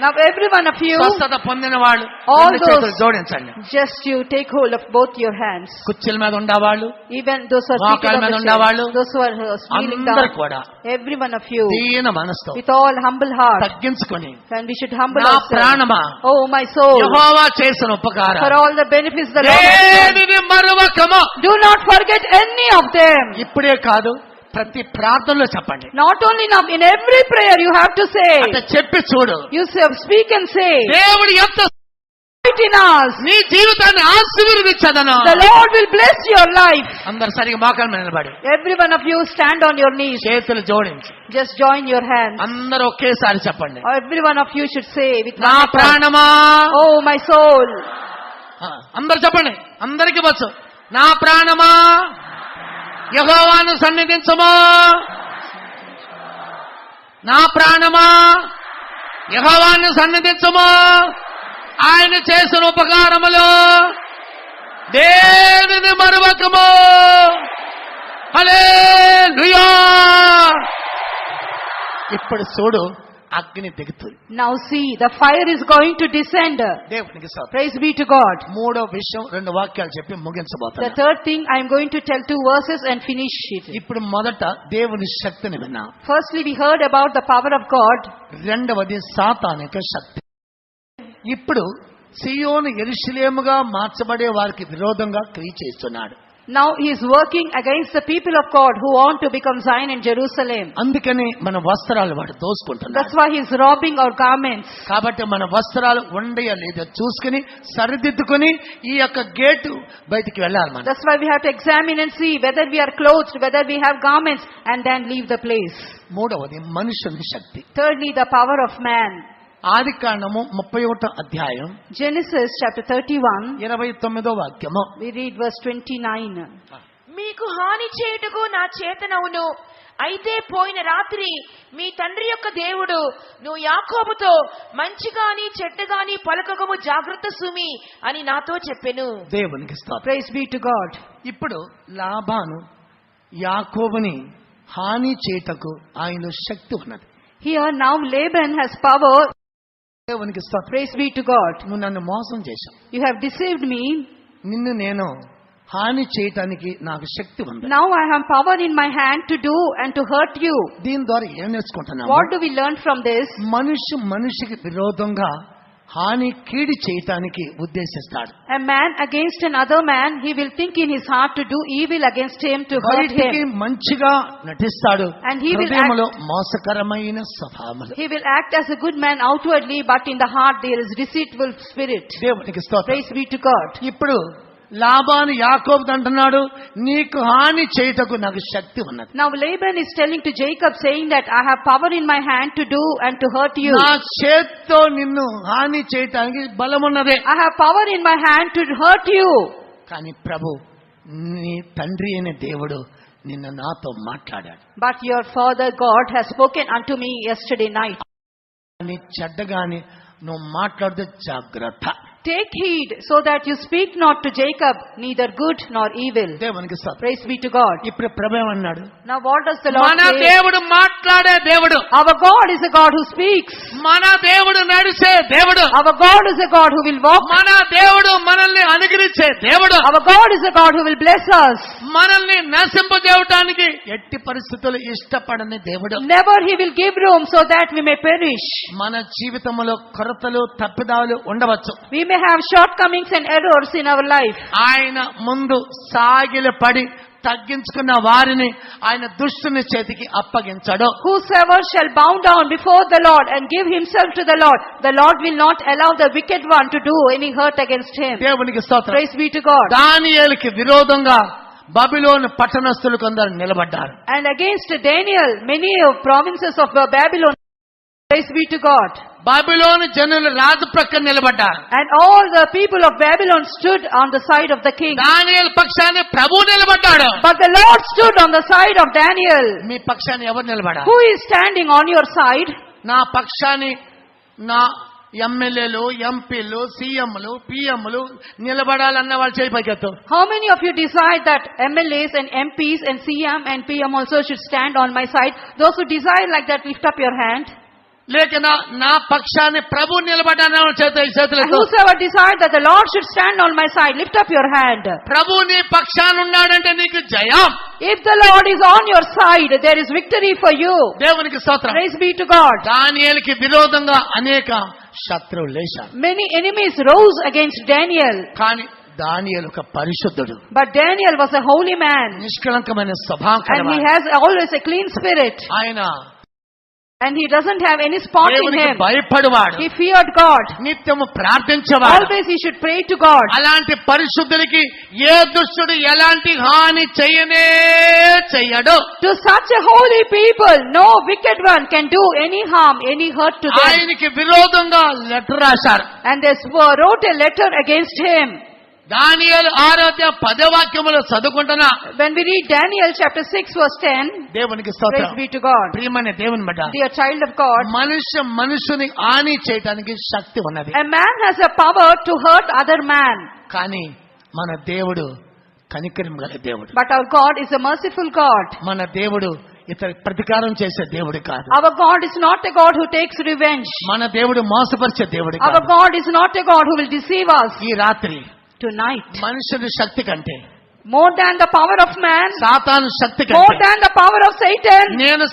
Now every one of you, స్వస్థత పొందిన వాళ్ళు All రెండు చేతులు those- జోడించండి. just you take hold of both your hands. కుర్చీల మీద ఉండేవాళ్ళు, Even those who are మోకాళ్ళ seated on మీద the ఉండేవాళ్ళు, chair, those who are kneeling అందరూ down, కూడా every one of you, దీన మనసుతో with all humble heart, తగ్గించుకొని, and we should humble నా ourselves. ప్రాణమా Oh my soul, యెహోవా చేసిన for ఉపకారం all the benefits the Lord has done, దేనిని మరువకము. do not forget any of them. ఇప్పుడే కాదు, ప్రతి ప్రార్థనలో చెప్పండి. Not only now, in every prayer you have to say. అంటే చెప్పి చూడు, You say, speak and say, దేవుడు ఎంత "It in us, నీ జీవితాన్ని ఆశీర్వదించదను. the Lord will bless your life." అందరు సరిగా మోకాళ్ళ మీద నిలబడి Every one of you stand on your knees. చేతులు జోడించి Just join your hands. అందరూ ఒకేసారి చెప్పండి. Every one of you should say with నా one accord, ప్రాణమా, "Oh my soul." అందరు చెప్పండి, అందరికి వచ్చు. నా ప్రాణమా యెహోవాను సన్నిధించుమా. నా ప్రాణమా యెహోవాను సన్నిధించుమా. ఆయన చేసిన ఉపకారములు దేనిని మరువకము. హల్లెలూయా. ఇప్పుడు చూడు, అగ్ని దిగుతుంది. Now see, the fire is going to descend. దేవునికి స్తోత్రం. Praise be to God. మూడో విషయం, రెండు వాక్యాలు చెప్పి The ముగించబోతున్నా. third thing, I am going to tell 2 verses and finish it. ఇప్పుడు మొదట దేవుని శక్తిని విన్నాం. Firstly, we heard about the power of God. రెండవది సాతానిక శక్తి. ఇప్పుడు సియోను యెరూషలేముగా మార్చబడే వారికి విరోధంగా క్రియ చేస్తున్నాడు. Now he is working against the people of God who want to become Zion and Jerusalem. అందుకని మన వస్త్రాలు వాడు దోసుకుంటున్నాడు. That's why he is robbing our garments. కాబట్టి మన వస్త్రాలు ఉండయా లేదో చూసుకుని సరిదిద్దుకుని ఈ యొక్క గేటు బయటికి వెళ్ళాలి మనం. That's why we have to examine and see whether we are clothed, whether we have garments, and then leave the place. మూడవది మనుషుని శక్తి. Thirdly, the power of man. ఆదికాండము 31వ అధ్యాయం Genesis chapter 31, 29వ వాక్యము. we read verse 29. మీకు హాని చేయుటకు నా చేతనవును. అయితే పోయిన రాత్రి మీ తండ్రి యొక్క దేవుడు నువ్వు యాకోబుతో మంచి గాని చెడ్డ గాని పలకకము జాగ్రత్త సుమి అని నాతో చెప్పెను. దేవునికి స్తోత్రం. Praise be to God. ఇప్పుడు లాబాను యాకోబుని హాని చేయుటకు ఆయనలో శక్తి ఉన్నది. Here now Laban has power. దేవునికి స్తోత్రం. Praise be to God. నువ్వు నన్ను మోసం చేశావు, You have deceived me. నిన్ను నేను హాని చేయటానికి నాకు శక్తి ఉంది. Now I have power in my hand to do and to hurt you. దీని ద్వారా ఏం నేర్చుకుంటున్నాము? What do we learn from this? మనిషికి విరోధంగా హాని కీడి చేయటానికి ఉద్దేశిస్తాడు. A man against another man, he will think in his heart to do evil against him, to hurt బయటికి him. మంచిగా నటిస్తాడు, And he will హృదయములో మోసకరమైన స్వభావములు. He will act as a good man outwardly, but in the heart there is deceitful spirit. దేవునికి స్తోత్రం. Praise be to God. ఇప్పుడు లాబాను యాకోబు అంటున్నాడు, నీకు హాని చేయుటకు నాకు శక్తి ఉన్నది. Now Laban is telling to Jacob, saying that I have power in my hand to do and to hurt you. నా చేత్తో నిన్ను హాని చేయటానికి బలమున్నదే. I have power in my hand to hurt you. కానీ ప్రభు, నీ తండ్రి అయిన దేవుడు నిన్ను నాతో మాట్లాడాడు. But your father God has spoken unto me yesterday night. నీ చెడ్డగాని నువ్వు మాట్లాడితే జాగ్రత్త. Take heed so that you speak not to Jacob neither good nor evil. దేవునికి స్తోత్రం. Praise be to God. ఇప్పుడు ప్రభు ఏమన్నాడు? Now what does the Lord మన say? దేవుడు మాట్లాడే దేవుడు. Our God is a God who speaks. మన దేవుడు నడిచే దేవుడు. Our God is a God who will walk. మన దేవుడు మనల్ని అనుగ్రహించే దేవుడు. Our God is a God who will bless us. మనల్ని నశింపజేయడానికి ఎట్టి పరిస్థితులు ఇష్టపడని దేవుడు. Never he will give room so that we may perish. మన జీవితంలో కొరతలు తప్పిదాలు ఉండవచ్చు. We may have shortcomings and errors in our life. ఆయన ముందు సాగిలపడి తగ్గించుకున్న వారిని ఆయన దుష్టుని చేతికి అప్పగించడు. Whosoever shall bow down before the Lord and give himself to the Lord will not allow the wicked one to do any hurt against him. దేవునికి స్తోత్రం. Praise be to God. దానియేలుకి విరోధంగా బబిలోను పట్టణస్థులు కొందరు నిలబడ్డారు. And against Daniel, many provinces of Babylon, praise be to God. Babylon జనులు రాజు ప్రక్కన నిలబడ్డారు. And all the people of Babylon stood on the side of the king. దానియేలు పక్షాన్ని ప్రభు నిలబడ్డాడు. But the Lord stood on the side of Daniel. మీ పక్షాన్ని ఎవరు నిలబడారు? Who is standing on your side? నా పక్షాన్ని నా ఎమ్మెల్యేలు, ఎంపీలు, సీఎంలు, పిఎంలు నిలబడాలన్న వాళ్ళు చేయి పైకెత్తు. How many of you decide that MLAs and MPs and CM and PM also should stand on my side? Those who desire like that, lift up your hand. లేక నా పక్షాన్ని ప్రభు నిలబడ్డాన And చేతులతో. whosoever decide that the Lord should stand on my side, lift up your hand. ప్రభు నీ పక్షాన ఉన్నాడంటే నీకు జయం. If the Lord is on your side, there is victory for you. దేవునికి స్తోత్రం. Praise be to God. దానియేలుకి విరోధంగా అనేక శత్రువులు లేచారు. Many enemies rose against Daniel. కానీ దానియేలు ఒక పరిశుద్ధుడు. But Daniel was a holy man. నిష్కళంకమైన స్వభావం And he కలవాడు. has always a clean spirit. ఆయన And he doesn't have any spot in దేవునికి him. భయపడువాడు. He feared God. నిత్యము ప్రార్థించేవాడు. Always he should pray to God. అలాంటి పరిశుద్ధులకి ఏ దుష్టుడు ఎలాంటి హాని చెయ్యడు. To such a holy people, no wicked one can do any harm, any hurt to them. ఆయనకి విరోధంగా letter రాశారు. And they wrote a letter against him. దానియేలు 6:10 వాక్యములో చదువుకుంటున్నా. When we read Daniel chapter 6 verse 10, దేవునికి praise స్తోత్రం. be to God. ప్రియమైన దేవుని బిడ్డ, Dear child of God, మనుషుని హాని చేయడానికి శక్తి ఉన్నది. a man has a power to hurt other man. కానీ మన దేవుడు కనికరం గల దేవుడు. But our God is a merciful God. మన దేవుడు ఇతర ప్రతికారం చేసే దేవుడు కాదు. Our God is not a God who takes revenge. మన దేవుడు మోసపరిచే దేవుడు Our కాదు. God is not a God who will deceive us. ఈ రాత్రి Tonight, మనుషుని శక్తి కంటే more than the power of man, సాతాను శక్తి more కంటే than the power of Satan, నేను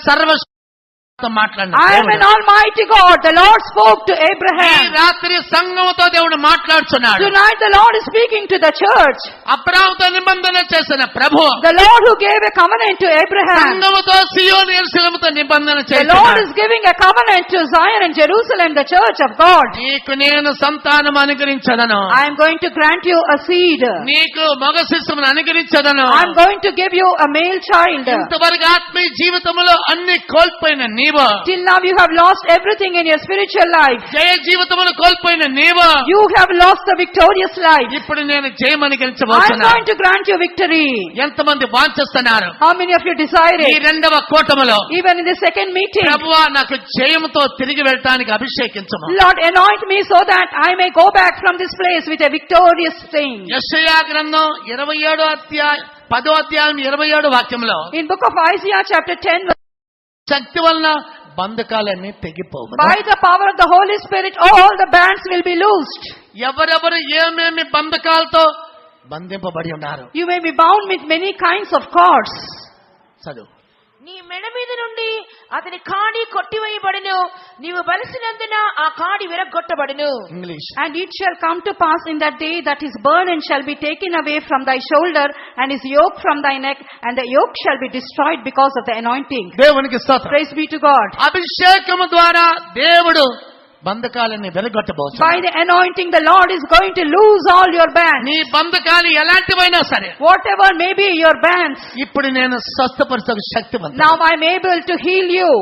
మాట్లాడిన I am an almighty God. The Lord spoke to ఈ Abraham. రాత్రి సంఘముతో దేవుడు మాట్లాడుతున్నాడు. Tonight the Lord is speaking to the church. అబ్రాహాముతో నిబంధన చేసిన ప్రభు The Lord who gave a covenant to Abraham. సంఘముతో సియోను యెరూషలేముతో నిబంధన The Lord చేస్తున్నాడు. is giving a covenant to Zion and Jerusalem, the church of God. నీకు నేను సంతానం అనుగ్రహించదను. I am going to grant you a seed. నీకు మగ శిశువును అనుగ్రహించదను. I am going to give you a male child. ఇంతవరకు ఆత్మీయ జీవితంలో అన్ని కోల్పోయిన నీవు, Till now you have lost everything in your spiritual life. జయ జీవితమును కోల్పోయిన నీవు, You have lost the victorious life. ఇప్పుడు నేను జయం I am అనుగ్రహించబోతున్నాను. going to grant you victory. ఎంతమంది వాంఛిస్తున్నారు? How many of you desire ఈ it? రెండవ కూటములో Even in the second meeting, ప్రభువా నాకు జయముతో తిరిగి వెళ్ళటానికి అభిషేకించము. Lord, anoint me so that I may go back from this place with a victorious thing. యెషయా గ్రంథం 10వ అధ్యాయం 27 వాక్యంలో In book of Isaiah chapter 10, శక్తి వలన బంధకాలన్నీ తెగిపోవు. by the power of the Holy Spirit, all the bands will be loosed. ఎవరెవరు ఏమేమి బంధకాలతో బంధింపబడి ఉన్నారు? You may be bound with many kinds of cords. చదువు. నీ మెడ మీద నుండి అతని కాడి కొట్టివేయబడును, నీవు బలిసినందున ఆ కాడి విరగ్గొట్టబడును. English. And it shall come to pass in that day that his burden shall be taken away from thy shoulder, and his yoke from thy neck, and the yoke shall be destroyed because of the anointing. దేవునికి స్తోత్రం. Praise be to God. అభిషేకము ద్వారా దేవుడు బంధకాలని వెరగొట్టబోతున్నాడు. By the anointing, the Lord is going to loose all your bands. నీ బంధకాలు ఎలాంటివైనా సరే Whatever may be your bands, ఇప్పుడు నేను స్వస్థపరచక శక్తి ఉంది. now I am able to heal you.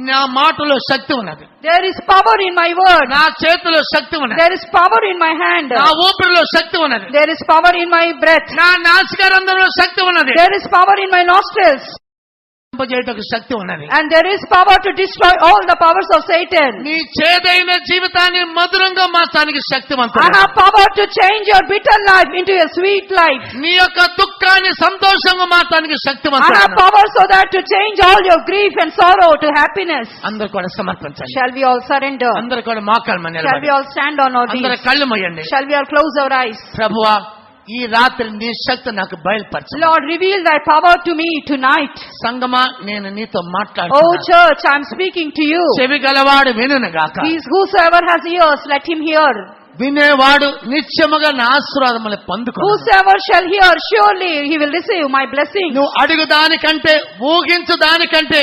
నా మాటలో శక్తి ఉన్నది. There is power in my word. నా చేతిలో శక్తి ఉన్నది. There is power in my hand. నా ఊపిరిలో శక్తి ఉన్నది. There is power in my breath. నా నాసికారంధ్రంలో శక్తి ఉన్నది. There is power in my nostrils. చేయటకు శక్తి ఉన్నది. And there is power to destroy all the powers of Satan. నీ చేదైన జీవితాన్ని మధురంగా మార్చడానికి I శక్తివంతుడు. have power to change your bitter life into a sweet life. నీ యొక్క దుఃఖాన్ని సంతోషంగా మార్చడానికి I శక్తివంతుడు. have power so that to change all your grief and sorrow to happiness. అందరూ కూడా సమర్పించండి. Shall we all surrender? అందరూ కూడా మోకాళ్ళ మీద Shall we నిలబడి all stand on our అందరూ knees? కళ్ళు మూయండి. Shall we all close our eyes? ప్రభువా, ఈ రాత్రి నీ శక్తి నాకు బయలుపరచు. Lord, reveal thy power to me tonight. సంగమా, నేను నీతో Oh మాట్లాడుతున్నాను. church, I am speaking to you. చెవి గలవాడు వినును గాక. Whosoever has ears, let him hear. వినేవాడు నిత్యముగా నా ఆశీర్వాదములు పొందుకో. Whosoever shall hear, surely he will receive my blessing. నువ్వు అడుగు దానికంటే, ఊహించు దానికంటే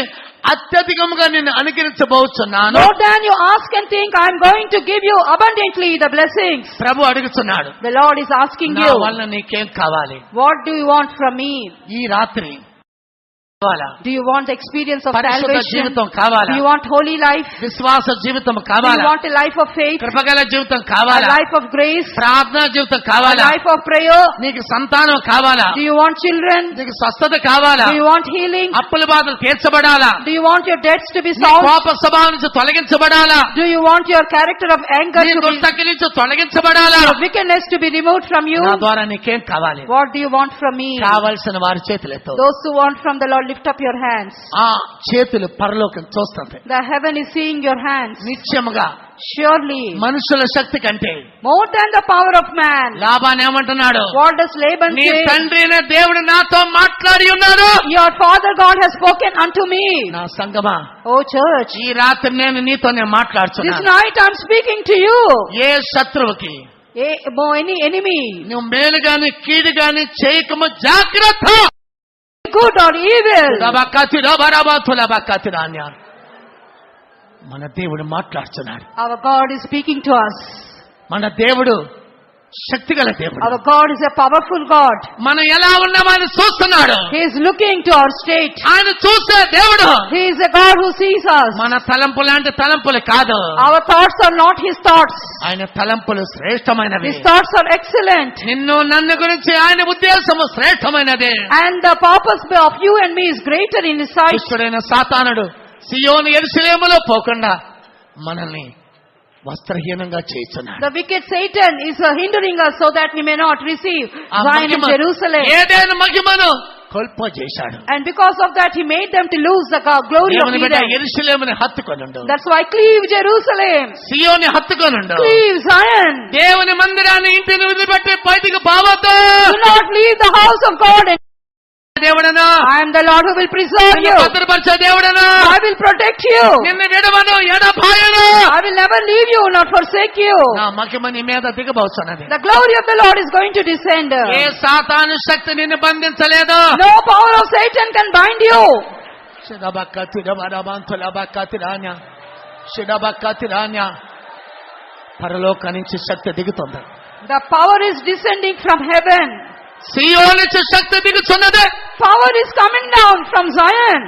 అత్యధికముగా నిన్ను అనుగ్రహించబోచున్నాను. More than you ask and think, I am going to give you abundantly the blessings. ప్రభు అడుగుతున్నాడు, The Lord is asking నా you, వల్ల నీకేం కావాలి? what do you want from me? ఈ రాత్రి కావాలా? Do you want the experience of పరిశుద్ధ salvation? జీవితం కావాలా? Do you want holy life? విశ్వాస జీవితం Do you కావాలా? want a life of faith? కృపగల జీవితం A కావాలా? life of grace? ప్రార్థనా జీవితం A కావాలా? life of prayer? నీకు సంతానం కావాలా? Do you want children? నీకు స్వస్థత కావాలా? Do you want healing? అప్పుల బాధలు తీర్చబడాలా? Do you want your debts to be నీ solved? కోప స్వభావం నుంచి తొలగించబడాలా? Do you want your character of anger నీ to be, దుర్తకి నుంచి తొలగించబడాలా? your wickedness to be removed from you? నా ద్వారా నీకేం కావాలి? What do you want from me? కావలసిన వారి చేతులెత్తు. Those who want from the Lord, lift up your hands. ఆ చేతులు పరలోకం చూస్తుంది. The heaven is seeing your hands. నిత్యముగా Surely, మనుషుల శక్తి కంటే more than the power of man. లాభాన్ని ఏమంటున్నాడు? What does Laban నీ say? తండ్రి అయిన దేవుడు నాతో మాట్లాడి ఉన్నాడు. Your father God has spoken unto me. నా సంగమా, Oh church, ఈ రాత్రి నేను నీతోనే this మాట్లాడుతున్నాను. night I am speaking to you. A శత్రువుకి Any enemy, నువ్వు మేలు గాని కీడు గాని చేయకము జాగ్రత్త. good or evil. మన దేవుడు మాట్లాడుతున్నాడు. Our God is speaking to us. మన దేవుడు శక్తిగల దేవుడు. Our God is a powerful God. మనం ఎలా ఉన్నామని చూస్తున్నాడు. He is looking to our state. ఆయన చూసే దేవుడు. He is a God who sees us. మన తలంపులు అంటే తలంపులు కాదు. Our thoughts are not His thoughts. ఆయన తలంపులు శ్రేష్టమైనవి. His thoughts are excellent. నిన్ను నన్ను గురించి ఆయన ఉద్దేశము శ్రేష్టమైనది. And the purpose of you and me is greater in His sight. దుష్టుడైన సాతానుడు సియోను యెరూషలేములో పోకుండా మనల్ని వస్త్రహీనంగా చేస్తున్నాడు. The wicked Satan is hindering us so that we may not receive ఆ Zion and మహిమ, Jerusalem. ఏదైనా మహిమను కోల్పోజేశాడు. And because of that, He made them to lose the glory of దేవుని బిడ్డ Eden. యెరూషలేముని హత్తుకొనుండు. That's why cleave Jerusalem. Seoni హత్తుకొనుండు. Cleave Zion. దేవుని మందిరాన్ని ఇంటిని వదిలిపెట్టి బయటికి పోవద్దు. Do not leave the house of God. దేవుడను, I am the Lord who will preserve నిన్ను you. భద్రపరిచే దేవుడను, I will protect you. నిన్ను విడవను ఎడబాయను. I will never leave you, not forsake you. నా మహిమ నీ మీద దిగబోతున్నది. The glory of the Lord is going to descend. ఏ సాతాను శక్తి నిన్ను బంధించలేదు. No power of Satan can bind you. పరలోక నుంచి శక్తి దిగుతుంది. The power is descending from heaven. సియోను నుంచి శక్తి దిగుతున్నది. Power is coming down from Zion.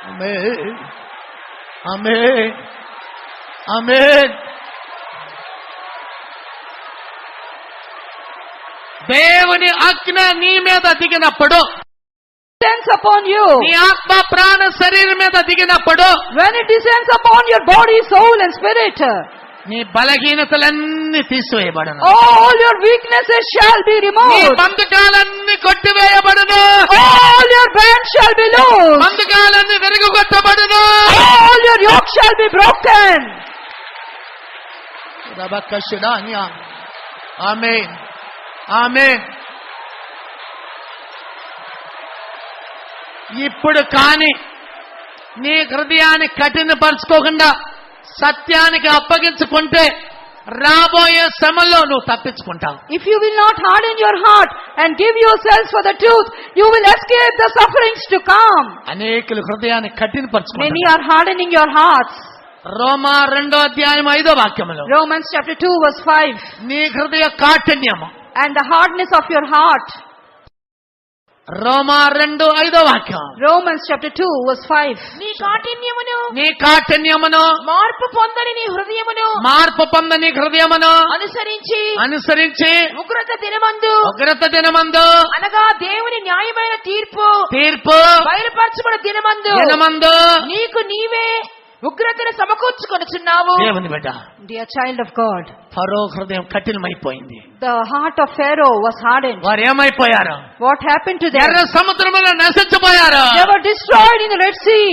ఆమేన్, ఆమేన్, ఆమేన్. దేవుని ఆజ్ఞ నీ మీద దిగినప్పుడు, Descends upon you. నీ ఆత్మ ప్రాణ శరీరం మీద దిగినప్పుడు, When it descends upon your body, soul and spirit, నీ బలహీనతలన్నీ తీసివేయబడను. all your weaknesses shall be నీ removed. బంధకాలన్నీ కొట్టివేయబడును. All your bands shall be loosed. బంధకాలన్నీ విరగొట్టబడును. All your yoke shall be broken. ఆమేన్, ఆమేన్. ఇప్పుడు కాని నీ హృదయాన్ని కఠినపరచుకోకుండా సత్యానికి అప్పగించుకుంటే రాబోయే శ్రమలో నువ్వు తప్పించుకుంటావు. If you will not harden your heart and give yourselves for the truth, you will escape the sufferings to come. అనేకులు హృదయాన్ని Many కఠినపరచుకుంటారు. are hardening your hearts. Roma 2:5 Romans chapter 2 verse 5. నీ హృదయ కాఠిన్యము And the hardness of your heart. Roma 2:5 Romans chapter 2 verse 5. నీ కాఠిన్యమును నీ కాఠిన్యమును మార్పు పొందని నీ హృదయమును మార్పు పొందని హృదయమును అనుసరించి ఉగ్రత దినమందు అనగా దేవుని న్యాయమైన తీర్పు బయలుపరచబడు దినమందు నీకు నీవే ఉగ్రతను సమకూర్చుకొనుచున్నావు. దేవుని బిడ్డ, Dear child of God, ఫరో హృదయం కఠినమైపోయింది. the heart of Pharaoh was hardened. వారు ఏమైపోయారు? What happened to them? ఎర్ర సముద్రంలో నశించిపోయారు. They were destroyed in the Red Sea.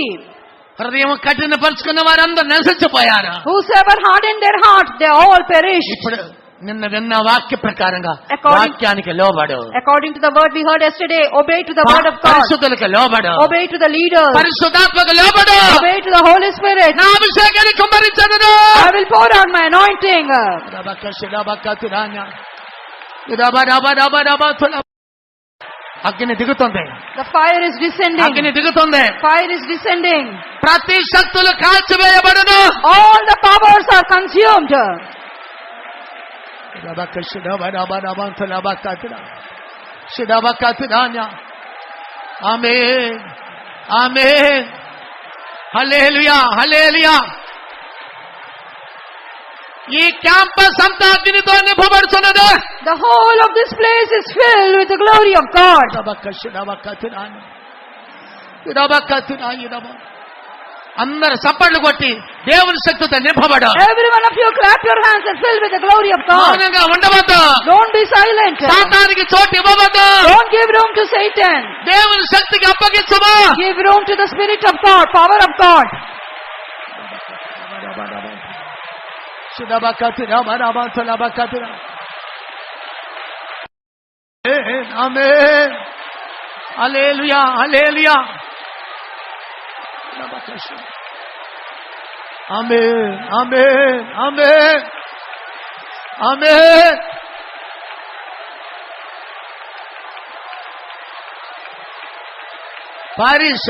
హృదయం కఠినపరుచుకున్న వారందరూ నశించిపోయారు. Whosoever hardened their heart, they all perished. ఇప్పుడు నిన్న విన్న వాక్య ప్రకారంగా According- వాక్యానికి లోబడు, According to the word we heard yesterday, obey to the word of God. పరిశుద్ధులకు లోబడు, Obey to the leaders. పరిశుద్ధాత్మకు లోబడు. Obey to the Holy Spirit. నా అభిషేకాన్ని కుమ్మరించను. I will pour out my anointing. అగ్ని దిగుతుంది, The fire is descending. అగ్ని దిగుతుంది. Fire is descending. ప్రతి శక్తులు కాల్చివేయబడును. All the powers are consumed. ఆమేన్, ఆమేన్, హల్లెలూయా, హల్లెలూయా. ఈ క్యాంపస్ అంతా అగ్నితో నింపబడుతున్నది. The whole of this place is filled with the glory of God. అందరు చప్పట్లు కొట్టి దేవుని శక్తితో నింపబడు. Every one of you clap your hands and fill with the glory of God. మౌనంగా ఉండవద్దు. Don't be silent. సాతానికి చోటు ఇవ్వవద్దు. Don't give room to Satan. దేవుని శక్తికి అప్పగించము. Give room to the Spirit of God, power of God. ఆమేన్, హల్లెలూయా, హల్లెలూయా. ఆమేన్, ఆమేన్, ఆమేన్, ఆమేన్.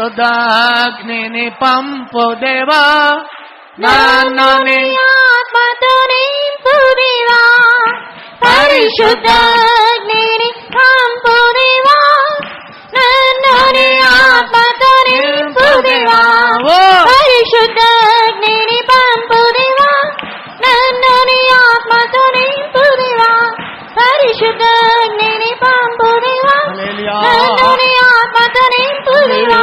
పరిశుద్ధాగ్నిని పంపు దేవా, నన్ను ఆత్మతో నింపుదివా. పరిశుద్ధాగ్నిని పంపుదివా. నన్ను నీ ఆత్మతో నింపుదివా. పరిశుద్ధాగ్నిని పంపుదివా. నన్ను నీ ఆత్మతో నింపుదివా. పరిశుద్ధాగ్నిని పంపుదివా. నన్ను నీ ఆత్మతో నింపుదివా.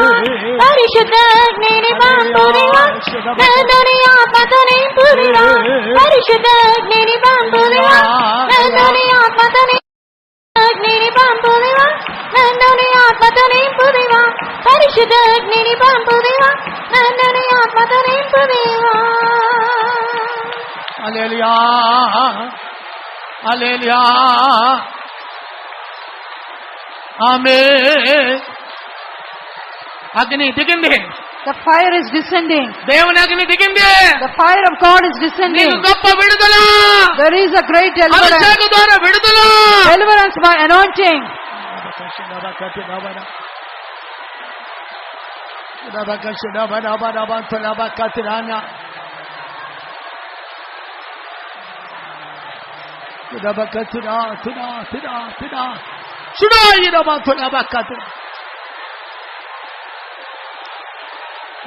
పరిశుద్ధాగ్నిని పంపుదివా. నన్ను నీ ఆత్మతో నింపుదివా. పరిశుద్ధాగ్నిని పంపుదివా. నన్ను నీ ఆత్మతో అగ్నిని పంపుదివా. నన్ను నీ ఆత్మతో నింపుదివా. పరిశుద్ధ అగ్నిని పంపుదివా. నన్ను నీ ఆత్మతో నింపుదివా. హల్లెలూయా, హల్లెలూయా, ఆమేన్. అగ్ని దిగింది. The fire is descending. దేవుని అగ్ని దిగింది. The fire of God is descending. నీకు గొప్ప విడుదల. There is a great deliverance. అభిషేకం ద్వారా విడుదల. Deliverance by anointing.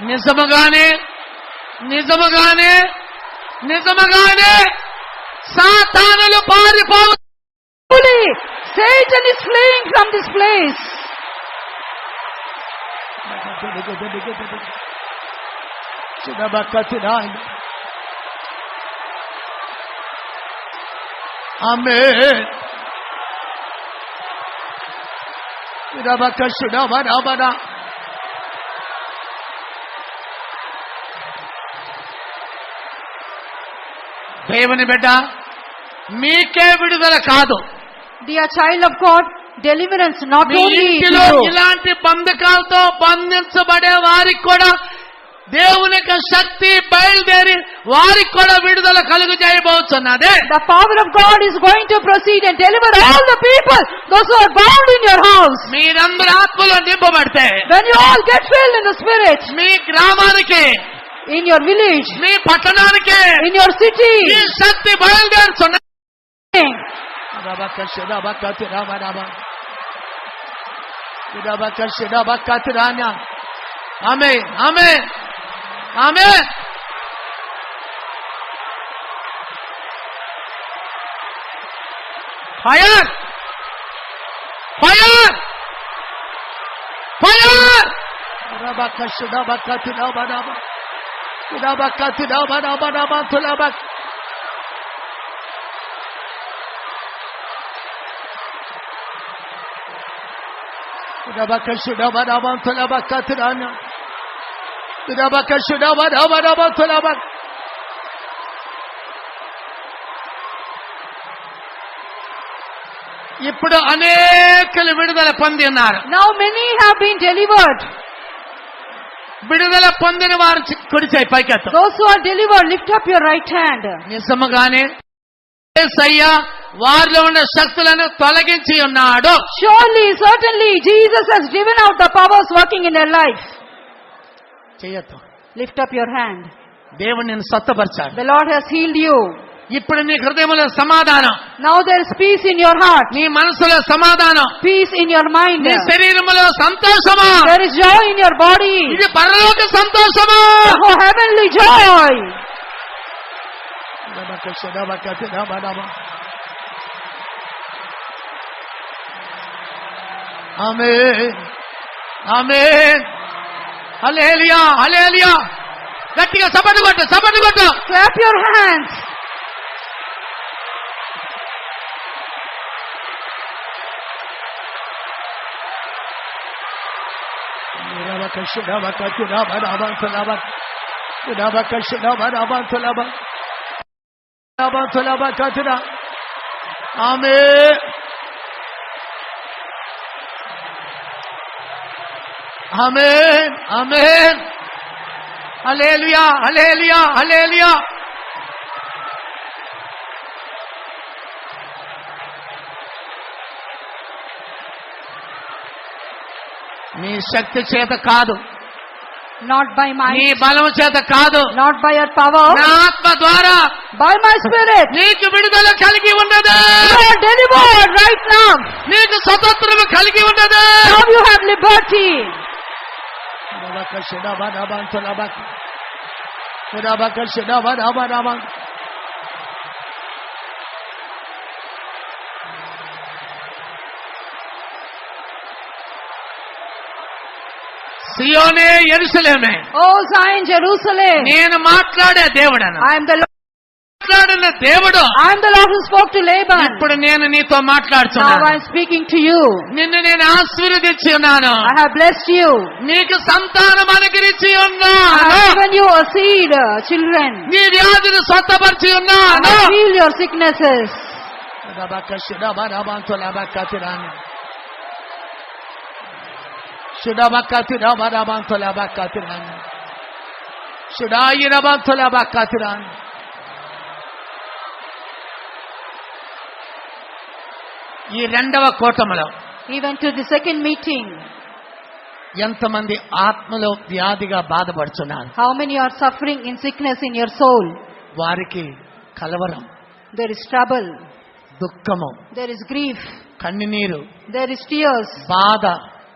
నిజముగానే, నిజముగానే, నిజముగానే సాతానులు పారిపోవు. Satan is fleeing from this place. ఆమేన్. దేవుని బిడ్డ, మీకే విడుదల కాదు. Dear child of God, deliverance not me only to ఇంటిలో you. ఇలాంటి బంధకాలతో బంధించబడే వారికి కూడా దేవుని యొక్క శక్తి బయలుదేరి వారికి కూడా విడుదల కలుగు చేయబోతున్నదే. The power of God is going to proceed and deliver all the people, those who are bound in your house. మీరందరూ ఆత్మలో నింపబడితే, When you all get filled in the Spirit, మీ గ్రామానికి, in your village, మీ పట్టణానికి in your city, ఈ శక్తి బయలుదేరుతున్న ఆమేన్ ఆమేన్ ఆమేన్. Fire fire fire. ఇప్పుడు అనేకలు విడుదల పొంది ఉన్నారు. Now many have been delivered. విడుదల పొందిన వారు కుడి చేయి పైకెత్తు. Those who are delivered, lift up your right hand. నిజముగానే యేసయ్య వారిలో ఉన్న శక్తులను తొలగించి ఉన్నాడు. Surely, certainly, Jesus has driven out the powers working in their life. చేయొద్దు. Lift up your hand. దేవుడు నిన్ను స్వస్థపరిచాడు. The Lord has healed you. ఇప్పుడు నీ హృదయంలో సమాధానం, Now there is peace in your heart, నీ మనసులో సమాధానం, peace in your mind. నీ శరీరములో సంతోషమా, There is joy in your body. ఇది పరలోక సంతోషమా. Oh, heavenly joy. ఆమేన్ ఆమేన్. హల్లెలూయా హల్లెలూయా. గట్టిగా చప్పట్లు కొట్టు చప్పట్లు కొట్టు. Clap your hands. ఆమేన్ ఆమేన్ ఆమేన్. హల్లెలూయా హల్లెలూయా హల్లెలూయా. నీ శక్తి చేత కాదు, Not by నీ might, బలము చేత కాదు, not by your power, నా ఆత్మ ద్వారా by my spirit. నీకు విడుదల కలిగి ఉన్నది. You are delivered right now. నీకు స్వతంత్రము కలిగి ఉన్నది. Now you have liberty. సియోనే యెరూషలేమే, Oh Zion, Jerusalem. నేను మాట్లాడే దేవుడను, I am the Lord. మాట్లాడిన దేవుడు. I am the Lord who spoke to Laban. ఇప్పుడు నేను నీతో Now మాట్లాడుతున్నాను. I am speaking to you. నిన్ను నేను ఆశీర్వదించి ఉన్నాను. I have blessed you. నీకు సంతానం అనుగ్రహించి I ఉన్నాను. have given you a seed, children. నీ వ్యాధిని స్వస్థపరిచి I ఉన్నాను. have healed your sicknesses. ఈ రెండవ కూటములో He went to the second meeting. ఎంతమంది ఆత్మలో వ్యాధిగా బాధపడుతున్నారు? How many are suffering in sickness in your soul? వారికి కలవరం, There is trouble. దుఃఖము, There is grief. కన్నీరు, There is tears. బాధ.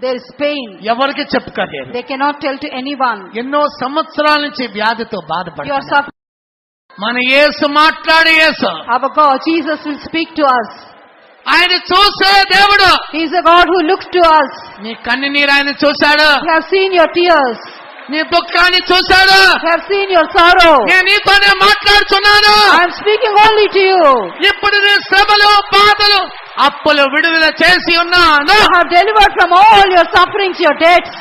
There is pain. ఎవరికి చెప్పుకోలేరు. They cannot tell to anyone. ఎన్నో సంవత్సరాల నుంచి వ్యాధితో You are బాధపడుతున్నారు. suffering. మన యేసు మాట్లాడే యేసు, Our God, Jesus, will speak to us. ఆయన చూసే దేవుడు. He is a God who looks to us. నీ కన్నీరు ఆయన చూశాడు, He has seen your tears. నీ దుఃఖాన్ని చూశాడు. He has seen your sorrow. నేను నీతోనే మాట్లాడుతున్నాను. I am speaking only to you. ఇప్పుడు నీ శ్రమలు, బాధలు, అప్పులు విడుదల చేసి ఉన్నాను. I have delivered from all your sufferings, your debts.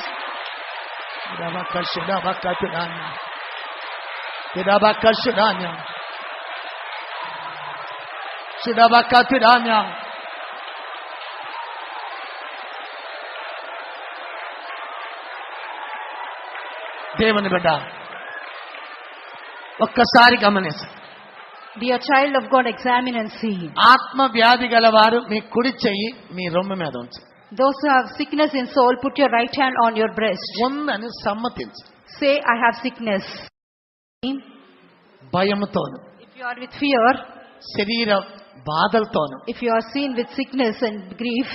దేవుని బిడ్డ, ఒక్కసారి గమనించు. Dear child of God, examine and see. ఆత్మ వ్యాధి గలవారు మీ కుడి చెయ్యి మీ రొమ్ము మీద ఉంచు. Those who have sickness in soul, put your right hand on your breast. ఉందని సమ్మతించు. Say, I have sickness. భయముతోను, If you are with fear, శరీర బాధలతోను, if you are seen with sickness and grief,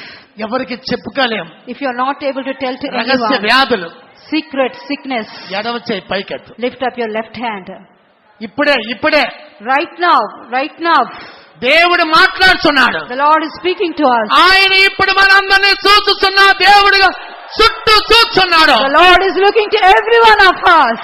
ఎవరికి చెప్పుకోలేం, if you are not able to tell to రహస్య anyone, వ్యాధులు, secret sickness, ఎడమ చేయి పైకెత్తు. lift up your left hand. ఇప్పుడే Right now, దేవుడు మాట్లాడుతున్నాడు. the Lord is speaking to us. ఆయన ఇప్పుడు మనందరినీ చూస్తున్న దేవుడిగా చుట్టూ చూస్తున్నాడు. The Lord is looking to every one of us.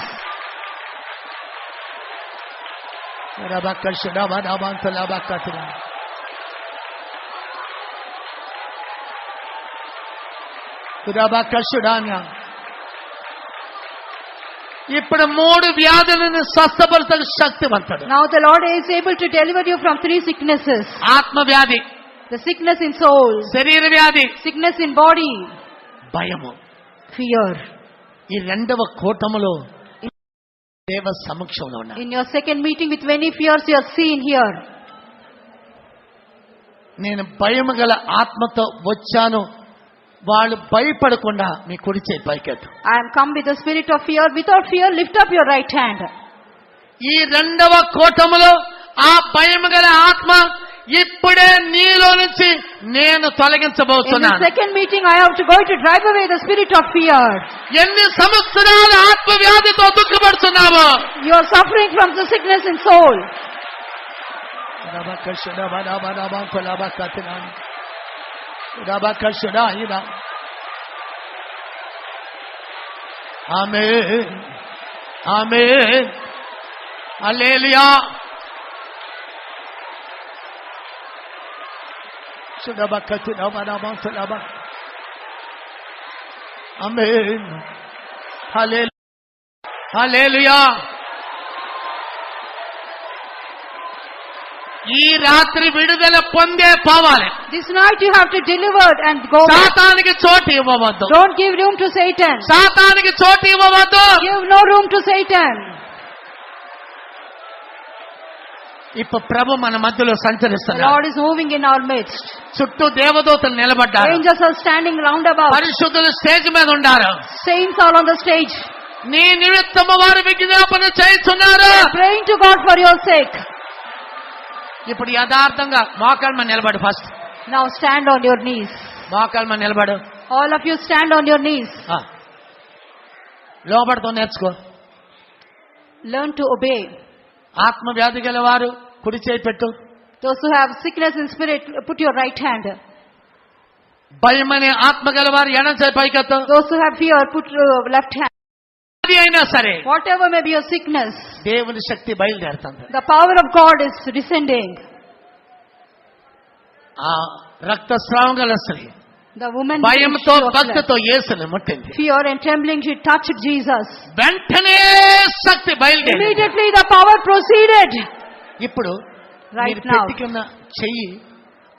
ఇప్పుడు 3 వ్యాధులను స్వస్థపరచగల శక్తివంతుడు. Now the Lord is able to deliver you from 3 sicknesses. ఆత్మ వ్యాధి, The sickness in soul, శరీర వ్యాధి, sickness in body, భయము. fear. ఈ రెండవ కూటములో దేవ సమక్షంలో ఉన్నా. In your second meeting with many fears you are seen here. నేను భయము గల ఆత్మతో వచ్చాను, వాళ్ళు భయపడకుండా మీ కుడి చేయి పైకెత్తు. I am come with the spirit of fear. Without fear, lift up your right hand. ఈ రెండవ కూటములో ఆ భయము గల ఆత్మ ఇప్పుడే నీలో నుంచి నేను In the తొలగించబోతున్నాను. second meeting, I have to go to drive away the spirit of fear. ఎన్ని సంవత్సరాలు ఆత్మ వ్యాధితో దుఃఖపడుతున్నావో, You are suffering from the sickness in soul. ఆమేన్, ఆమేన్, హల్లెలూయా. ఆమేన్, హల్లెలూయా. ఈ రాత్రి విడుదల పొందే పోవాలి. This night you have to deliver and go. సాతానికి చోటు ఇవ్వవద్దు. Don't give room to Satan. సాతానికి చోటు ఇవ్వవద్దు. Give no room to Satan. ఇప్పుడు ప్రభు మన మధ్యలో The సంచరిస్తున్నాడు. Lord is moving in our midst. చుట్టూ దేవదూతలు నిలబడ్డారు. Angels are standing round about. పరిశుద్ధులు స్టేజ్ మీద ఉండారు. Saints are on the stage. నీ నిమిత్తము వారు విజ్ఞాపన చేస్తున్నారు. Praying to God for your sake. ఇప్పుడు యథార్థంగా మోకాళ్ళ మీద నిలబడు. First Now stand on your knees. మోకాళ్ళ మీద నిలబడు. All of you stand on your knees. లోబడితో నేర్చుకో. Learn to obey. ఆత్మ వ్యాధి గల వారు కుడి చేయి పెట్టు. Those who have sickness in spirit, put your right hand. భయం అనే ఆత్మ గల వారు ఎడం చేయి పైకెత్తు. Those who have fear, put left hand. అది అయినా సరే Whatever may be your sickness, దేవుని శక్తి బయలుదేరుతుంది. the power of God is descending. ఆ రక్తస్రావం గల స్త్రీ The woman భయంతో issue of blood. భక్తితో యేసుని ముట్టింది. Fear and trembling, she touched Jesus. వెంటనే శక్తి బయలుదేరింది. Immediately the power proceeded. ఇప్పుడు Right మీరు now. పెట్టుకున్న చెయ్యి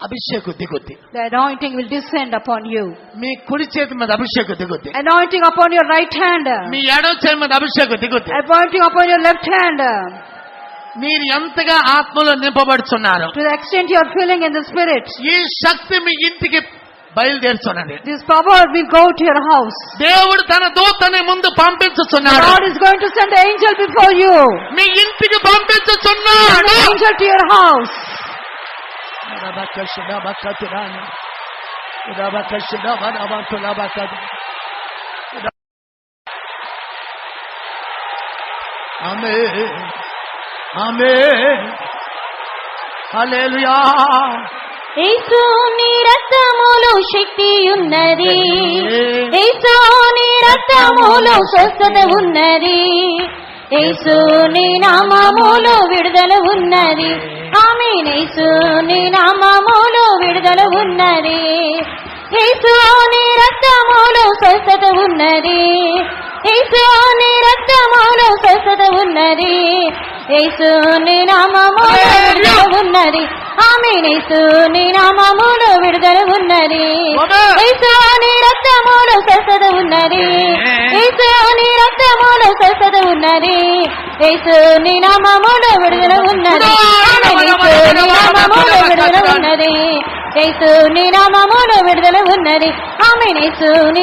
అభిషేకం దిగుద్ది. The anointing will descend upon you. మీ కుడి చేతి మీద అభిషేకం దిగుద్ది. Anointing upon your right hand. మీ ఎడమ చేతి మీద అభిషేకం దిగుద్ది. Anointing upon your left hand. మీరు ఎంతగా ఆత్మలో నింపబడుతున్నారు, To the extent you are feeling in the spirit, ఈ శక్తి మీ ఇంటికి బయలుదేరుతున్నది. this power will go to your house. దేవుడు తన దూతని ముందు పంపించుచున్నాడు. God is going to send an angel before you. మీ ఇంటికి Send పంపించుచున్నాడు. an angel to your house. ఆమేన్, ఆమేన్, హల్లెలూయా. యేసు నీ రక్తములో శక్తి ఉన్నది. యేసు నీ రక్తములో స్వస్థత ఉన్నది. యేసు నీ నామములో విడుదల ఉన్నది. ఆమేన్. యేసు నీ నామములో విడుదల ఉన్నది. యేసు నీ రక్తములో స్వస్థత ఉన్నది. యేసు నీ రక్తములో స్వస్థత ఉన్నది. యేసు నీ నామములో విడుదల ఉన్నది. ఆమేన్. యేసు నీ నామములో విడుదల ఉన్నది. యేసు నీ రక్తములో స్వస్థత ఉన్నది. యేసు నీ రక్తములో స్వస్థత ఉన్నది. యేసు నీ నామములో విడుదల ఉన్నది. ఆమేన్. యేసు నీ నామములో విడుదల ఉన్నది. యేసు నీ నామములో విడుదల ఉన్నది. ఆమేన్. యేసు నీ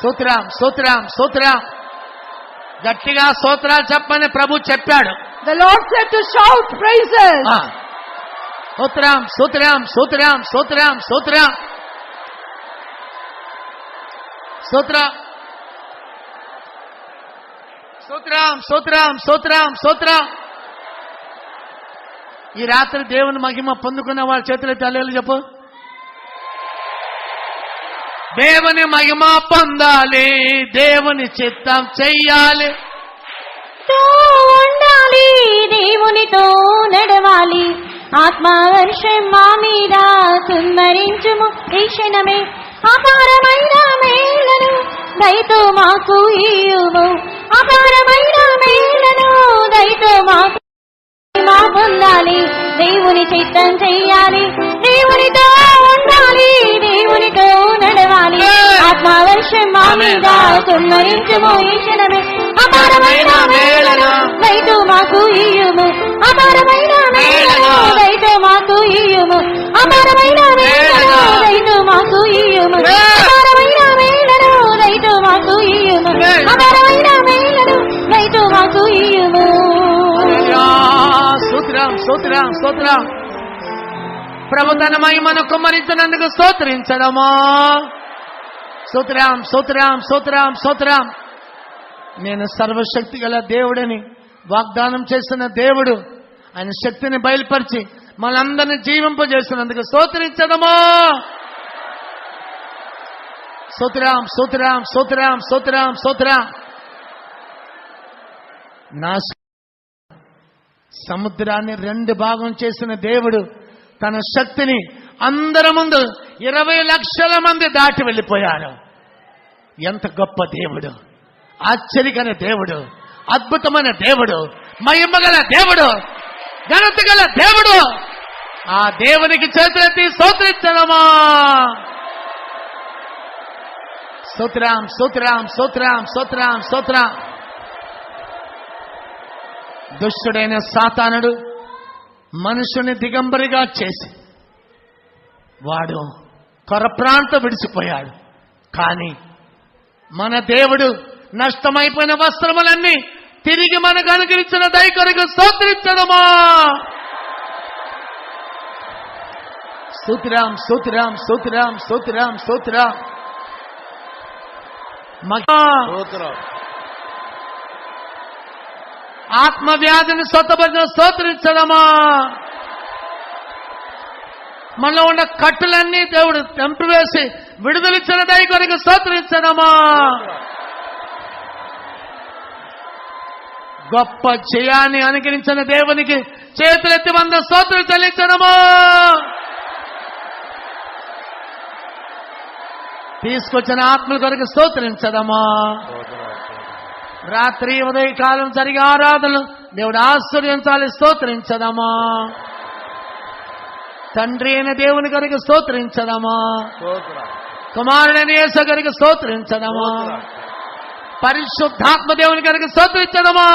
స్తోత్రం స్తోత్రం స్తోత్రం. గట్టిగా స్తోత్రాలు చెప్పని ప్రభు చెప్పాడు. The Lord said to shout praises. స్తోత్రం స్తోత్రం స్తోత్రం స్తోత్రం స్తోత్రం స్తోత్రం స్తోత్రం స్తోత్రం స్తోత్రం స్తోత్రం. ఈ రాత్రి దేవుని మహిమ పొందుకున్న వాళ్ళ చేతులెత్తి హల్లెలూయా చెప్పు. దేవుని మహిమ పొందాలి, దేవుని చిత్తం చెయ్యాలి, ఉండాలి, దేవునితో నడవాలి. ఆత్మవర్షం మా మీద కుమ్మరించుము ఈ క్షణమే. అపారమైన మేలను దయతో మాకు ఇయ్యుము. అపారమైన మేలను దయతో మాకు మా పొందాలి. దేవుని చిత్తం చెయ్యాలి, దేవునితో ఉండాలి, దేవునితో నడవాలి. ఆత్మవర్షం మా మీద కుమ్మరించుము ఈ క్షణమే. అపారమైన మేలను దయతో మాకు ఇయ్యుము. అపారమైన మేలను దయతో మాకు ఇయ్యుము. అపారమైన మేలను దయతో మాకు ఇయ్యుము. అపారమైన మేలను దయతో మాకు ఇయ్యుము. అపారమైన మేలను దయతో మాకు ఇయ్యుము. స్తోత్రం స్తోత్రం స్తోత్రం. ప్రభు తన మహిమను కుమ్మరించినందుకు స్తోత్రించడమా. స్తోత్రం స్తోత్రం స్తోత్రం స్తోత్రం. నేను సర్వశక్తి గల దేవుడని వాగ్దానం చేస్తున్న దేవుడు ఆయన శక్తిని బయలుపరిచి మనందరినీ జీవింపజేస్తున్నందుకు స్తోత్రించడమా. స్తోత్రం స్తోత్రం స్తోత్రం స్తోత్రం స్తోత్రం. నా సముద్రాన్ని 2 భాగం చేసిన దేవుడు తన శక్తిని అందరి ముందు 20 లక్షల మంది దాటి వెళ్ళిపోయారు. ఎంత గొప్ప దేవుడు, ఆశ్చర్యకర దేవుడు, అద్భుతమైన దేవుడు, మహిమగల దేవుడు, ఘనత గల దేవుడు. ఆ దేవునికి చేతులెత్తి స్తోత్రించడమా. స్తోత్రం స్తోత్రం స్తోత్రం స్తోత్రం స్తోత్రం. దుష్టుడైన సాతానుడు మనుషుని దిగంబరిగా చేసి వాడు కొరప్రాంత విడిచిపోయాడు. కానీ మన దేవుడు నష్టమైపోయిన వస్త్రములన్నీ తిరిగి మనకు అనుగ్రహించిన దయ కొరకు స్తోత్రించడమా. స్తోత్రం స్తోత్రం స్తోత్రం స్తోత్రం స్తోత్రం. ఆత్మవ్యాధిని స్వతపరిచిన స్తోత్రించడమా. మనలో ఉన్న కట్టులన్నీ దేవుడు తెంపివేసి విడుదలిచ్చిన దయ కొరకు స్తోత్రించడమా. గొప్ప జయాన్ని అనుగ్రహించిన దేవునికి చేతులెత్తి 100 స్తోత్రం చెల్లించడమా. తీసుకొచ్చిన ఆత్మల కొరకు స్తోత్రించడమా. రాత్రి ఉదయకాలం జరిగే ఆరాధనలు దేవుడు ఆశ్చర్యించాలి, స్తోత్రించడమా. తండ్రి అయిన దేవుని కొరకు స్తోత్రించడమా. కుమారుడైన యేసు కొరకు స్తోత్రించడమా. పరిశుద్ధాత్మ దేవుని కొరకు స్తోత్రించడమా.